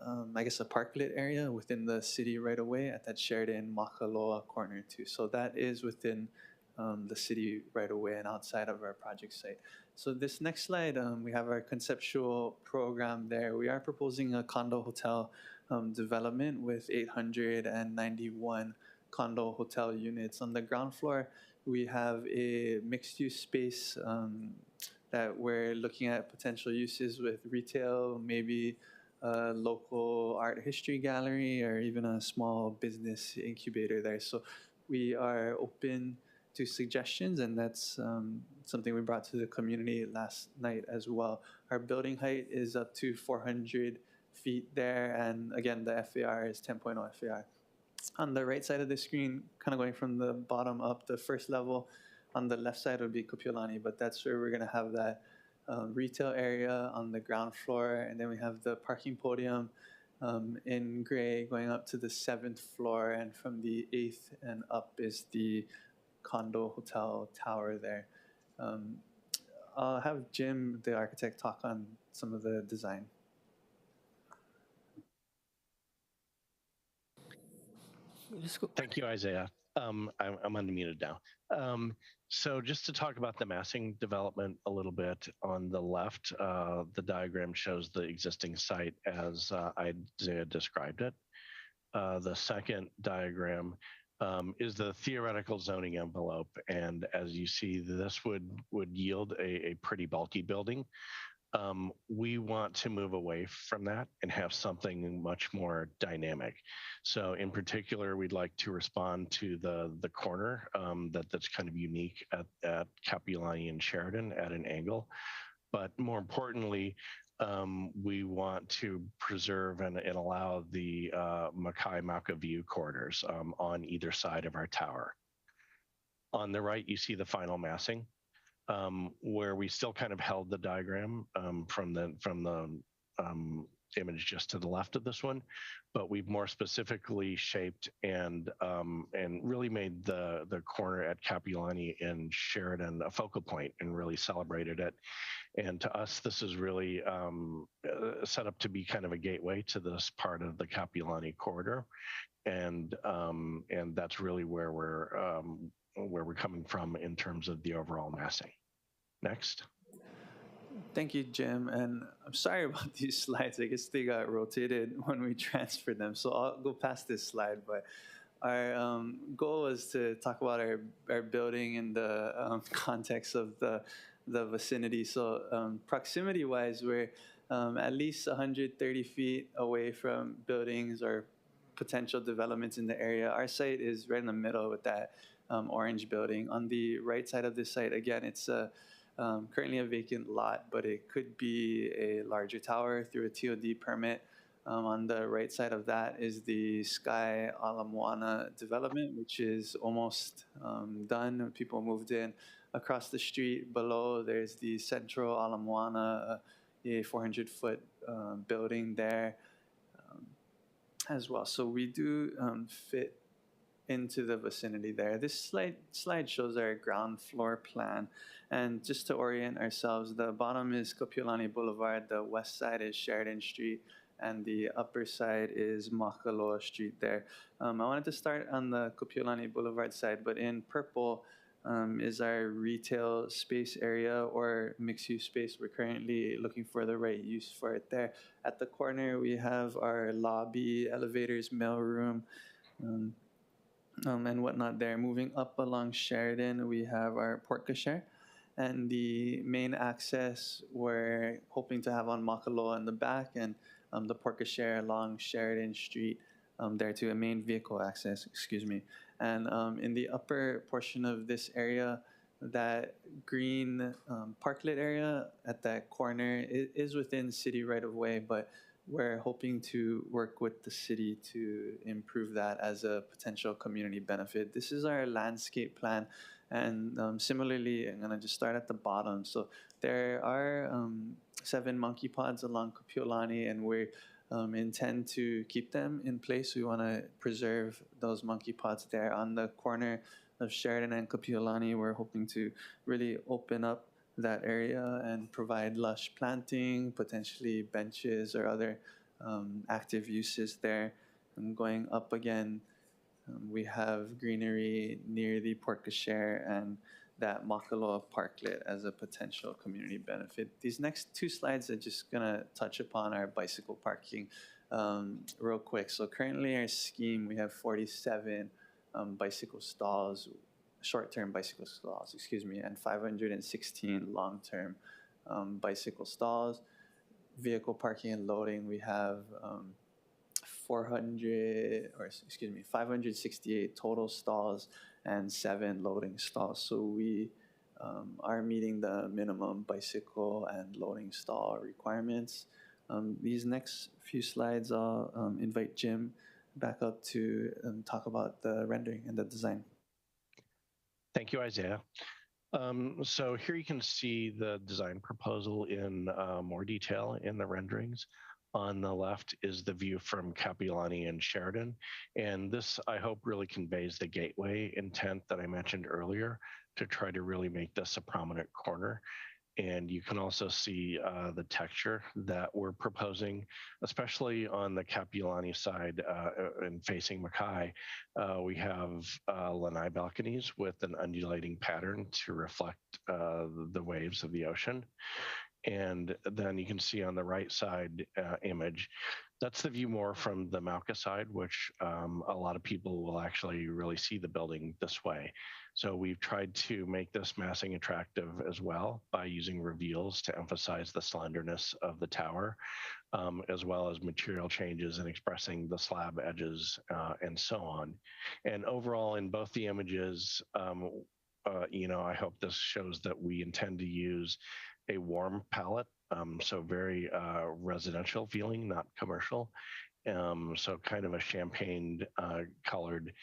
Speaker 8: parklet area within the city right away at that Sheridan Makaloa corner too. So that is within the city right away and outside of our project site. So this next slide, we have our conceptual program there. We are proposing a condo hotel development with 891 condo hotel units. On the ground floor, we have a mixed-use space that we're looking at potential uses with retail, maybe a local art history gallery, or even a small business incubator there. So we are open to suggestions, and that's something we brought to the community last night as well. Our building height is up to 400 feet there, and again, the FAR is 10.0 FAR. On the right side of the screen, kind of going from the bottom up, the first level on the left side would be Kapiolani, but that's where we're going to have that retail area on the ground floor, and then we have the parking podium in gray going up to the 7th floor, and from the 8th and up is the condo hotel tower there. I'll have Jim, the architect, talk on some of the design.
Speaker 15: Thank you, Isaiah. I'm unmuted now. So just to talk about the massing development a little bit, on the left, the diagram shows the existing site as Isaiah described it. The second diagram is the theoretical zoning envelope. And as you see, this would yield a pretty bulky building. We want to move away from that and have something much more dynamic. So in particular, we'd like to respond to the corner that's kind of unique at Capilani and Sheridan at an angle. But more importantly, we want to preserve and allow the Makai-Maka view corridors on either side of our tower. On the right, you see the final massing, where we still kind of held the diagram from the image just to the left of this one, but we've more specifically shaped and really made the corner at Capilani and Sheridan a focal point and really celebrated it. And to us, this is really set up to be kind of a gateway to this part of the Capilani corridor, and that's really where we're coming from in terms of the overall massing. Next.
Speaker 8: Thank you, Jim. And I'm sorry about these slides. I guess they got rotated when we transferred them. So I'll go past this slide. But our goal was to talk about our building in the context of the vicinity. So proximity-wise, we're at least 130 feet away from buildings or potential developments in the area. Our site is right in the middle with that orange building. On the right side of the site, again, it's currently a vacant lot, but it could be a larger tower through a TOD permit. On the right side of that is the Sky Ala Moana development, which is almost done. People moved in. Across the street below, there's the Central Ala Moana, a 400-foot building there as well. So we do fit into the vicinity there. This slide shows our ground floor plan. And just to orient ourselves, the bottom is Kapiolani Boulevard, the west side is Sheridan Street, and the upper side is Makaloa Street there. I wanted to start on the Kapiolani Boulevard side, but in purple is our retail space area or mixed-use space. We're currently looking for the right use for it there. At the corner, we have our lobby, elevators, mailroom, and whatnot there. Moving up along Sheridan, we have our porte cochere. And the main access we're hoping to have on Makaloa in the back, and the porte cochere along Sheridan Street there to a main vehicle access, excuse me. And in the upper portion of this area, that green parklet area at that corner is within city right of way, but we're hoping to work with the city to improve that as a potential community benefit. This is our landscape plan. And similarly, I'm going to just start at the bottom. So there are 7 monkey pods along Kapiolani, and we intend to keep them in place. We want to preserve those monkey pods there. On the corner of Sheridan and Kapiolani, we're hoping to really open up that area and provide lush planting, potentially benches or other active uses there. And going up again, we have greenery near the porte cochere and that Makaloa parklet as a potential community benefit. These next 2 slides are just going to touch upon our bicycle parking real quick. So currently our scheme, we have 47 bicycle stalls, short-term bicycle stalls, excuse me, and 516 long-term bicycle stalls. Vehicle parking and loading, we have 568 total stalls and 7 loading stalls. So we are meeting the minimum bicycle and loading stall requirements. These next few slides, I'll invite Jim back up to talk about the rendering and the design.
Speaker 15: Thank you, Isaiah. So here you can see the design proposal in more detail in the renderings. On the left is the view from Kapiolani and Sheridan. And this, I hope, really conveys the gateway intent that I mentioned earlier to try to really make this a prominent corner. And you can also see the texture that we're proposing, especially on the Kapiolani side and facing Mackay. We have lanai balconies with an undulating pattern to reflect the waves of the ocean. And then you can see on the right side image, that's the view more from the Mauka side, which a lot of people will actually really see the building this way. So we've tried to make this massing attractive as well by using reveals to emphasize the slenderness of the tower, as well as material changes and expressing the slab edges and so on. And overall, in both the images, I hope this shows that we intend to use a warm palette, so very residential feeling, not commercial. So kind of a champagne colored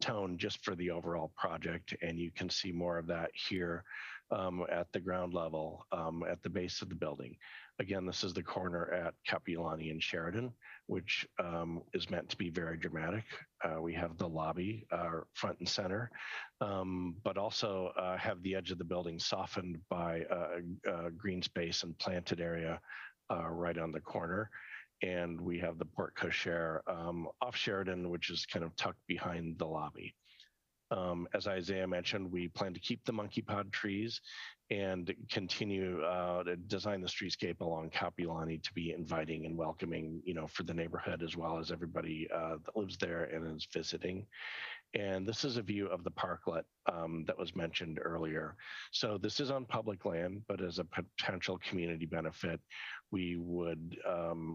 Speaker 15: tone just for the overall project. And you can see more of that here at the ground level, at the base of the building. Again, this is the corner at Kapiolani and Sheridan, which is meant to be very dramatic. We have the lobby front and center, but also have the edge of the building softened by green space and planted area right on the corner. And we have the porte cochere off Sheridan, which is kind of tucked behind the lobby. As Isaiah mentioned, we plan to keep the monkey pod trees and continue to design the streetscape along Kapiolani to be inviting and welcoming, for the neighborhood as well as everybody that lives there and is visiting. And this is a view of the parklet that was mentioned earlier. So this is on public land, but as a potential community benefit, we would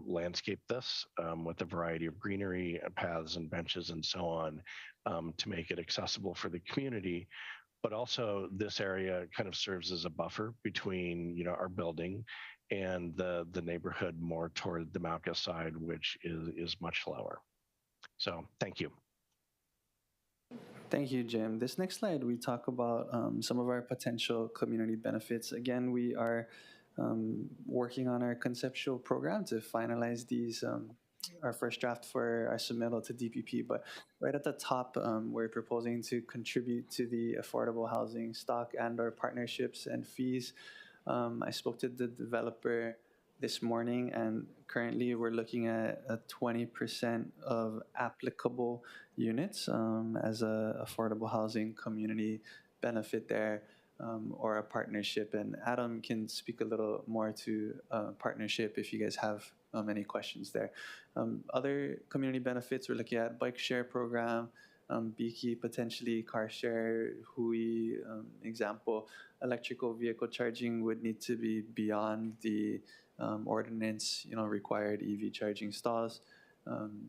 Speaker 15: landscape this with a variety of greenery, paths and benches and so on to make it accessible for the community. But also this area kind of serves as a buffer between, our building and the neighborhood more toward the Mauka side, which is much lower. So thank you.
Speaker 8: Thank you, Jim. This next slide, we talk about some of our potential community benefits. Again, we are working on our conceptual program to finalize these, our first draft for our submittal to DPP. But right at the top, we're proposing to contribute to the affordable housing stock and our partnerships and fees. I spoke to the developer this morning, and currently we're looking at a 20% of applicable units as a affordable housing community benefit there, or a partnership. And Adam can speak a little more to partnership if you guys have any questions there. Other community benefits, we're looking at bike share program, Biki, potentially car share, Hui, example. Electrical vehicle charging would need to be beyond the ordinance, required EV charging stalls.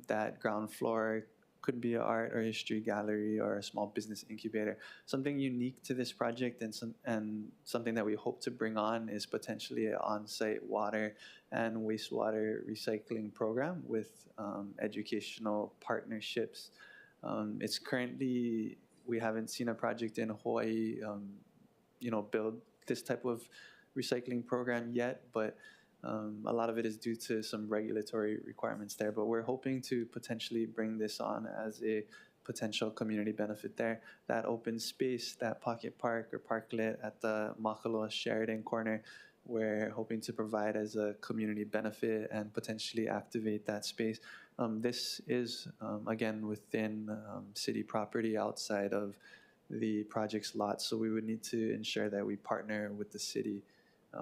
Speaker 8: That ground floor could be an art or history gallery or a small business incubator. Something unique to this project and something that we hope to bring on is potentially an on-site water and wastewater recycling program with educational partnerships. It's currently, we haven't seen a project in Hawaii, build this type of recycling program yet, but a lot of it is due to some regulatory requirements there. But we're hoping to potentially bring this on as a potential community benefit there. That open space, that pocket park or parklet at the Makaloa Sheridan corner, we're hoping to provide as a community benefit and potentially activate that space. This is, again, within city property outside of the project's lot, so we would need to ensure that we partner with the city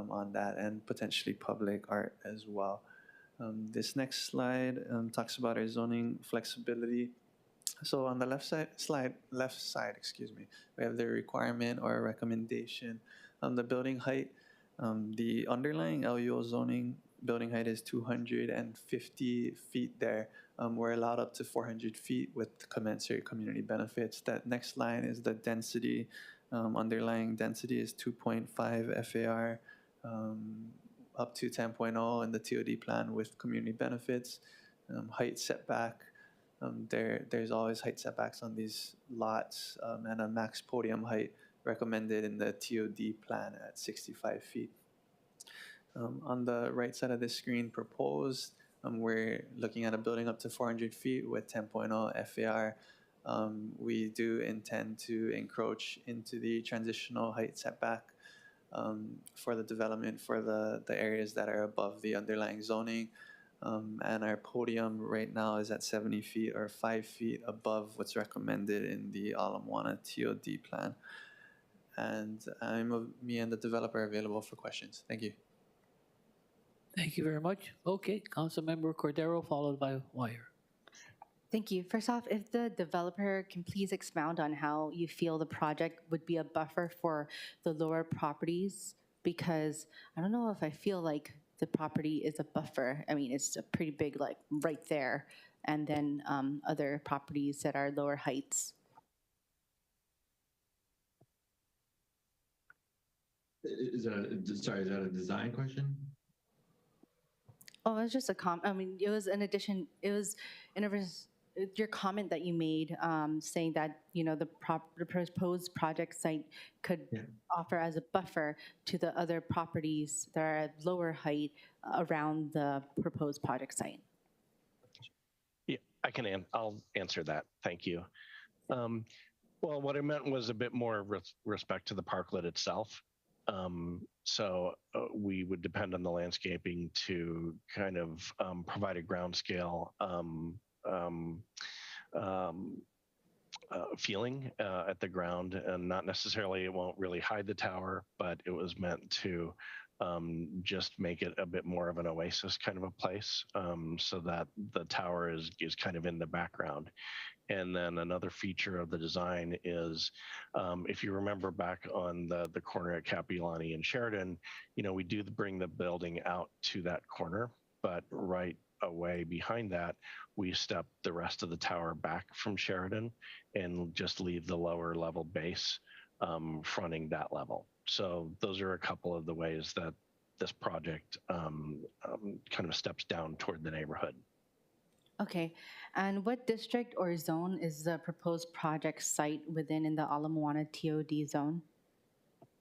Speaker 8: on that and potentially public art as well. This next slide talks about our zoning flexibility. So on the left side, we have the requirement or a recommendation. The building height, the underlying LUO zoning building height is 250 feet there. We're allowed up to 400 feet with commensurate community benefits. That next line is the density. Underlying density is 2.5 FAR up to 10.0 in the TOD plan with community benefits. Height setback, there's always height setbacks on these lots, and a max podium height recommended in the TOD plan at 65 feet. On the right side of the screen, proposed, we're looking at a building up to 400 feet with 10.0 FAR. We do intend to encroach into the transitional height setback for the development for the areas that are above the underlying zoning. And our podium right now is at 70 feet or 5 feet above what's recommended in the Ala Moana TOD plan. And me and the developer are available for questions. Thank you.
Speaker 2: Thank you very much. Okay, Councilmember Cordero, followed by Wire.
Speaker 6: Thank you. First off, if the developer can please expound on how you feel the project would be a buffer for the lower properties, because I don't know if I feel like the property is a buffer. I mean, it's a pretty big, like right there, and then other properties that are lower heights.
Speaker 14: Is that a design question?
Speaker 6: Oh, it was just a I mean, it was in addition. It was in your comment that you made, saying that the proposed project site could offer as a buffer to the other properties that are at lower height around the proposed project site.
Speaker 15: Yeah, I'll answer that. Thank you. Well, what I meant was a bit more respect to the parklet itself. So we would depend on the landscaping to kind of provide a ground scale feeling at the ground, and not necessarily, it won't really hide the tower, but it was meant to just make it a bit more of an oasis kind of a place, so that the tower is kind of in the background. And then another feature of the design is, if you remember back on the corner at Kapiolani and Sheridan, we do bring the building out to that corner, but right away behind that, we step the rest of the tower back from Sheridan and just leave the lower level base fronting that level. So those are a couple of the ways that this project kind of steps down toward the neighborhood.
Speaker 6: Okay, and what district or zone is the proposed project site within in the Ala Moana TOD zone?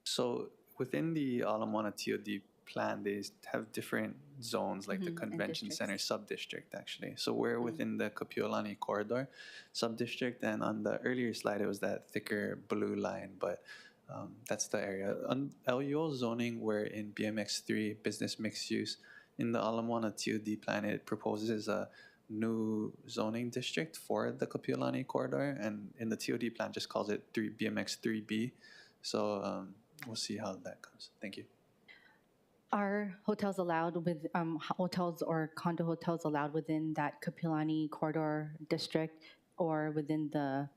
Speaker 8: So within the Ala Moana TOD plan, they have different zones, like the convention center sub-district, actually. So we're within the Kapiolani corridor sub-district, and on the earlier slide, it was that thicker blue line, but that's the area. On LUO zoning, we're in BMX3, business mixed use. In the Ala Moana TOD plan, it proposes a new zoning district for the Kapiolani corridor, and in the TOD plan just calls it BMX 3B. So we'll see how that goes. Thank you.
Speaker 6: Are hotels allowed with hotels or condo hotels allowed within that Kapiolani corridor district or within the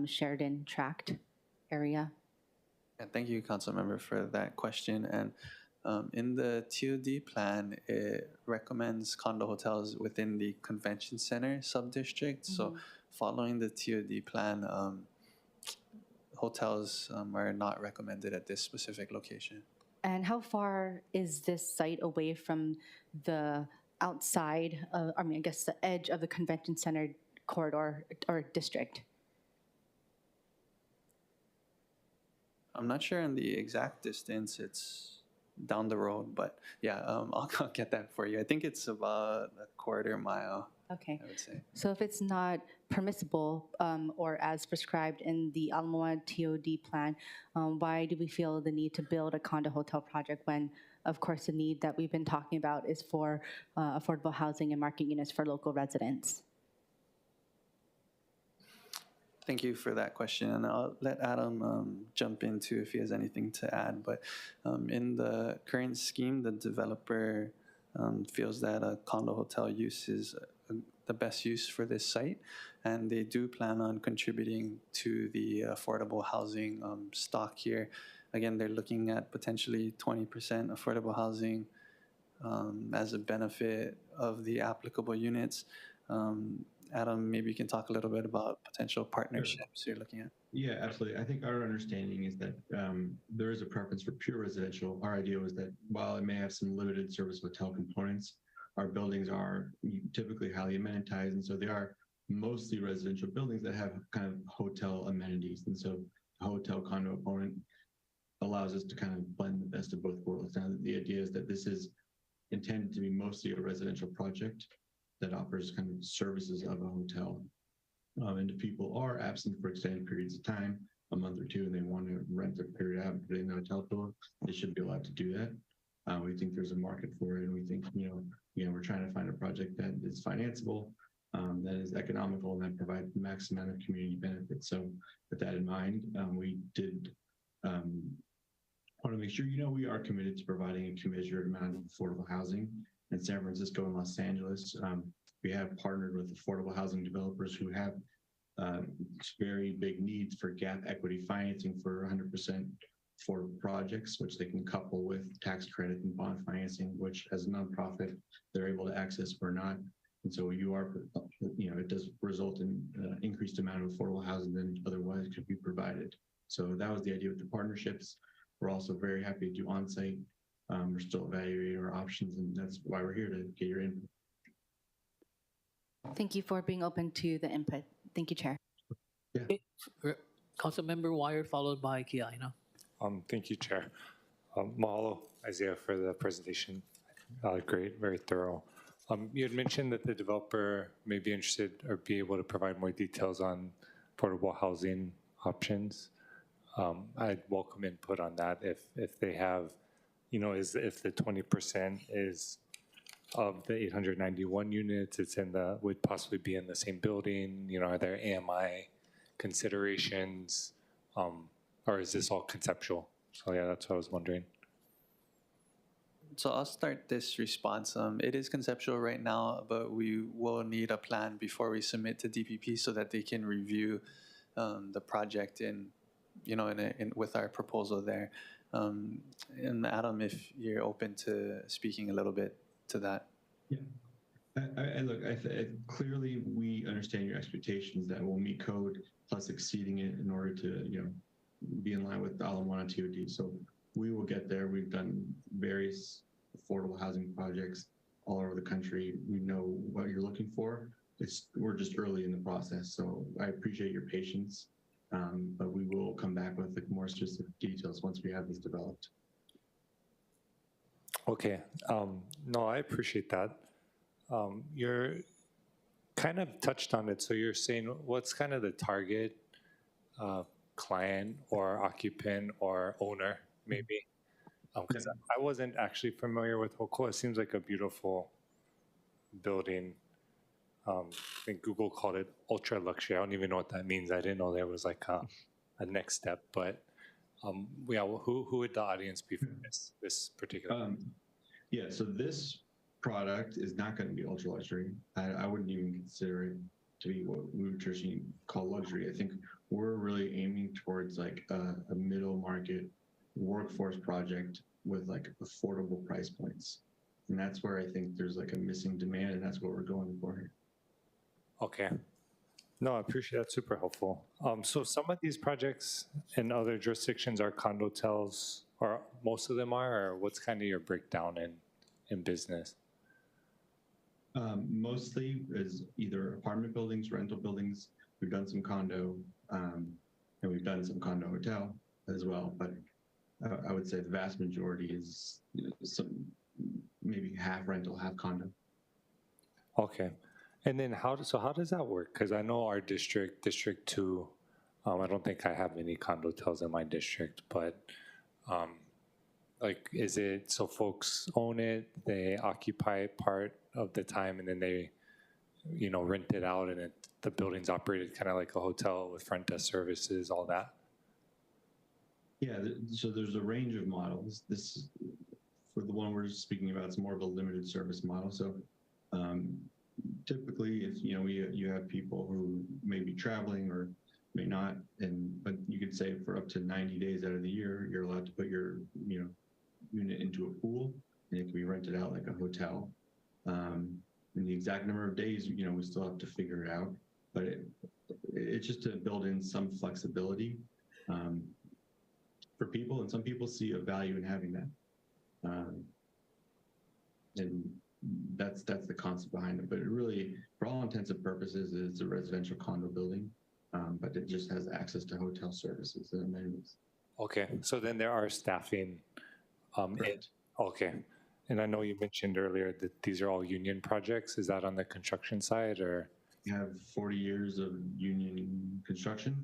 Speaker 6: Sheridan tract area?
Speaker 8: And thank you, Councilmember, for that question. And in the TOD plan, it recommends condo hotels within the convention center sub-district. So following the TOD plan, hotels are not recommended at this specific location.
Speaker 6: And how far is this site away from the outside, I guess the edge of the convention center corridor or district?
Speaker 8: I'm not sure on the exact distance. It's down the road, but yeah, I'll get that for you. I think it's about a quarter mile.
Speaker 6: Okay.
Speaker 8: I would say.
Speaker 6: So if it's not permissible or as prescribed in the Ala Moana TOD plan, why do we feel the need to build a condo hotel project when, of course, the need that we've been talking about is for affordable housing and market units for local residents?
Speaker 8: Thank you for that question, and I'll let Adam jump in too if he has anything to add. But in the current scheme, the developer feels that a condo hotel use is the best use for this site, and they do plan on contributing to the affordable housing stock here. Again, they're looking at potentially 20% affordable housing as a benefit of the applicable units. Adam, maybe you can talk a little bit about potential partnerships you're looking at.
Speaker 14: Yeah, absolutely. I think our understanding is that there is a preference for pure residential. Our idea was that while it may have some limited service hotel components, our buildings are typically highly amenitized, and so they are mostly residential buildings that have kind of hotel amenities. And so the hotel condo component allows us to kind of blend the best of both worlds. Now, the idea is that this is intended to be mostly a residential project that offers kind of services of a hotel. And if people are absent for extended periods of time, a month or two, and they want to rent their period out and put it in the hotel bill, they should be allowed to do that. We think there's a market for it, and we think, we're trying to find a project that is financeable, that is economical, and that provides the maximum amount of community benefits. So with that in mind, we did want to make sure, we are committed to providing a commensurate amount of affordable housing in San Francisco and Los Angeles. We have partnered with affordable housing developers who have very big needs for gap equity financing for 100% affordable projects, which they can couple with tax credit and bond financing, which as a nonprofit, they're able to access or not. And so it does result in increased amount of affordable housing than otherwise could be provided. So that was the idea with the partnerships. We're also very happy to do on-site. We're still evaluating our options, and that's why we're here, to get your input.
Speaker 6: Thank you for being open to the input. Thank you, Chair.
Speaker 2: Councilmember Wire, followed by Kiaina.
Speaker 9: Thank you, Chair. Mahalo, Isaiah, for the presentation. Great, very thorough. You had mentioned that the developer may be interested or be able to provide more details on affordable housing options. I'd welcome input on that if they have, if the 20% is of the 891 units, would possibly be in the same building. Are there AMI considerations, or is this all conceptual? So yeah, that's what I was wondering.
Speaker 8: So I'll start this response. It is conceptual right now, but we will need a plan before we submit to DPP so that they can review the project with our proposal there. And Adam, if you're open to speaking a little bit to that.
Speaker 14: Yeah. Look, clearly we understand your expectations that we'll meet code plus exceeding it in order to, be in line with the Ala-Moana TOD. So we will get there. We've done various affordable housing projects all over the country. We know what you're looking for. We're just early in the process. So I appreciate your patience, but we will come back with more specific details once we have this developed.
Speaker 9: Okay. No, I appreciate that. You're kind of touched on it. So you're saying what's kind of the target client or occupant or owner, maybe? Because I wasn't actually familiar with Hoko. It seems like a beautiful building. I think Google called it ultra luxury. I don't even know what that means. I didn't know there was like a next step. But yeah, who would the audience be for this particular?
Speaker 14: Yeah, so this product is not going to be ultra luxury. I wouldn't even consider it to be what we would traditionally call luxury. I think we're really aiming towards like a middle market workforce project with like affordable price points. And that's where I think there's like a missing demand, and that's what we're going for here.
Speaker 9: Okay. No, I appreciate that. Super helpful. So some of these projects in other jurisdictions are condotels, or most of them are, or what's kind of your breakdown in business?
Speaker 14: Mostly is either apartment buildings, rental buildings. We've done some condo, and we've done some condo hotel as well. But I would say the vast majority is maybe half rental, half condo.
Speaker 9: Okay. And then how does that work? Because I know our District 2, I don't think I have any condotels in my district, but like, is it so folks own it, they occupy it part of the time, and then they, rent it out, and the building's operated kind of like a hotel with front desk services, all that?
Speaker 14: Yeah, so there's a range of models. This, for the one we're speaking about, it's more of a limited service model. So typically, if you have people who may be traveling or may not, but you could say for up to 90 days out of the year, you're allowed to put your unit into a pool, and it can be rented out like a hotel. And the exact number of days, we still have to figure it out. But it's just to build in some flexibility for people, and some people see a value in having that. And that's the concept behind it. But it really, for all intents and purposes, it's a residential condo building, but it just has access to hotel services and amenities.
Speaker 9: Okay, so then there are staffing.
Speaker 14: Correct.
Speaker 9: Okay, and I know you mentioned earlier that these are all union projects. Is that on the construction side or?
Speaker 14: We have 40 years of union construction.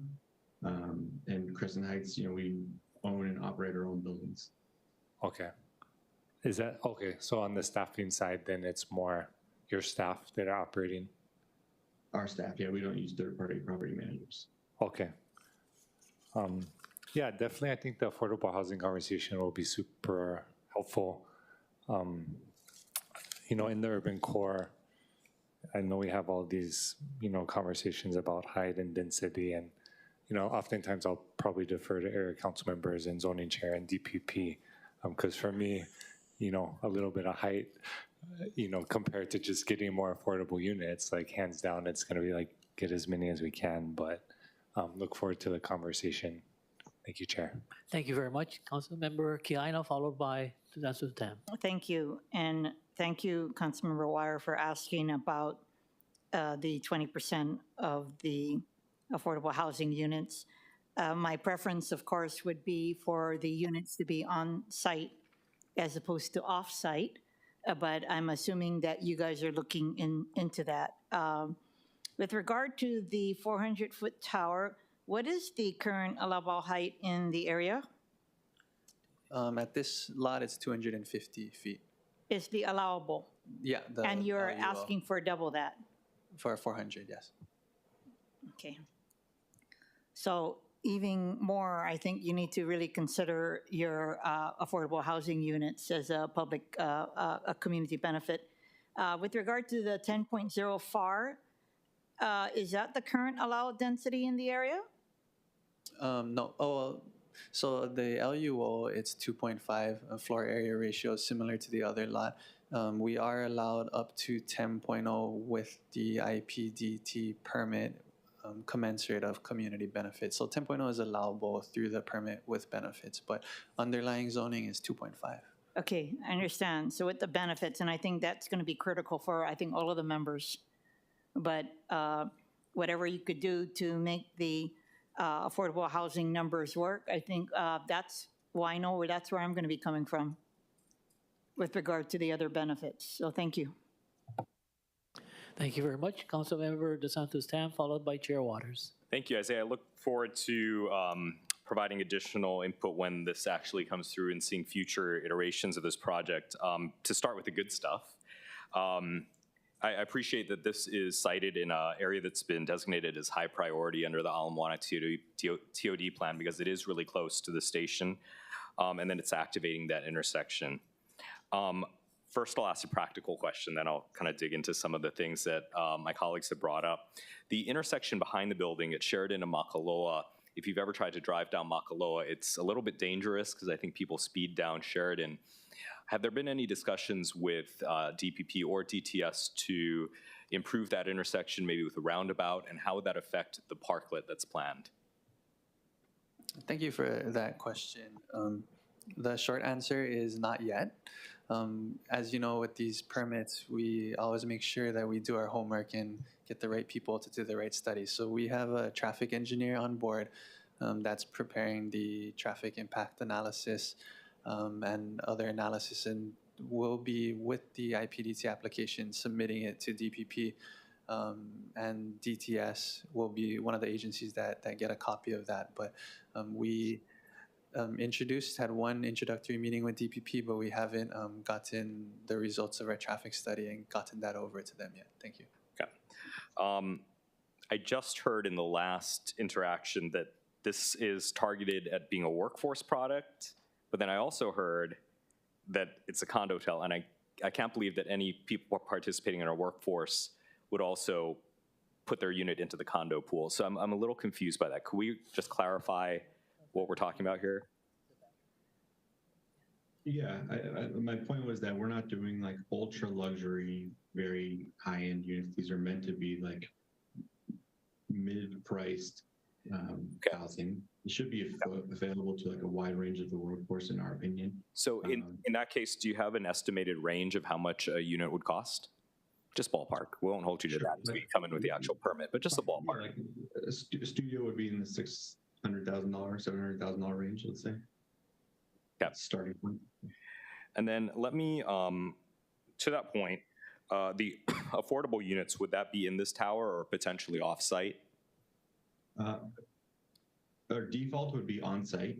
Speaker 14: And Crescent Heights, we own and operate our own buildings.
Speaker 9: Okay. Is that, okay, so on the staffing side, then it's more your staff that are operating?
Speaker 14: Our staff, yeah, we don't use third-party property managers.
Speaker 9: Okay. Yeah, definitely, I think the affordable housing conversation will be super helpful. In the urban core, I know we have all these, conversations about height and density, and, oftentimes I'll probably defer to area council members and zoning chair and DPP, because for me, a little bit of height, compared to just getting more affordable units, like hands down, it's going to be like get as many as we can, but look forward to the conversation. Thank you, Chair.
Speaker 2: Thank you very much, Councilmember Kiaina, followed by Councilor Tam.
Speaker 4: Thank you. And thank you, Councilmember Wire, for asking about the 20% of the affordable housing units. My preference, of course, would be for the units to be on site as opposed to off site, but I'm assuming that you guys are looking into that. With regard to the 400-foot tower, what is the current allowable height in the area?
Speaker 8: At this lot, it's 250 feet.
Speaker 4: Is the allowable?
Speaker 8: Yeah.
Speaker 4: And you're
Speaker 8: LUL.
Speaker 4: asking for double that?
Speaker 8: For 400, yes.
Speaker 4: Okay. So even more, I think you need to really consider your affordable housing units as a public, a community benefit. With regard to the 10.0 FAR, is that the current allowed density in the area?
Speaker 8: No. Oh, well, so the LUO, it's 2.5 floor area ratio, similar to the other lot. We are allowed up to 10.0 with the IPDT permit, commensurate of community benefits. So 10.0 is allowable through the permit with benefits, but underlying zoning is 2.5.
Speaker 4: Okay, I understand. So with the benefits, and I think that's going to be critical for, I think, all of the members. But whatever you could do to make the affordable housing numbers work, I think that's why I know that's where I'm going to be coming from with regard to the other benefits. So thank you.
Speaker 2: Thank you very much, Councilmember DeSantis Tam, followed by Chair Waters.
Speaker 3: Thank you, Isaiah. I look forward to providing additional input when this actually comes through and seeing future iterations of this project. To start with the good stuff, I appreciate that this is cited in an area that's been designated as high priority under the Ala Moana TOD plan because it is really close to the station, and then it's activating that intersection. First, I'll ask a practical question, then I'll kind of dig into some of the things that my colleagues have brought up. The intersection behind the building at Sheridan and Makaloa, if you've ever tried to drive down Makaloa, it's a little bit dangerous because I think people speed down Sheridan. Have there been any discussions with DPP or DTS to improve that intersection, maybe with a roundabout, and how would that affect the parklet that's planned?
Speaker 8: Thank you for that question. The short answer is not yet. As you know, with these permits, we always make sure that we do our homework and get the right people to do the right studies. So we have a traffic engineer on board that's preparing the traffic impact analysis and other analysis, and we'll be with the IPDT application submitting it to DPP, and DTS will be one of the agencies that get a copy of that. But we had one introductory meeting with DPP, but we haven't gotten the results of our traffic study and gotten that over to them yet. Thank you.
Speaker 3: Okay. I just heard in the last interaction that this is targeted at being a workforce product, but then I also heard that it's a condo hotel, and I can't believe that any people participating in our workforce would also put their unit into the condo pool. So I'm a little confused by that. Could we just clarify what we're talking about here?
Speaker 14: Yeah, my point was that we're not doing like ultra luxury, very high-end units. These are meant to be like mid-priced housing. It should be available to like a wide range of the workforce, in our opinion.
Speaker 3: So in that case, do you have an estimated range of how much a unit would cost? Just ballpark. We won't hold you to that until you come in with the actual permit, but just a ballpark.
Speaker 14: Yeah, like a studio would be in the $100,000, $700,000 range, let's say.
Speaker 3: Yeah.
Speaker 14: Starting point.
Speaker 3: And then let me, to that point, the affordable units, would that be in this tower or potentially off-site?
Speaker 14: Our default would be on-site.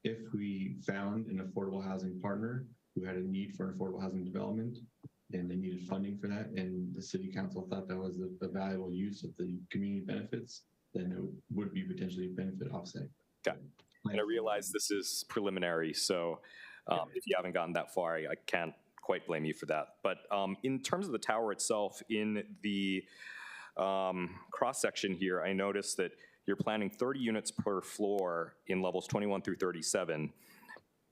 Speaker 14: If we found an affordable housing partner who had a need for affordable housing development and they needed funding for that, and the city council thought that was the valuable use of the community benefits, then it would be potentially a benefit offsite.
Speaker 3: Okay. And I realize this is preliminary, so if you haven't gotten that far, I can't quite blame you for that. But in terms of the tower itself, in the cross-section here, I noticed that you're planning 30 units per floor in levels 21 through 37.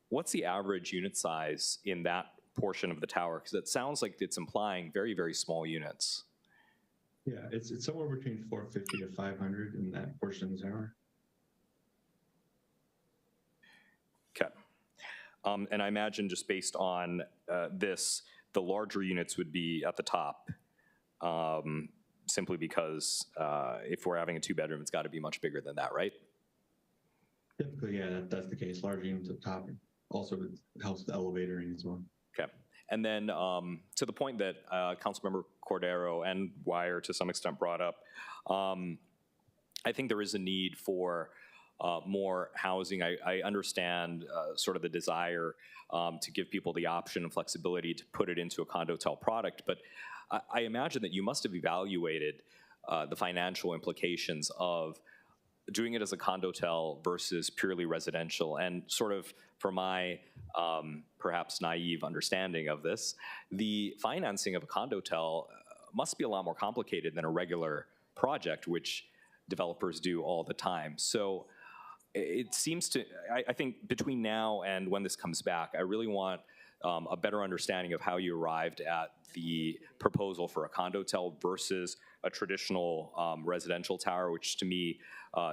Speaker 3: What's the average unit size in that portion of the tower? Because it sounds like it's implying very, very small units.
Speaker 14: Yeah, it's somewhere between 450 to 500 in that portion of the tower.
Speaker 3: Okay. And I imagine just based on this, the larger units would be at the top, simply because if we're having a two-bedroom, it's got to be much bigger than that, right?
Speaker 14: Typically, yeah, that's the case. Larger units up top. Also, it helps the elevating as well.
Speaker 3: Okay. And then to the point that Councilmember Cordero and Wire to some extent brought up, I think there is a need for more housing. I understand sort of the desire to give people the option and flexibility to put it into a condotel product, but I imagine that you must have evaluated the financial implications of doing it as a condotel versus purely residential. And sort of for my perhaps naive understanding of this, the financing of a condotel must be a lot more complicated than a regular project, which developers do all the time. So it seems to, I think between now and when this comes back, I really want a better understanding of how you arrived at the proposal for a condotel versus a traditional residential tower, which to me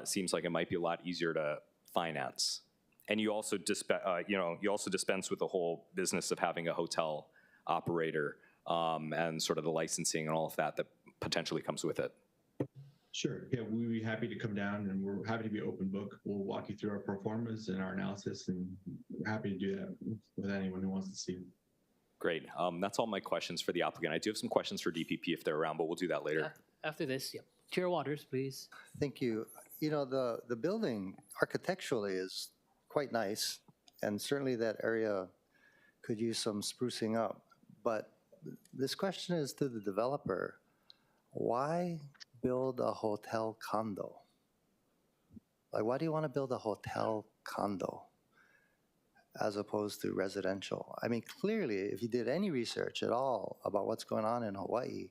Speaker 3: seems like it might be a lot easier to finance. And you also dispense with the whole business of having a hotel operator and sort of the licensing and all of that that potentially comes with it.
Speaker 14: Sure. Yeah, we'd be happy to come down, and we're happy to be open book. We'll walk you through our performance and our analysis, and we're happy to do that with anyone who wants to see.
Speaker 3: Great. That's all my questions for the applicant. I do have some questions for DPP if they're around, but we'll do that later.
Speaker 2: After this, yeah. Chair Waters, please.
Speaker 13: Thank you. You know, the building architecturally is quite nice, and certainly that area could use some sprucing up. But this question is to the developer. Why build a hotel condo? Like, why do you want to build a hotel condo as opposed to residential? I mean, clearly, if you did any research at all about what's going on in Hawaii,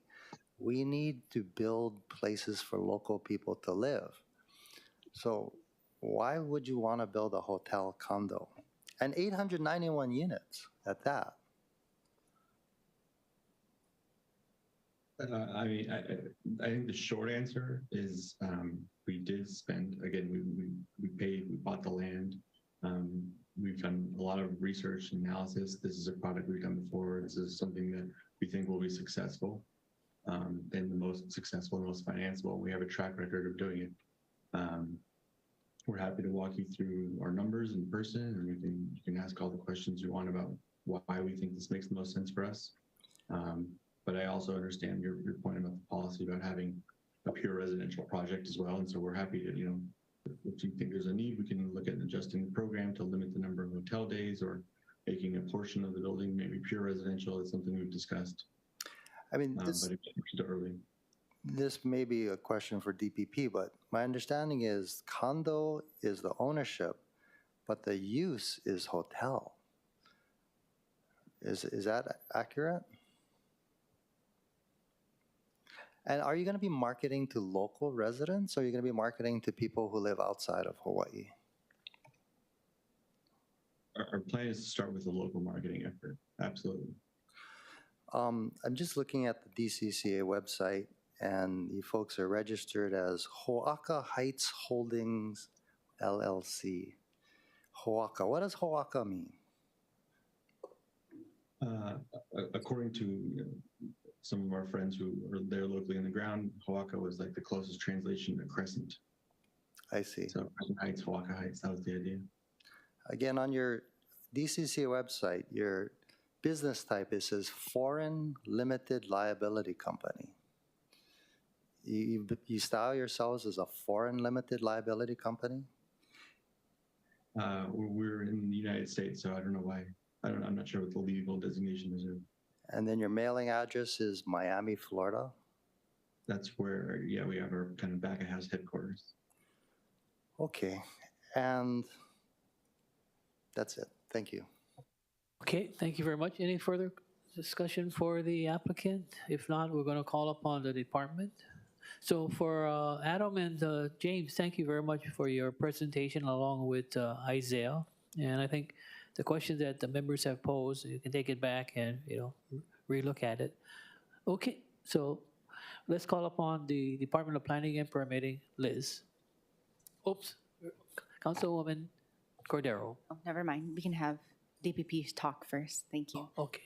Speaker 13: we need to build places for local people to live. So why would you want to build a hotel condo? And 891 units at that.
Speaker 14: I mean, I think the short answer is we did spend, again, we paid, we bought the land. We've done a lot of research and analysis. This is a product we've done before. This is something that we think will be successful and the most successful and most financeable. We have a track record of doing it. We're happy to walk you through our numbers in person, and you can ask all the questions you want about why we think this makes the most sense for us. But I also understand your point about the policy about having a pure residential project as well. And so we're happy to, if you think there's a need, we can look at adjusting the program to limit the number of hotel days or making a portion of the building maybe pure residential. Is something we've discussed.
Speaker 13: I mean,
Speaker 14: but it's too early.
Speaker 13: This may be a question for DPP, but my understanding is condo is the ownership, but the use is hotel. Is that accurate? And are you going to be marketing to local residents, or are you going to be marketing to people who live outside of Hawaii?
Speaker 14: Our plan is to start with a local marketing effort. Absolutely.
Speaker 13: I'm just looking at the DCCA website, and you folks are registered as Ho'aka Heights Holdings, LLC. Ho'aka. What does Ho'aka mean?
Speaker 14: According to some of our friends who are there locally on the ground, Ho'aka was like the closest translation to crescent.
Speaker 13: I see.
Speaker 14: So Crescent Heights, Walker Heights, that was the idea.
Speaker 13: Again, on your DCC website, your business type, it says Foreign Limited Liability Company. You style yourselves as a foreign limited liability company?
Speaker 14: We're in the United States, so I don't know why. I'm not sure what the legal designation is.
Speaker 13: And then your mailing address is Miami, Florida?
Speaker 14: That's where, yeah, we have our kind of back of house headquarters.
Speaker 13: Okay, and that's it. Thank you.
Speaker 2: Okay, thank you very much. Any further discussion for the applicant? If not, we're going to call upon the department. So for Adam and James, thank you very much for your presentation along with Isaiah. And I think the questions that the members have posed, you can take it back and, relook at it. Okay, so let's call upon the Department of Planning and Permitting, Liz. Oops, Councilwoman Cordero.
Speaker 6: Oh, never mind. We can have DPP talk first. Thank you.
Speaker 2: Okay.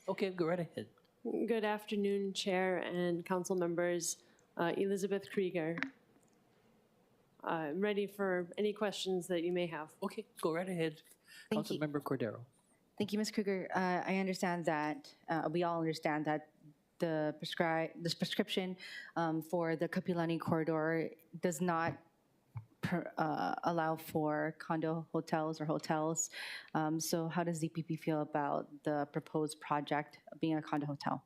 Speaker 2: Okay, go right ahead.
Speaker 10: Good afternoon, Chair and council members. Elizabeth Krieger. I'm ready for any questions that you may have.
Speaker 2: Okay, go right ahead. Councilmember Cordero.
Speaker 6: Thank you, Ms. Kruger. I understand that, we all understand that this prescription for the Kapilani corridor does not allow for condo hotels or hotels. So how does DPP feel about the proposed project being a condo hotel?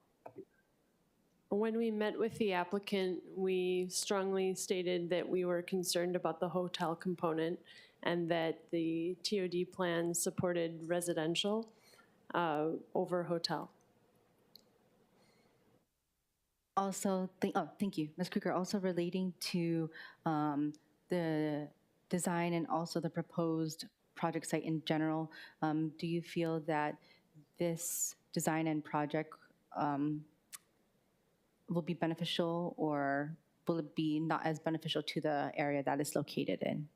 Speaker 10: When we met with the applicant, we strongly stated that we were concerned about the hotel component and that the TOD plan supported residential over hotel.
Speaker 6: Also, thank you, Ms. Kruger. Also relating to the design and also the proposed project site in general, do you feel that this design and project will be beneficial, or will it be not as beneficial to the area that it's located in?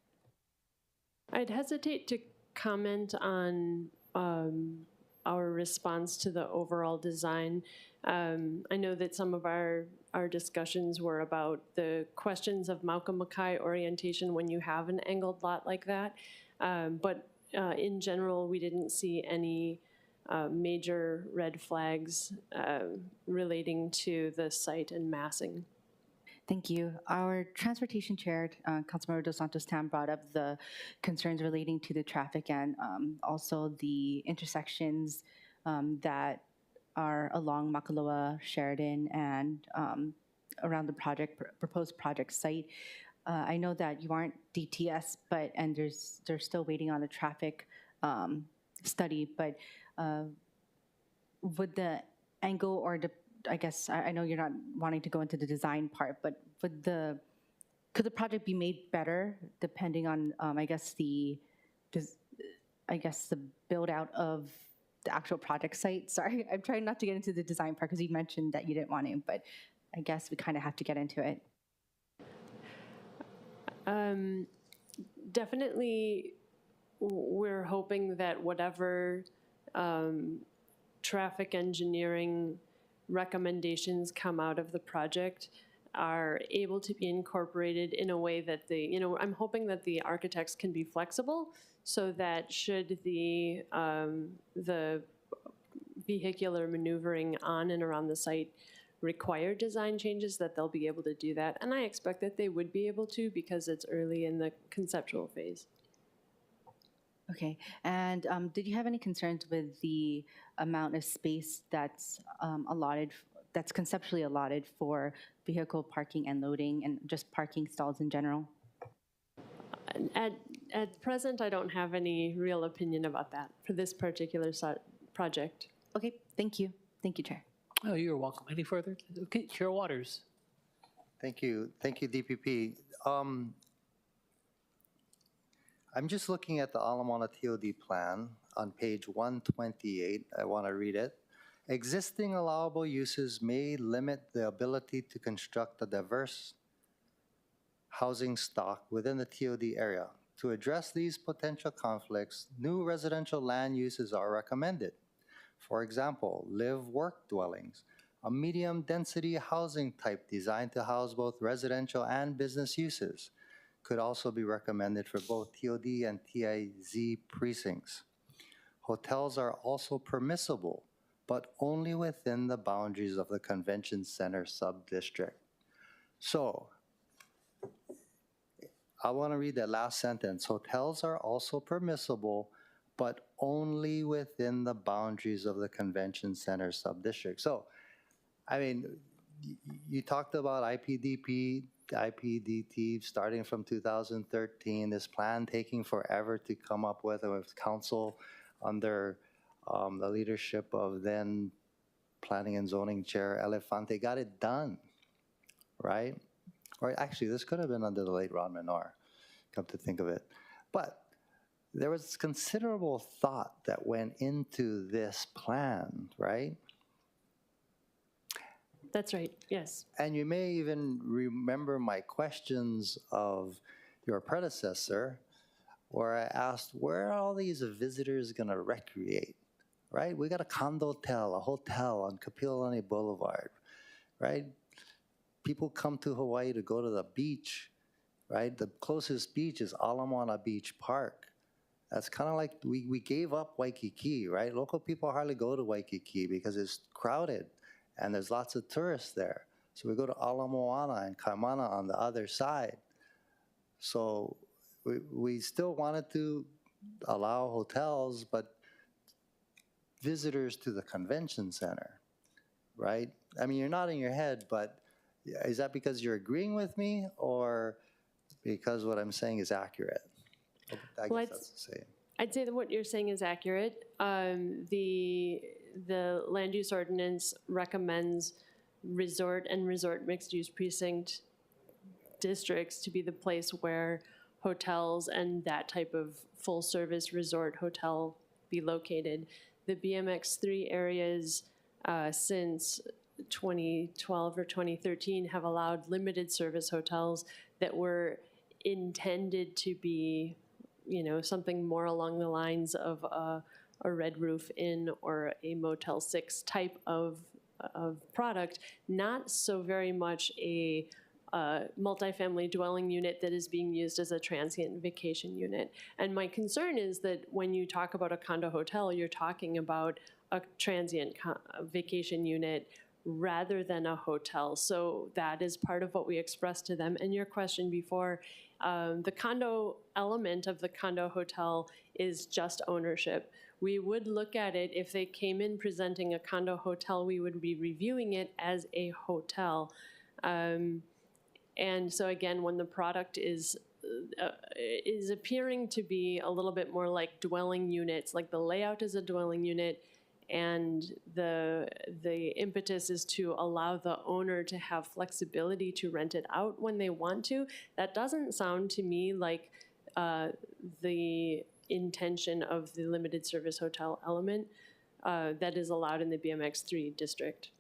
Speaker 10: I'd hesitate to comment on our response to the overall design. I know that some of our discussions were about the questions of Makai orientation when you have an angled lot like that. But in general, we didn't see any major red flags relating to the site and massing.
Speaker 6: Thank you. Our transportation chair, Councilmember Dos Santos Tam, brought up the concerns relating to the traffic and also the intersections that are along Makaloa, Sheridan, and around the proposed project site. I know that you aren't DTS, and they're still waiting on the traffic study, but would the angle or I guess I know you're not wanting to go into the design part, but could the project be made better depending on I guess the build out of the actual project site? Sorry, I'm trying not to get into the design part because you mentioned that you didn't want to, but I guess we kind of have to get into it.
Speaker 10: Definitely, we're hoping that whatever traffic engineering recommendations come out of the project are able to be incorporated in a way that I'm hoping that the architects can be flexible so that should the vehicular maneuvering on and around the site require design changes, that they'll be able to do that. And I expect that they would be able to because it's early in the conceptual phase.
Speaker 6: Okay, and did you have any concerns with the amount of space that's that's conceptually allotted for vehicle parking and loading and just parking stalls in general?
Speaker 10: At present, I don't have any real opinion about that for this particular project.
Speaker 6: Okay, thank you. Thank you, Chair.
Speaker 2: Oh, you're welcome. Any further? Okay, Chair Waters.
Speaker 13: Thank you, DPP. I'm just looking at the Ala Moana TOD plan on page 128. I want to read it. Existing allowable uses may limit the ability to construct a diverse housing stock within the TOD area. To address these potential conflicts, new residential land uses are recommended. For example, live-work dwellings, a medium-density housing type designed to house both residential and business uses. could also be recommended for both TOD and TIZ precincts. Hotels are also permissible, but only within the boundaries of the convention center sub-district. So, I want to read that last sentence. Hotels are also permissible, but only within the boundaries of the convention center sub-district. So, I mean, you talked about IPDP, IPDT starting from 2013, this plan taking forever to come up with council under the leadership of then Planning and Zoning Chair Elefante got it done, right? Or actually, this could have been under the late Ron Menor, come to think of it. But there was considerable thought that went into this plan, right?
Speaker 10: That's right, yes.
Speaker 13: And you may even remember my questions of your predecessor, where I asked, where are all these visitors going to recreate, right? We got a condotel, a hotel on Kapilani Boulevard, right? People come to Hawaii to go to the beach, right? The closest beach is Ala Moana Beach Park. That's kind of like we gave up Waikiki, right? Local people hardly go to Waikiki because it's crowded and there's lots of tourists there. So we go to Ala Moana and Kaimana on the other side. So we still wanted to allow hotels, but visitors to the convention center, right? I mean, you're nodding your head, but is that because you're agreeing with me or because what I'm saying is accurate? I guess that's the same.
Speaker 10: I'd say that what you're saying is accurate. The land use ordinance recommends resort and resort mixed use precinct districts to be the place where hotels and that type of full service resort hotel be located. The BMX3 areas since 2012 or 2013 have allowed limited service hotels that were intended to be, you know, something more along the lines of a Red Roof Inn or a Motel 6 type of product, not so very much a multifamily dwelling unit that is being used as a transient vacation unit. And my concern is that when you talk about a condo hotel, you're talking about a transient vacation unit rather than a hotel. So that is part of what we expressed to them. And your question before, the condo element of the condo hotel is just ownership. We would look at it, if they came in presenting a condo hotel, we would be reviewing it as a hotel. And so again, when the product is appearing to be a little bit more like dwelling units, like the layout is a dwelling unit, and the impetus is to allow the owner to have flexibility to rent it out when they want to, that doesn't sound to me like the intention of the limited service hotel element that is allowed in the BMX3 district.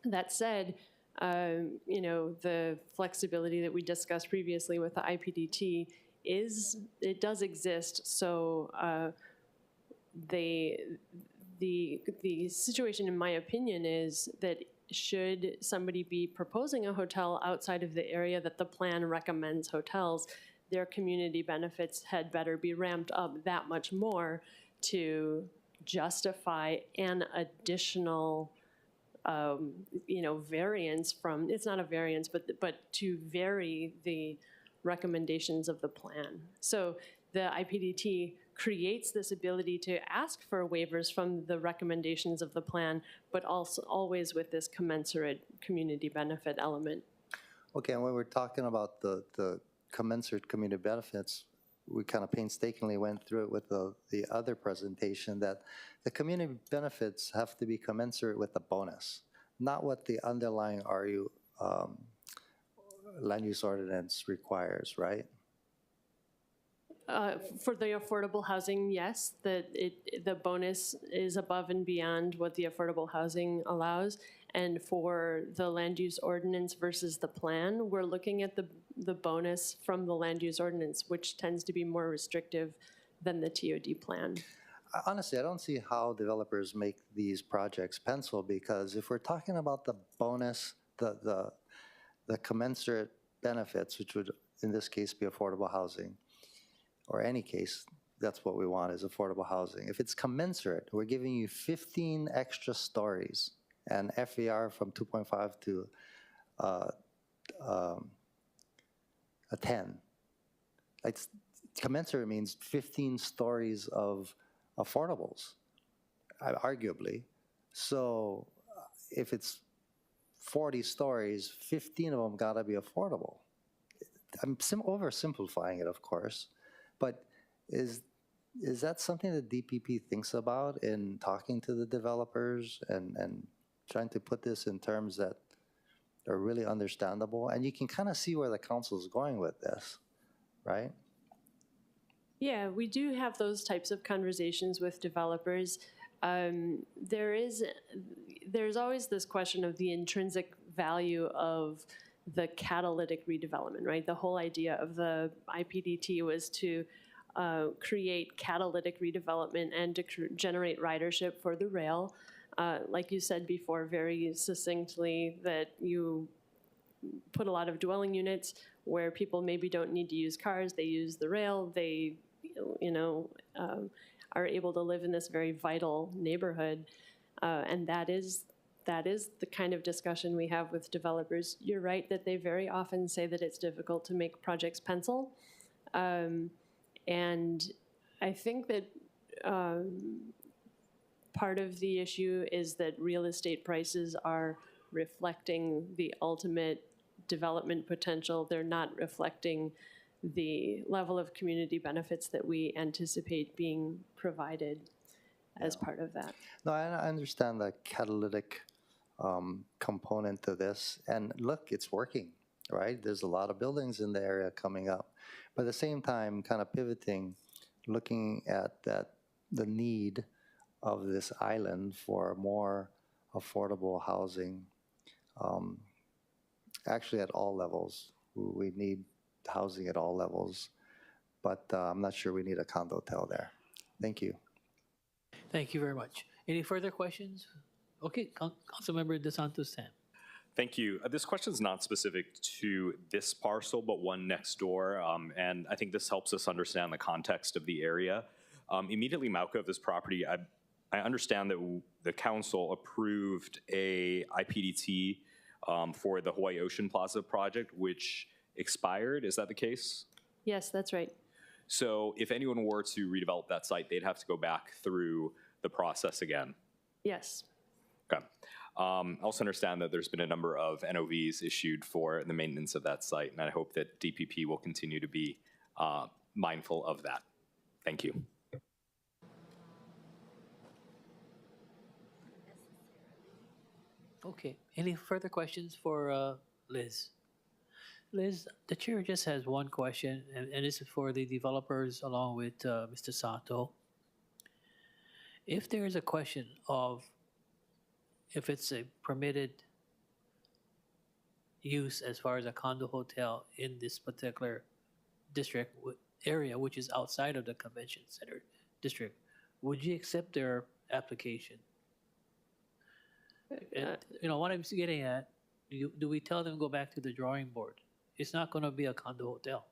Speaker 10: That said, you know, the flexibility that we discussed previously with the IPDT it does exist. So the situation, in my opinion, is that should somebody be proposing a hotel outside of the area that the plan recommends hotels, their community benefits had better be ramped up that much more to justify an additional you know, variance from, it's not a variance, but to vary the recommendations of the plan. So the IPDT creates this ability to ask for waivers from the recommendations of the plan, but also always with this commensurate community benefit element.
Speaker 13: Okay, and when we're talking about the commensurate community benefits, we kind of painstakingly went through it with the other presentation, that the community benefits have to be commensurate with the bonus, not what the underlying RU land use ordinance requires, right?
Speaker 10: For the affordable housing, yes, the bonus is above and beyond what the affordable housing allows. And for the land use ordinance versus the plan, we're looking at the bonus from the land use ordinance, which tends to be more restrictive than the TOD plan.
Speaker 13: Honestly, I don't see how developers make these projects pencil, because if we're talking about the bonus, the commensurate benefits, which would in this case, be affordable housing, or any case, that's what we want is affordable housing. If it's commensurate, we're giving you 15 extra stories and FAR from 2.5 to a 10. It's commensurate means 15 stories of affordables, arguably. So if it's 40 stories, 15 of them gotta be affordable. I'm oversimplifying it, of course, but is that something that DPP thinks about in talking to the developers and trying to put this in terms that are really understandable? And you can kind of see where the council is going with this, right?
Speaker 10: Yeah, we do have those types of conversations with developers. There's always this question of the intrinsic value of the catalytic redevelopment, right? The whole idea of the IPDT was to create catalytic redevelopment and to generate ridership for the rail. Like you said before, very succinctly, that you put a lot of dwelling units where people maybe don't need to use cars, they use the rail, they, are able to live in this very vital neighborhood. And that is the kind of discussion we have with developers. You're right that they very often say that it's difficult to make projects pencil. And I think that part of the issue is that real estate prices are reflecting the ultimate development potential. They're not reflecting the level of community benefits that we anticipate being provided as part of that.
Speaker 13: No, I understand the catalytic component to this. And look, it's working, right? There's a lot of buildings in the area coming up. But at the same time, kind of pivoting, looking at the need of this island for more affordable housing, actually at all levels. We need housing at all levels, but I'm not sure we need a condo hotel there. Thank you.
Speaker 2: Thank you very much. Any further questions? Okay, Councilmember DeSantos Sam.
Speaker 3: Thank you. This question is not specific to this parcel, but one next door. And I think this helps us understand the context of the area. Immediately south of this property, I understand that the council approved a IPDT for the Hawaii Ocean Plaza project, which expired. Is that the case?
Speaker 10: Yes, that's right.
Speaker 3: So if anyone were to redevelop that site, they'd have to go back through the process again.
Speaker 10: Yes.
Speaker 3: Okay. I also understand that there's been a number of NOVs issued for the maintenance of that site, and I hope that DPP will continue to be mindful of that. Thank you.
Speaker 2: Okay, any further questions for Liz? Liz, the chair just has one question, and this is for the developers along with Mr. Sato. If there is a question of if it's a permitted use as far as a condo hotel in this particular district area, which is outside of the convention center district, would you accept their application? And, what I'm getting at, do we tell them go back to the drawing board? It's not going to be a condo hotel.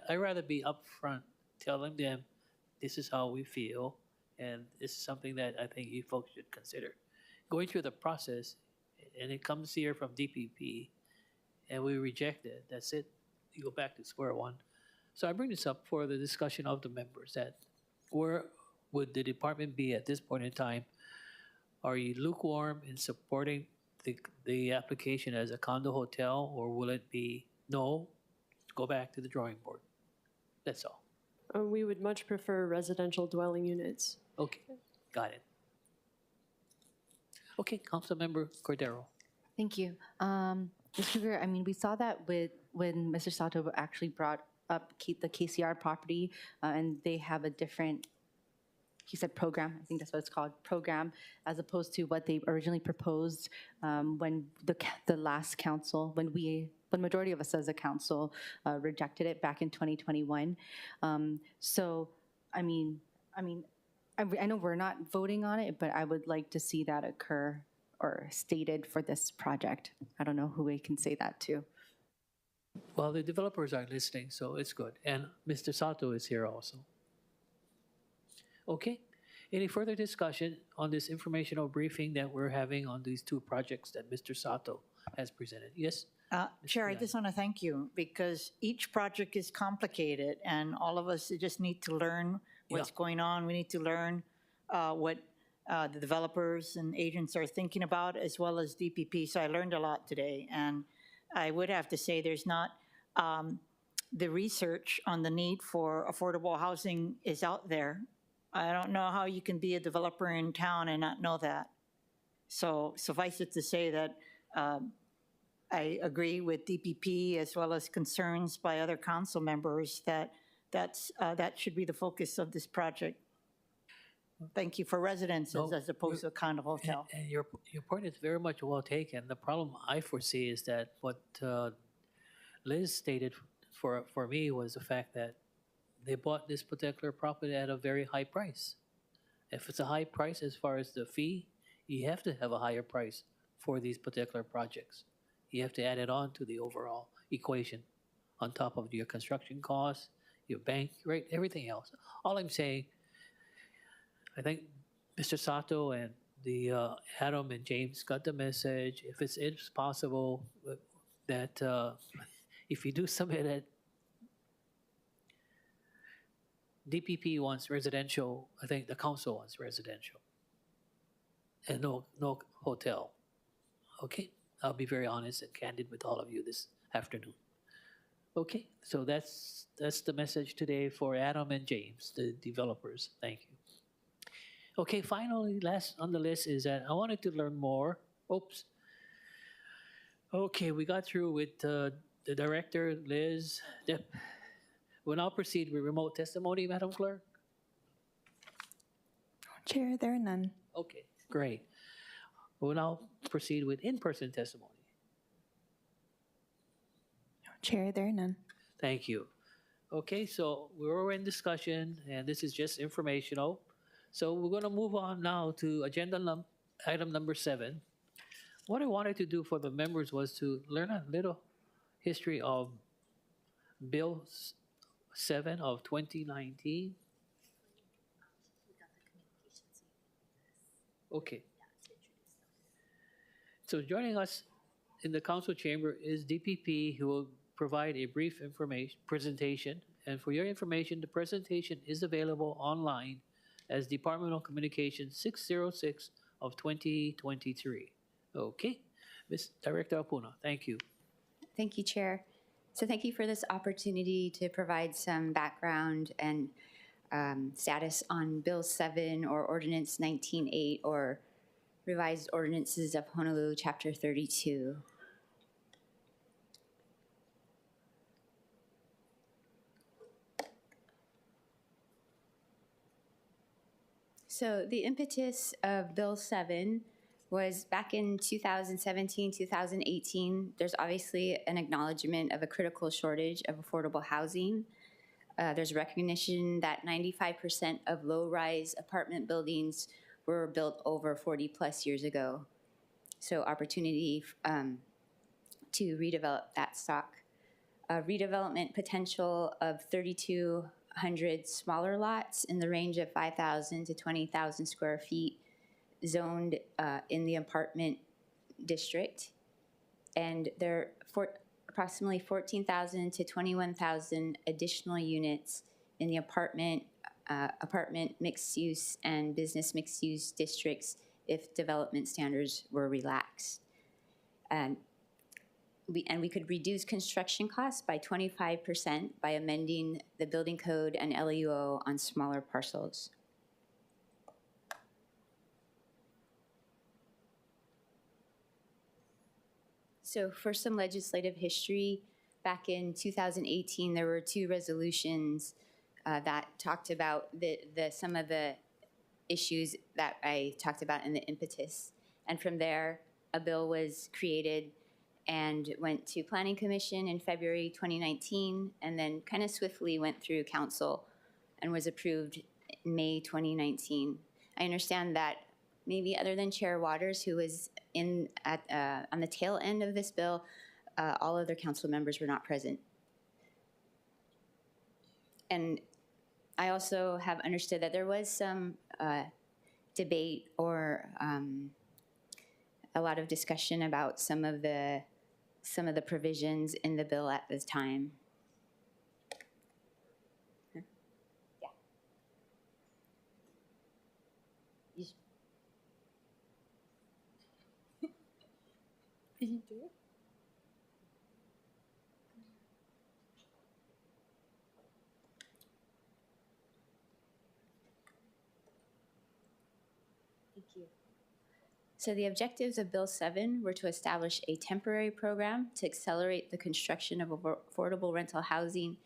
Speaker 2: I'd rather be upfront, telling them this is how we feel, and this is something that I think you folks should consider. Going through the process, and it comes here from DPP, and we reject it, that's it. You go back to square one. So I bring this up for the discussion of the members, that where would the department be at this point in time? Are you lukewarm in supporting the application as a condo hotel, or will it be, no, go back to the drawing board? That's all.
Speaker 10: We would much prefer residential dwelling units.
Speaker 2: Okay, got it. Okay, Councilmember Cordero.
Speaker 6: Thank you. Mr. Krueger, we saw that when Mr. Sato actually brought up the KCR property, and they have a different, he said program, I think that's what it's called, program, as opposed to what they originally proposed when the last council, when majority of us as a council rejected it back in 2021. So, I know we're not voting on it, but I would like to see that occur or stated for this project. I don't know who we can say that to.
Speaker 2: Well, the developers are listening, so it's good. And Mr. Sato is here also. Okay. Any further discussion on this informational briefing that we're having on these two projects that Mr. Sato has presented? Yes?
Speaker 4: Chair, I
Speaker 2: Piana.
Speaker 4: just want to thank you because each project is complicated and all of us just need to learn what's going on. We need to learn what the developers and agents are thinking about as well as DPP. So I learned a lot today. And I would have to say there's not the research on the need for affordable housing is out there. I don't know how you can be a developer in town and not know that. So suffice it to say that I agree with DPP as well as concerns by other council members that that should be the focus of this project. Thank you for residences
Speaker 2: No,
Speaker 4: as opposed to a condo hotel.
Speaker 2: And your point is very much well taken. The problem I foresee is that what Liz stated for me was the fact that they bought this particular property at a very high price. If it's a high price as far as the fee, you have to have a higher price for these particular projects. You have to add it on to the overall equation on top of your construction costs, your bank rate, everything else. All I'm saying, I think Mr. Sato and the Adam and James got the message. If it's possible that if you do submit it, DPP wants residential. I think the council wants residential, and no hotel. Okay, I'll be very honest and candid with all of you this afternoon. Okay, so that's the message today for Adam and James, the developers. Thank you. Okay, finally, last on the list is that I wanted to learn more. Oops. Okay, we got through with the director, Liz. We'll now proceed with remote testimony, Madam Clerk.
Speaker 11: Chair, there are none.
Speaker 2: Okay, great. We'll now proceed with in-person testimony.
Speaker 11: Chair, there are none.
Speaker 2: Thank you. Okay, so we're in discussion, and this is just informational. So we're going to move on now to agenda item number 7. What I wanted to do for the members was to learn a little history of Bill 7 of 2019. Okay. So joining us in the council chamber is DPP, who will provide a brief presentation. And for your information, the presentation is available online as Departmental Communication 606 of 2023. Okay, Ms. Director Apuna, thank you.
Speaker 5: Thank you, Chair. So thank you for this opportunity to provide some background and status on Bill 7 or Ordinance 19.8 or Revised Ordinances of Honolulu, Chapter 32. So the impetus of Bill 7 was back in 2017, 2018. There's obviously an acknowledgement of a critical shortage of affordable housing. There's recognition that 95% of low-rise apartment buildings were built over 40 plus years ago. So opportunity to redevelop that stock. Redevelopment potential of 3,200 smaller lots in the range of 5,000 to 20,000 square feet zoned in the apartment district. And there are approximately 14,000 to 21,000 additional units in the apartment mixed use and business mixed use districts if development standards were relaxed. And we could reduce construction costs by 25% by amending the building code and LUO on smaller parcels. So for some legislative history, back in 2018, there were 2 resolutions that talked about some of the issues that I talked about in the impetus. And from there, a bill was created and went to Planning Commission in February 2019, and then kind of swiftly went through council and was approved in May 2019. I understand that maybe other than Chair Waters, who was on the tail end of this bill, all other council members were not present. And I also have understood that there was some debate or a lot of discussion about some of the provisions in the bill at this time. Yeah. Did you do it? Thank you. So the objectives of Bill 7 were to establish a temporary program to accelerate the construction of affordable rental housing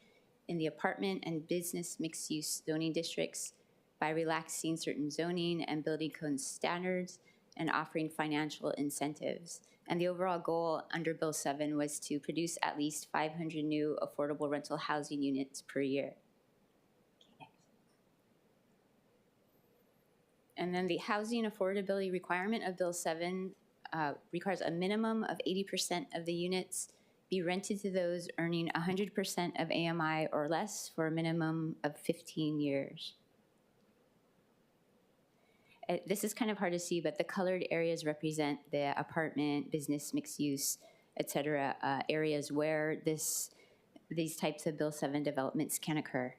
Speaker 5: in the apartment and business mixed-use zoning districts by relaxing certain zoning and building code standards and offering financial incentives. And the overall goal under Bill 7 was to produce at least 500 new affordable rental housing units per year. And then the housing affordability requirement of Bill 7 requires a minimum of 80% of the units be rented to those earning 100% of AMI or less for a minimum of 15 years. This is kind of hard to see, but the colored areas represent the apartment, business, mixed use, et cetera, areas where these types of Bill 7 developments can occur.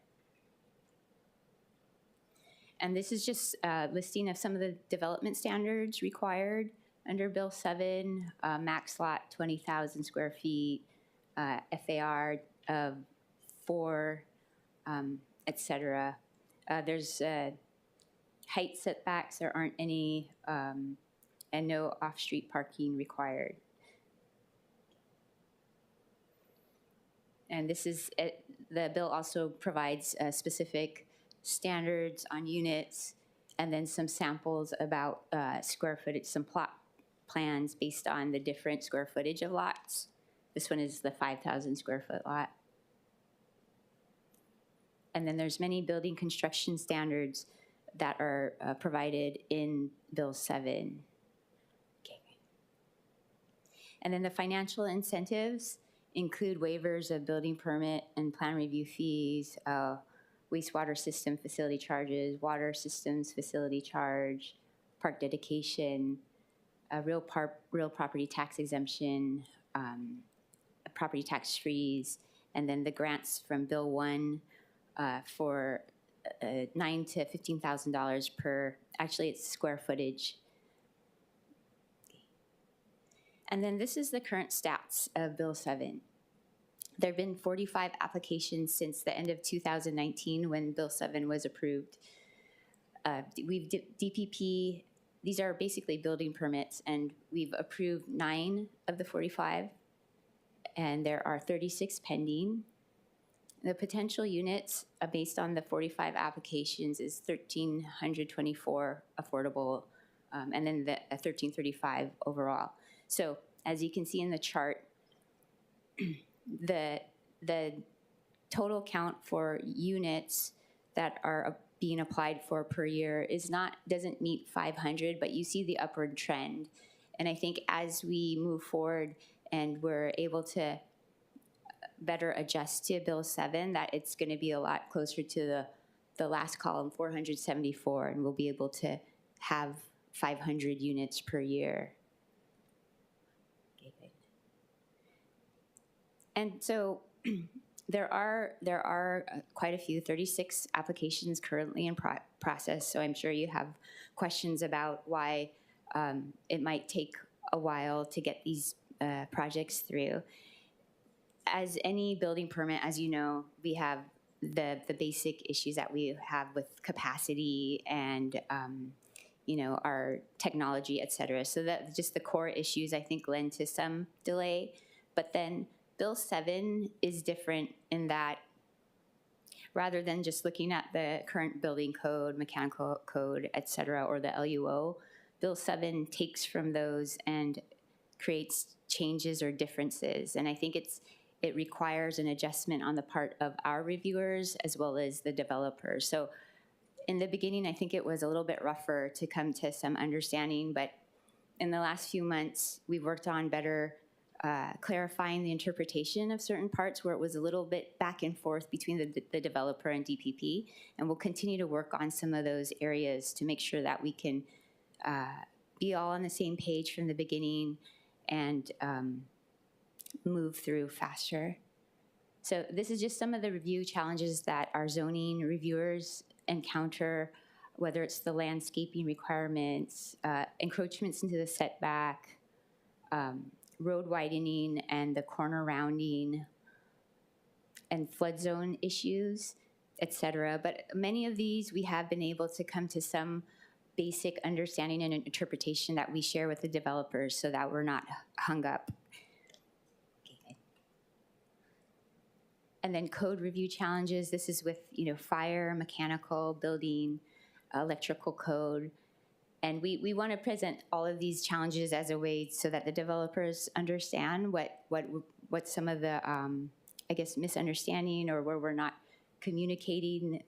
Speaker 5: And this is just a listing of some of the development standards required under Bill 7, max lot 20,000 square feet, FAR of 4, et cetera. There's height setbacks, there aren't any, and no off-street parking required. And this is, the bill also provides specific standards on units, and then some samples about square footage, some plot plans based on the different square footage of lots. This one is the 5,000 square foot lot. And then there's many building construction standards that are provided in Bill 7. Okay. And then the financial incentives include waivers of building permit and plan review fees, wastewater system facility charges, water systems facility charge, park dedication, real property tax exemption, property tax freeze, and then the grants from Bill 1 for $9,000 to $15,000 per, actually it's square footage. And then this is the current stats of Bill 7. There have been 45 applications since the end of 2019 when Bill 7 was approved. We've DPP, these are basically building permits, and we've approved 9 of the 45, and there are 36 pending. The potential units based on the 45 applications is 1,324 affordable, and then the 1,335 overall. So as you can see in the chart, the total count for units that are being applied for per year doesn't meet 500, but you see the upward trend. And I think as we move forward and we're able to better adjust to Bill 7, that it's going to be a lot closer to the last column, 474, and we'll be able to have 500 units per year. And so there are quite a few, 36 applications currently in process, so I'm sure you have questions about why it might take a while to get these projects through. As any building permit, as you know, we have the basic issues that we have with capacity and our technology, et cetera. So that just the core issues, I think, lend to some delay. But then Bill 7 is different in that rather than just looking at the current building code, mechanical code, et cetera, or the LUO, Bill 7 takes from those and creates changes or differences. And I think it requires an adjustment on the part of our reviewers as well as the developers. So in the beginning, I think it was a little bit rougher to come to some understanding, but in the last few months, we've worked on better clarifying the interpretation of certain parts where it was a little bit back and forth between the developer and DPP. And we'll continue to work on some of those areas to make sure that we can be all on the same page from the beginning and move through faster. So this is just some of the review challenges that our zoning reviewers encounter, whether it's the landscaping requirements, encroachments into the setback, road widening and the corner rounding, and flood zone issues, et cetera. But many of these, we have been able to come to some basic understanding and interpretation that we share with the developers so that we're not hung up. And then code review challenges. This is with, fire, mechanical, building, electrical code. And we want to present all of these challenges as a way so that the developers understand what some of the, misunderstanding or where we're not communicating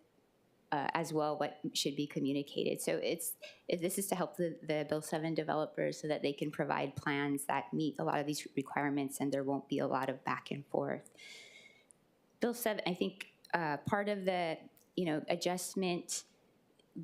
Speaker 5: as well what should be communicated. So this is to help the Bill 7 developers so that they can provide plans that meet a lot of these requirements and there won't be a lot of back and forth. Bill 7, I think part of the, adjustment,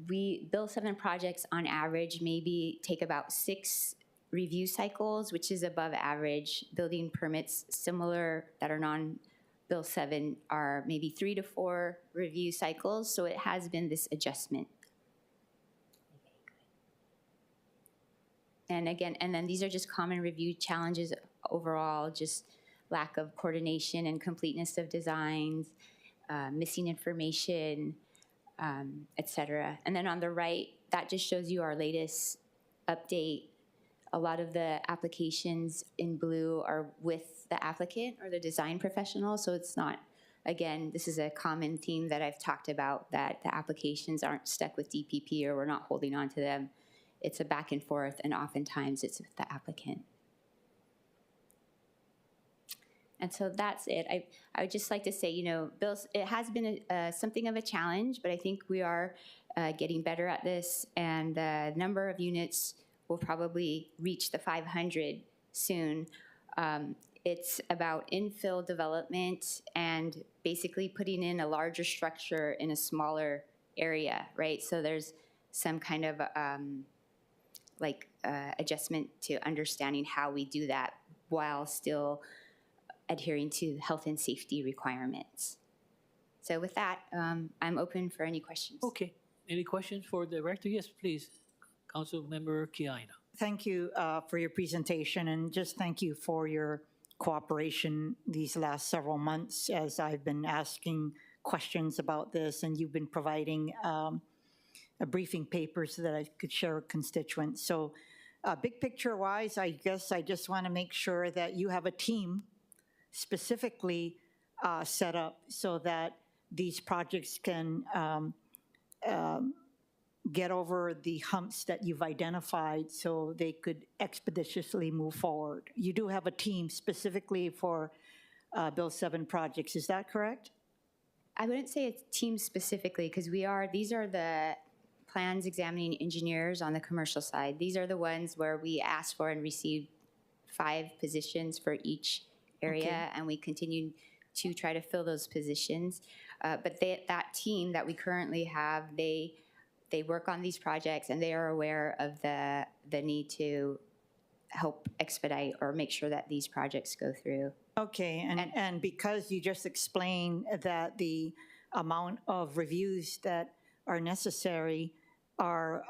Speaker 5: Bill 7 projects on average maybe take about 6 review cycles, which is above average. Building permits similar that are non-Bill 7 are maybe 3 to 4 review cycles, so it has been this adjustment. And again, and then these are just common review challenges overall, just lack of coordination and completeness of designs, missing information, et cetera. And then on the right, that just shows you our latest update. A lot of the applications in blue are with the applicant or the design professional, so it's not, again, this is a common theme that I've talked about, that the applications aren't stuck with DPP or we're not holding on to them. It's a back and forth, and oftentimes it's with the applicant. And so that's it. I would just like to say, Bill, it has been something of a challenge, but I think we are getting better at this, and the number of units will probably reach the 500 soon. It's about infill development and basically putting in a larger structure in a smaller area, right? So there's some kind of adjustment to understanding how we do that while still adhering to health and safety requirements. So with that, I'm open for any questions.
Speaker 2: Okay. Any questions for the director? Yes, please. Councilmember Kiaina.
Speaker 4: Thank you for your presentation, and just thank you for your cooperation these last several months as I've been asking questions about this, and you've been providing a briefing paper so that I could share with constituents. So big picture-wise, I guess I just want to make sure that you have a team specifically set up so that these projects can get over the humps that you've identified so they could expeditiously move forward. You do have a team specifically for Bill 7 projects, is that correct?
Speaker 5: I wouldn't say it's team specifically, because these are the plans examining engineers on the commercial side. These are the ones where we asked for and received 5 positions for each area, okay. And we continue to try to fill those positions. But that team that we currently have, they work on these projects, and they are aware of the need to help expedite or make sure that these projects go through.
Speaker 4: Okay, and because you just explained that the amount of reviews that are necessary are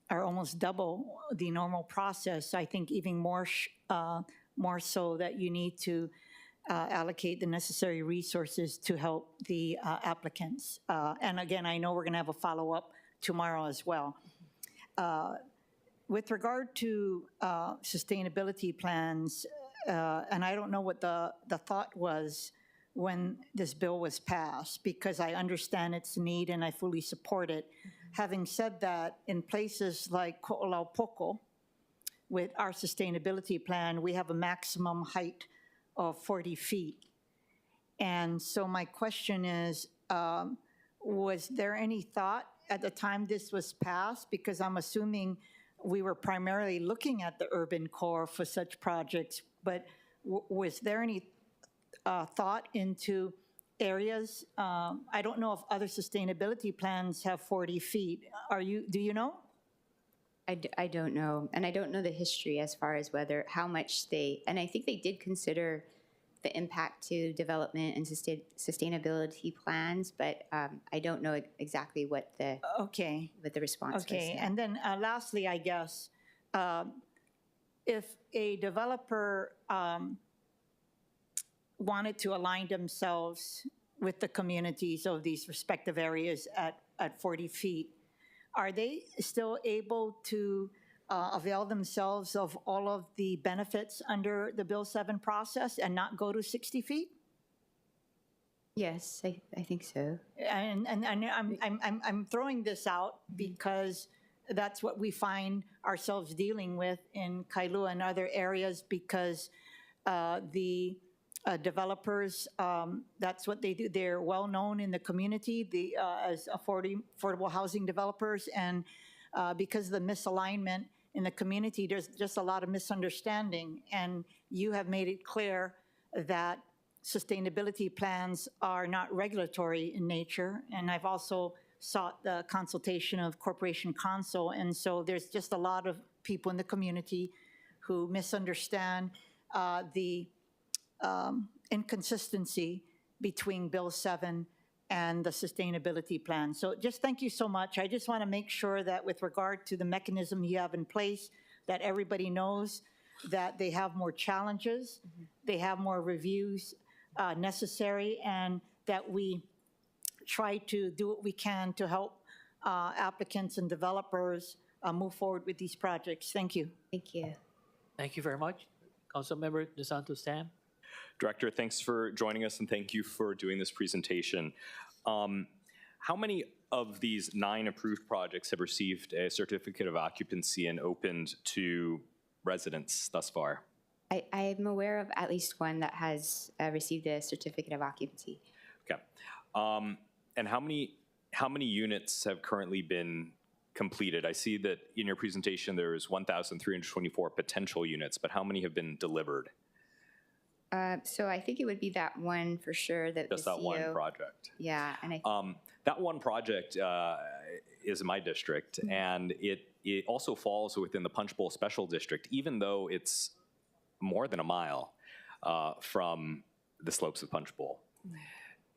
Speaker 4: almost double the normal process, I think even more so that you need to allocate the necessary resources to help the applicants. And again, I know we're going to have a follow-up tomorrow as well. With regard to sustainability plans, and I don't know what the thought was when this bill was passed, because I understand its need and I fully support it. Having said that, in places like Ko'olaupoko, with our sustainability plan, we have a maximum height of 40 feet. And so my question is, was there any thought at the time this was passed? Because I'm assuming we were primarily looking at the urban core for such projects but was there any thought into areas? I don't know if other sustainability plans have 40 feet. Do you know?
Speaker 5: I don't know, and I don't know the history as far as how much and I think they did consider the impact to development and sustainability plans, but I don't know exactly what the response was.
Speaker 4: Okay, and then lastly, I guess, if a developer wanted to align themselves with the communities of these respective areas at 40 feet, are they still able to avail themselves of all of the benefits under the Bill 7 process and not go to 60 feet?
Speaker 5: Yes, I think so.
Speaker 4: And I'm throwing this out because that's what we find ourselves dealing with in Kailua and other areas, because the developers, that's what they do. They're well known in the community as affordable housing developers, and because of the misalignment in the community, there's just a lot of misunderstanding. And you have made it clear that sustainability plans are not regulatory in nature, and I've also sought the consultation of Corporation Counsel, and so there's just a lot of people in the community who misunderstand the inconsistency between Bill 7 and the sustainability plan. So just thank you so much. I just want to make sure that with regard to the mechanism you have in place, that everybody knows that they have more challenges, they have more reviews necessary, and that we try to do what we can to help applicants and developers move forward with these projects. Thank you.
Speaker 5: Thank you.
Speaker 2: Thank you very much. Councilmember DeSantos Sam.
Speaker 3: Director, thanks for joining us, and thank you for doing this presentation. How many of these 9 approved projects have received a certificate of occupancy and opened to residents thus far?
Speaker 5: I'm aware of at least one that has received a certificate of occupancy.
Speaker 3: Okay. And how many units have currently been completed? I see that in your presentation there is 1,324 potential units, but how many have been delivered?
Speaker 5: So I think it would be that one for sure.
Speaker 3: Just that one project.
Speaker 5: Yeah, and
Speaker 3: that one project is in my district, and it also falls within the Punch Bowl Special District, even though it's more than a mile from the slopes of Punch Bowl.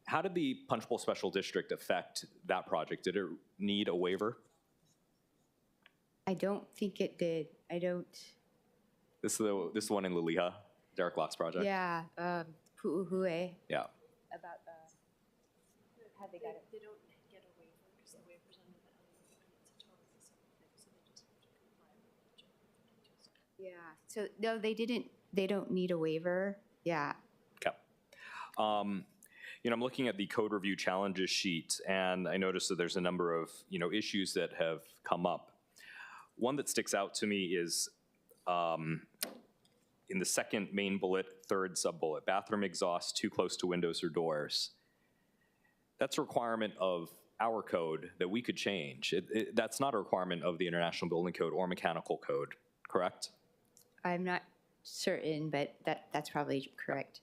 Speaker 3: How did the Punch Bowl Special District affect that project? Did it need a waiver?
Speaker 5: I don't think it did. I don't.
Speaker 3: This is the one in Liliha, Derek Locke's project?
Speaker 5: Yeah, Pu'uhue.
Speaker 3: Yeah.
Speaker 5: About how they got it.
Speaker 10: They don't get a waiver because the waiver's under the LUP. It's a totally separate thing, so they just have to comply with the general details.
Speaker 5: Yeah. So no, they didn't. They don't need a waiver. Yeah.
Speaker 3: Okay. I'm looking at the code review challenges sheet, and I noticed that there's a number of issues that have come up. One that sticks out to me is in the second main bullet, third sub-bullet, bathroom exhaust too close to windows or doors. That's a requirement of our code that we could change. That's not a requirement of the International Building Code or Mechanical Code, correct?
Speaker 5: I'm not certain, but that's probably correct.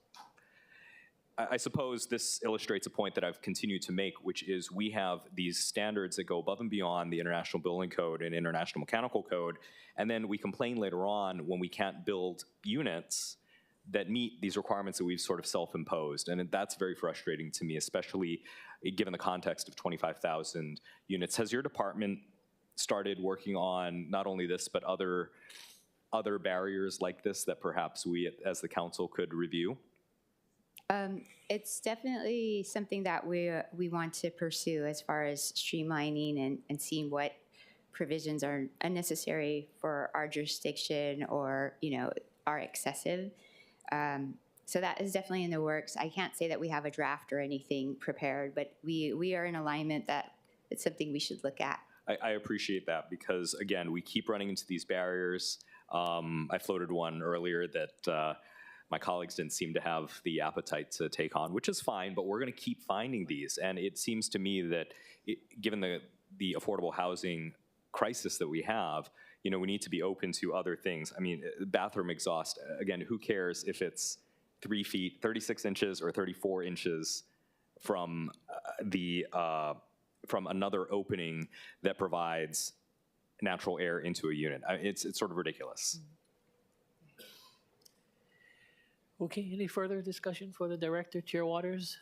Speaker 3: I suppose this illustrates a point that I've continued to make, which is we have these standards that go above and beyond the International Building Code and International Mechanical Code, and then we complain later on when we can't build units that meet these requirements that we've sort of self-imposed. And that's very frustrating to me, especially given the context of 25,000 units. Has your department started working on not only this, but other barriers like this that perhaps we as the council could review?
Speaker 5: It's definitely something that we want to pursue as far as streamlining and seeing what provisions are unnecessary for our jurisdiction or are excessive. So that is definitely in the works. I can't say that we have a draft or anything prepared, but we are in alignment that it's something we should look at.
Speaker 3: I appreciate that because, again, we keep running into these barriers. I floated one earlier that my colleagues didn't seem to have the appetite to take on, which is fine, but we're going to keep finding these. And it seems to me that given the affordable housing crisis that we have, you know, we need to be open to other things. I mean, bathroom exhaust, again, who cares if it's 3 feet, 36 inches or 34 inches from from another opening that provides natural air into a unit? It's sort of ridiculous.
Speaker 2: Okay, any further discussion for the director, Chair Waters?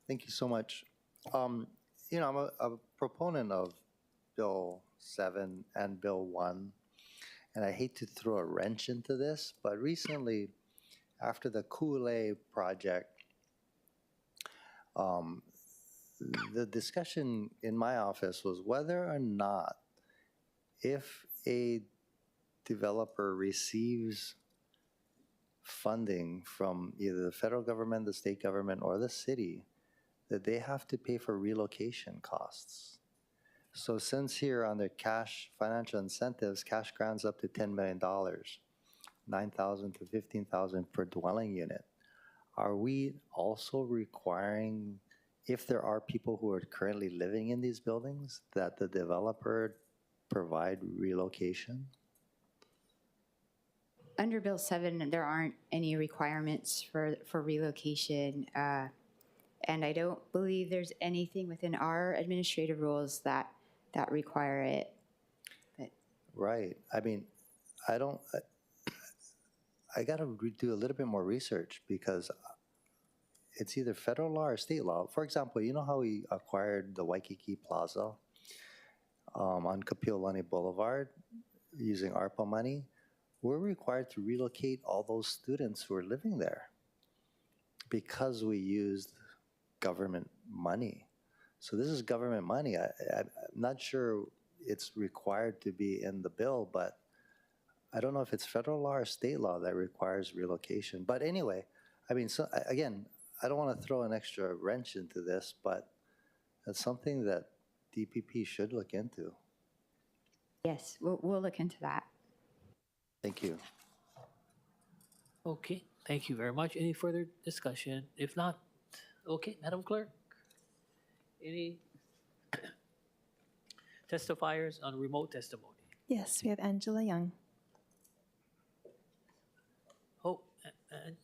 Speaker 13: Thank you so much. You know, I'm a proponent of Bill 7 and Bill 1, and I hate to throw a wrench into this, but recently, after the Kool-Aid project, the discussion in my office was whether or not if a developer receives funding from either the federal government, the state government, or the city, that they have to pay for relocation costs. So since here under cash financial incentives, cash grants up to $10 million, $9,000 to $15,000 per dwelling unit, are we also requiring, if there are people who are currently living in these buildings, that the developer provide relocation?
Speaker 5: Under Bill 7, there aren't any requirements for relocation, and I don't believe there's anything within our administrative rules that require it. But
Speaker 13: Right. I mean, I got to do a little bit more research because it's either federal law or state law. For example, you know how we acquired the Waikiki Plaza on Kapiolani Boulevard using ARPA money? We're required to relocate all those students who are living there because we used government money. So this is government money. I'm not sure it's required to be in the bill, but I don't know if it's federal law or state law that requires relocation. But anyway, I mean, so, again, I don't want to throw an extra wrench into this, but that's something that DPP should look into.
Speaker 5: yes, we'll look into that.
Speaker 13: Thank you.
Speaker 2: Okay, thank you very much. Any further discussion? If not, okay, Madam Clerk, any testifiers on remote testimony?
Speaker 11: Yes, we have Angela Young.
Speaker 2: Oh, and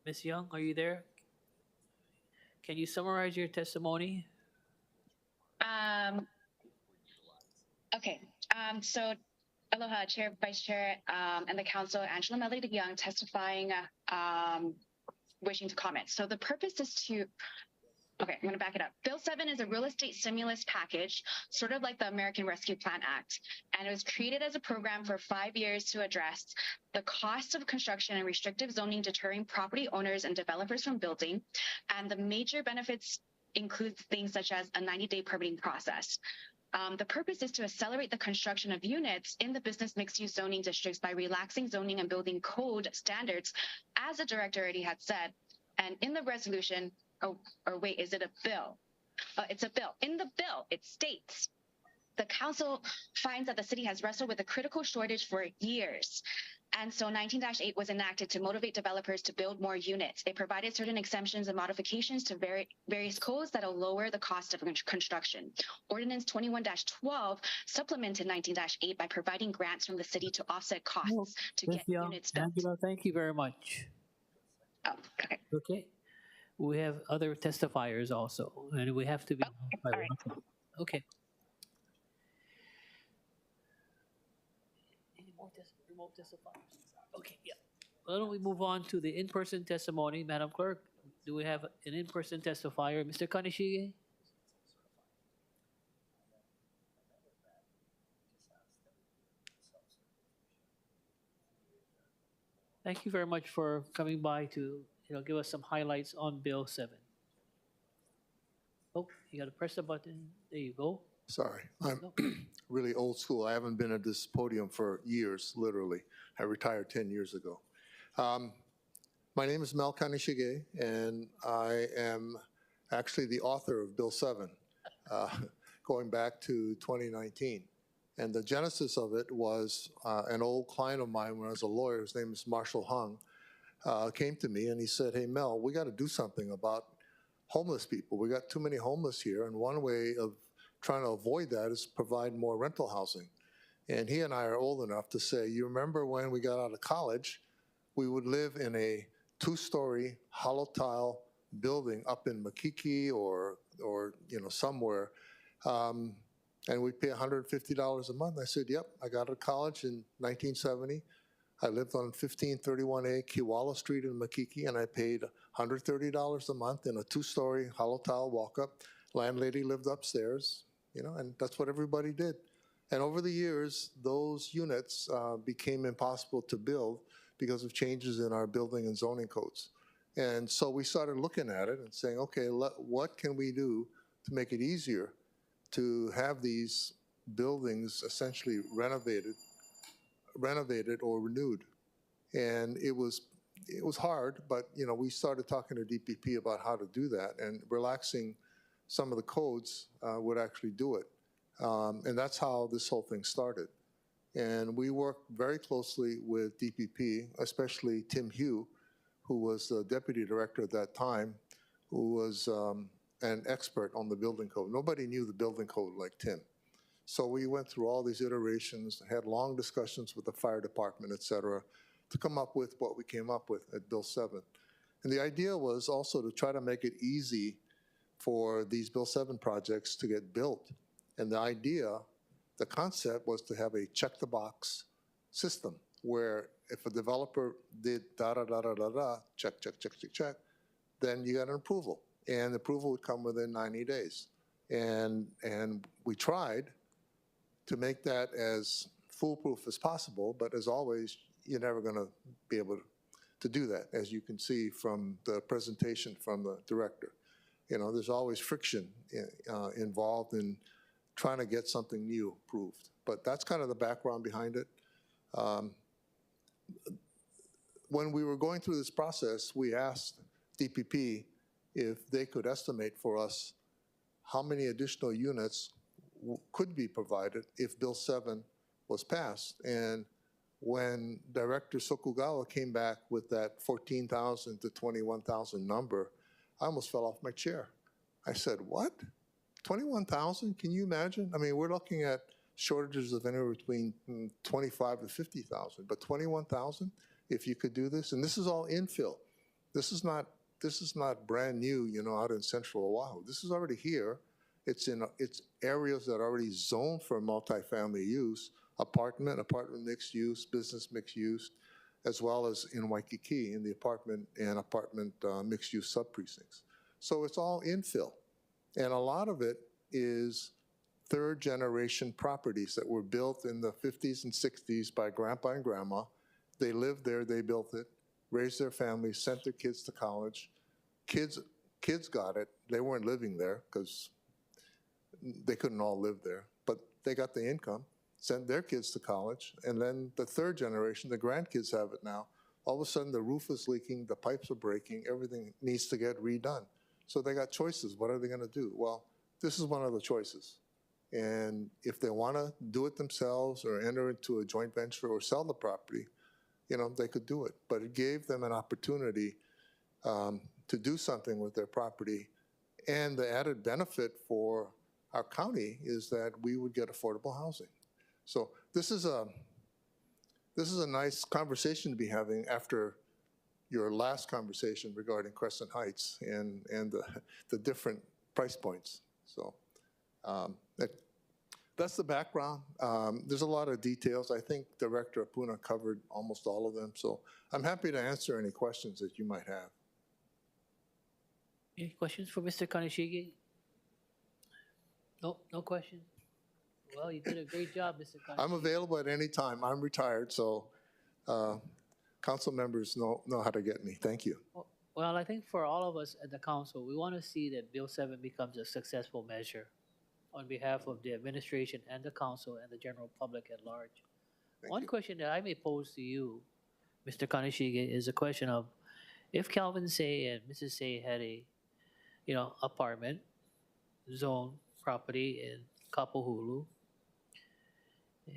Speaker 2: Ms. Young, are you there? Can you summarize your testimony?
Speaker 7: Okay. So, aloha, Chair, Vice Chair, and the Council. Angela Melody Young testifying, wishing to comment. So the purpose is to. Okay, I'm going to back it up. Bill 7 is a real estate stimulus package, sort of like the American Rescue Plan Act. And it was created as a program for 5 years to address the cost of construction and restrictive zoning deterring property owners and developers from building. And the major benefits include things such as a 90-day permitting process. The purpose is to accelerate the construction of units in the business mixed-use zoning districts by relaxing zoning and building code standards, as the director already had said. And in the resolution, or wait, is it a bill? It's a bill. In the bill, it states, the council finds that the city has wrestled with a critical shortage for years. And so 19-8 was enacted to motivate developers to build more units. It provided certain exemptions and modifications to various codes that will lower the cost of construction. Ordinance 21-12 supplemented 19-8 by providing grants from the city to offset costs to get units built.
Speaker 2: Angela, thank you very much.
Speaker 7: Oh, okay.
Speaker 2: Okay. We have other testifiers also, and we have to be.
Speaker 7: All right.
Speaker 2: Okay. Any more remote testifiers? Okay, yeah. Why don't we move on to the in-person testimony, Madam Clerk? Do we have an in-person testifier, Mr. Kaneshige? Thank you very much for coming by to give us some highlights on Bill 7. Oh, you got to press the button. There you go.
Speaker 16: Sorry, I'm really old school. I haven't been at this podium for years, literally. I retired 10 years ago. My name is Mel Kaneshige, and I am actually the author of Bill 7, going back to 2019. And the genesis of it was an old client of mine when I was a lawyer, his name is Marshall Hung, came to me and he said, hey, Mel, we got to do something about homeless people. We got too many homeless here, and one way of trying to avoid that is provide more rental housing. And he and I are old enough to say, you remember when we got out of college, we would live in a 2-story hollow tile building up in Makiki or somewhere, and we'd pay $150 a month. I said, yep, I got out of college in 1970. I lived on 1531A Kiwala Street in Makiki, and I paid $130 a month in a 2-story hollow tile walk-up. Landlady lived upstairs, and that's what everybody did. And over the years, those units became impossible to build because of changes in our building and zoning codes. And so we started looking at it and saying, okay, what can we do to make it easier to have these buildings essentially renovated or renewed? And it was hard, but we started talking to DPP about how to do that, and relaxing some of the codes would actually do it. And that's how this whole thing started. And we worked very closely with DPP, especially Tim Hugh, who was the deputy director at that time, who was an expert on the building code. Nobody knew the building code like Tim. So we went through all these iterations, had long discussions with the fire department, et cetera, to come up with what we came up with at Bill 7. And the idea was also to try to make it easy for these Bill 7 projects to get built. And the concept was to have a check-the-box system where if a developer did da-da-da-da-da-da, check, then you got an approval. And the approval would come within 90 days. And we tried to make that as foolproof as possible, but as always, you're never going to be able to do that, as you can see from the presentation from the director. There's always friction involved in trying to get something new approved. But that's kind of the background behind it. When we were going through this process, we asked DPP if they could estimate for us how many additional units could be provided if Bill 7 was passed. And when Director Sokugawa came back with that 14,000 to 21,000 number, I almost fell off my chair. I said, what? 21,000? Can you imagine? I mean, we're looking at shortages of anywhere between 25 to 50,000, but 21,000 if you could do this. And this is all infill. This is not brand new, out in central Oahu. This is already here. It's areas that are already zoned for multifamily use, apartment mixed use, business mixed use, as well as in Waikiki in the apartment mixed use sub-precincts. So it's all infill. And a lot of it is third generation properties that were built in the 50s and 60s by grandpa and grandma. They lived there, they built it, raised their families, sent their kids to college. Kids got it. They weren't living there because they couldn't all live there, but they got the income, sent their kids to college, and then the third generation, the grandkids have it now. All of a sudden the roof is leaking, the pipes are breaking, everything needs to get redone. So they got choices. What are they going to do? Well, this is one of the choices. And if they want to do it themselves or enter into a joint venture or sell the property, they could do it. But it gave them an opportunity to do something with their property. And the added benefit for our county is that we would get affordable housing. So this is a nice conversation to be having after your last conversation regarding Crescent Heights and the different price points. So that's the background. There's a lot of details. I think Director Apuna covered almost all of them. So I'm happy to answer any questions that you might have.
Speaker 2: Any questions for Mr. Kaneshige? No questions? Well, you did a great job, Mr. Kaneshige.
Speaker 16: I'm available at any time. I'm retired, so council members know how to get me. Thank you.
Speaker 2: Well, I think for all of us at the council, we want to see that Bill 7 becomes a successful measure on behalf of the administration and the council and the general public at large. One question that I may pose to you, Mr. Kaneshige, is a question of if Calvin Say and Mrs. Say had a, apartment zone property in Kapahulu,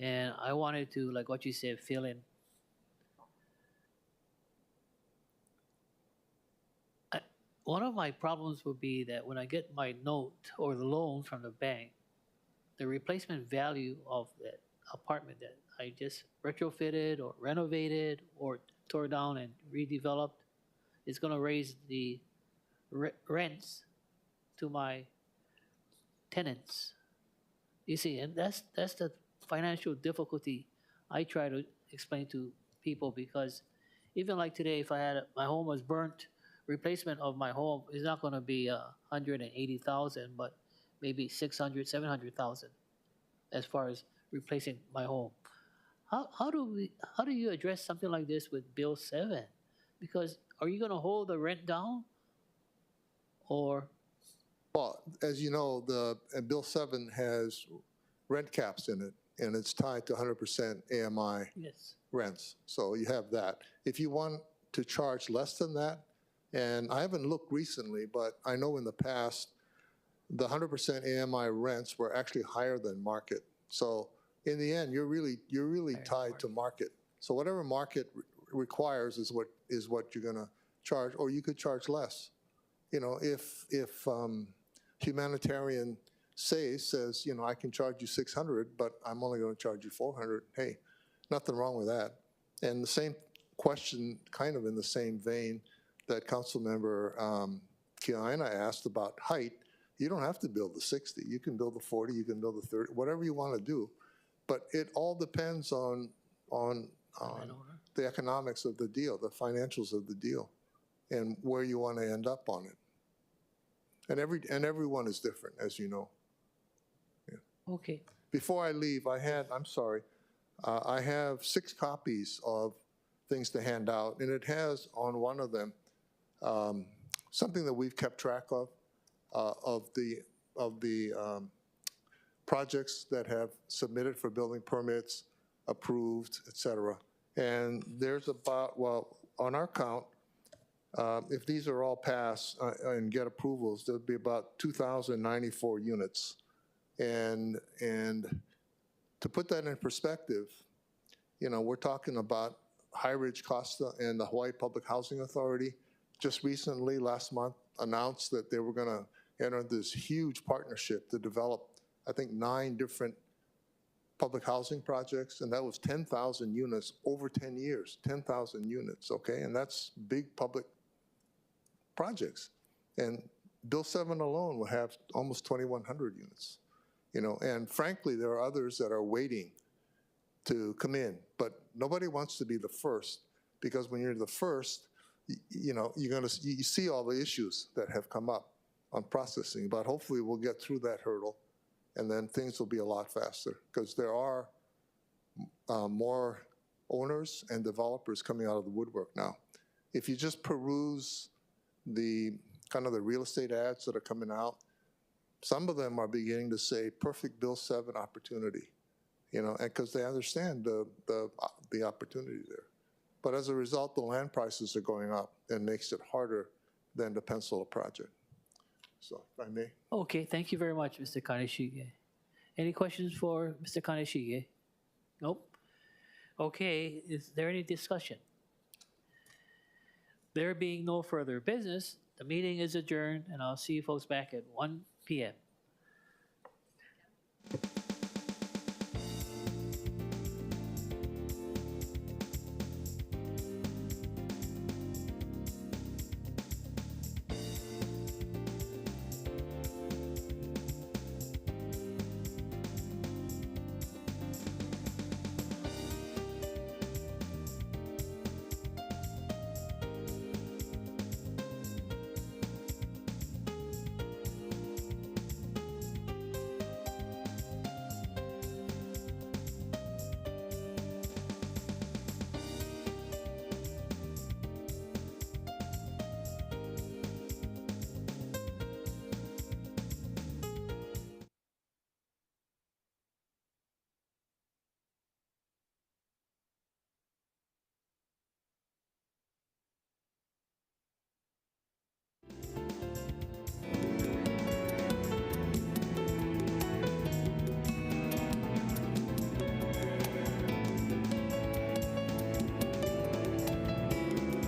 Speaker 2: and I wanted to, like what you said, fill in. One of my problems would be that when I get my note or the loan from the bank, the replacement value of that apartment that I just retrofitted or renovated or tore down and redeveloped, is gonna raise the rents to my tenants. You see, and that's the financial difficulty I try to explain to people, because even like today, if I had my home was burnt, replacement of my home is not going to be 180,000, but maybe 600, 700,000, as far as replacing my home. How do you address something like this with Bill 7? Because are you going to hold the rent down, or?
Speaker 16: Well, as you know, Bill 7 has rent caps in it, and it's tied to 100% AMI
Speaker 2: Yes.
Speaker 16: rents. So you have that. If you want to charge less than that, and I haven't looked recently, but I know in the past, the 100% AMI rents were actually higher than market. So in the end, you're really tied to market. So whatever market requires is what you're going to charge, or you could charge less. You know, if humanitarian says, I can charge you 600, but I'm only going to charge you 400. Hey, nothing wrong with that. And the same question, kind of in the same vein that Councilmember Kiana asked about height. You don't have to build the 60. You can build the 40. You can build the 30. Whatever you want to do, but it all depends on the economics of the deal, the financials of the deal, and where you want to end up on it. And everyone is different, as you know. Yeah.
Speaker 2: Okay.
Speaker 16: Before I leave, I have 6 copies of things to hand out, and it has on one of them something that we've kept track of the projects that have submitted for building permits, approved, et cetera. And there's about, well, on our count, if these are all passed and get approvals, there'll be about 2,094 units. And to put that in perspective, we're talking about High Ridge Costa and the Hawaii Public Housing Authority just recently, last month, announced that they were going to enter this huge partnership to develop, I think, 9 different public housing projects, and that was 10,000 units over 10 years, 10,000 units, okay? And that's big public projects. And Bill 7 alone will have almost 2,100 units, and frankly, there are others that are waiting to come in, but nobody wants to be the first, because when you're the first, you see all the issues that have come up on processing, but hopefully we'll get through that hurdle, and then things will be a lot faster, because there are more owners and developers coming out of the woodwork now. If you just peruse the kind of the real estate ads that are coming out, some of them are beginning to say perfect Bill 7 opportunity, and because they understand the opportunity there. But as a result, the land prices are going up and makes it harder than to pencil a project. So, if I may.
Speaker 2: Okay, thank you very much, Mr. Kaneshige. Any questions for Mr. Kaneshige? Nope. Okay, is there any discussion? There being no further business, the meeting is adjourned, and I'll see you folks back at 1 p.m.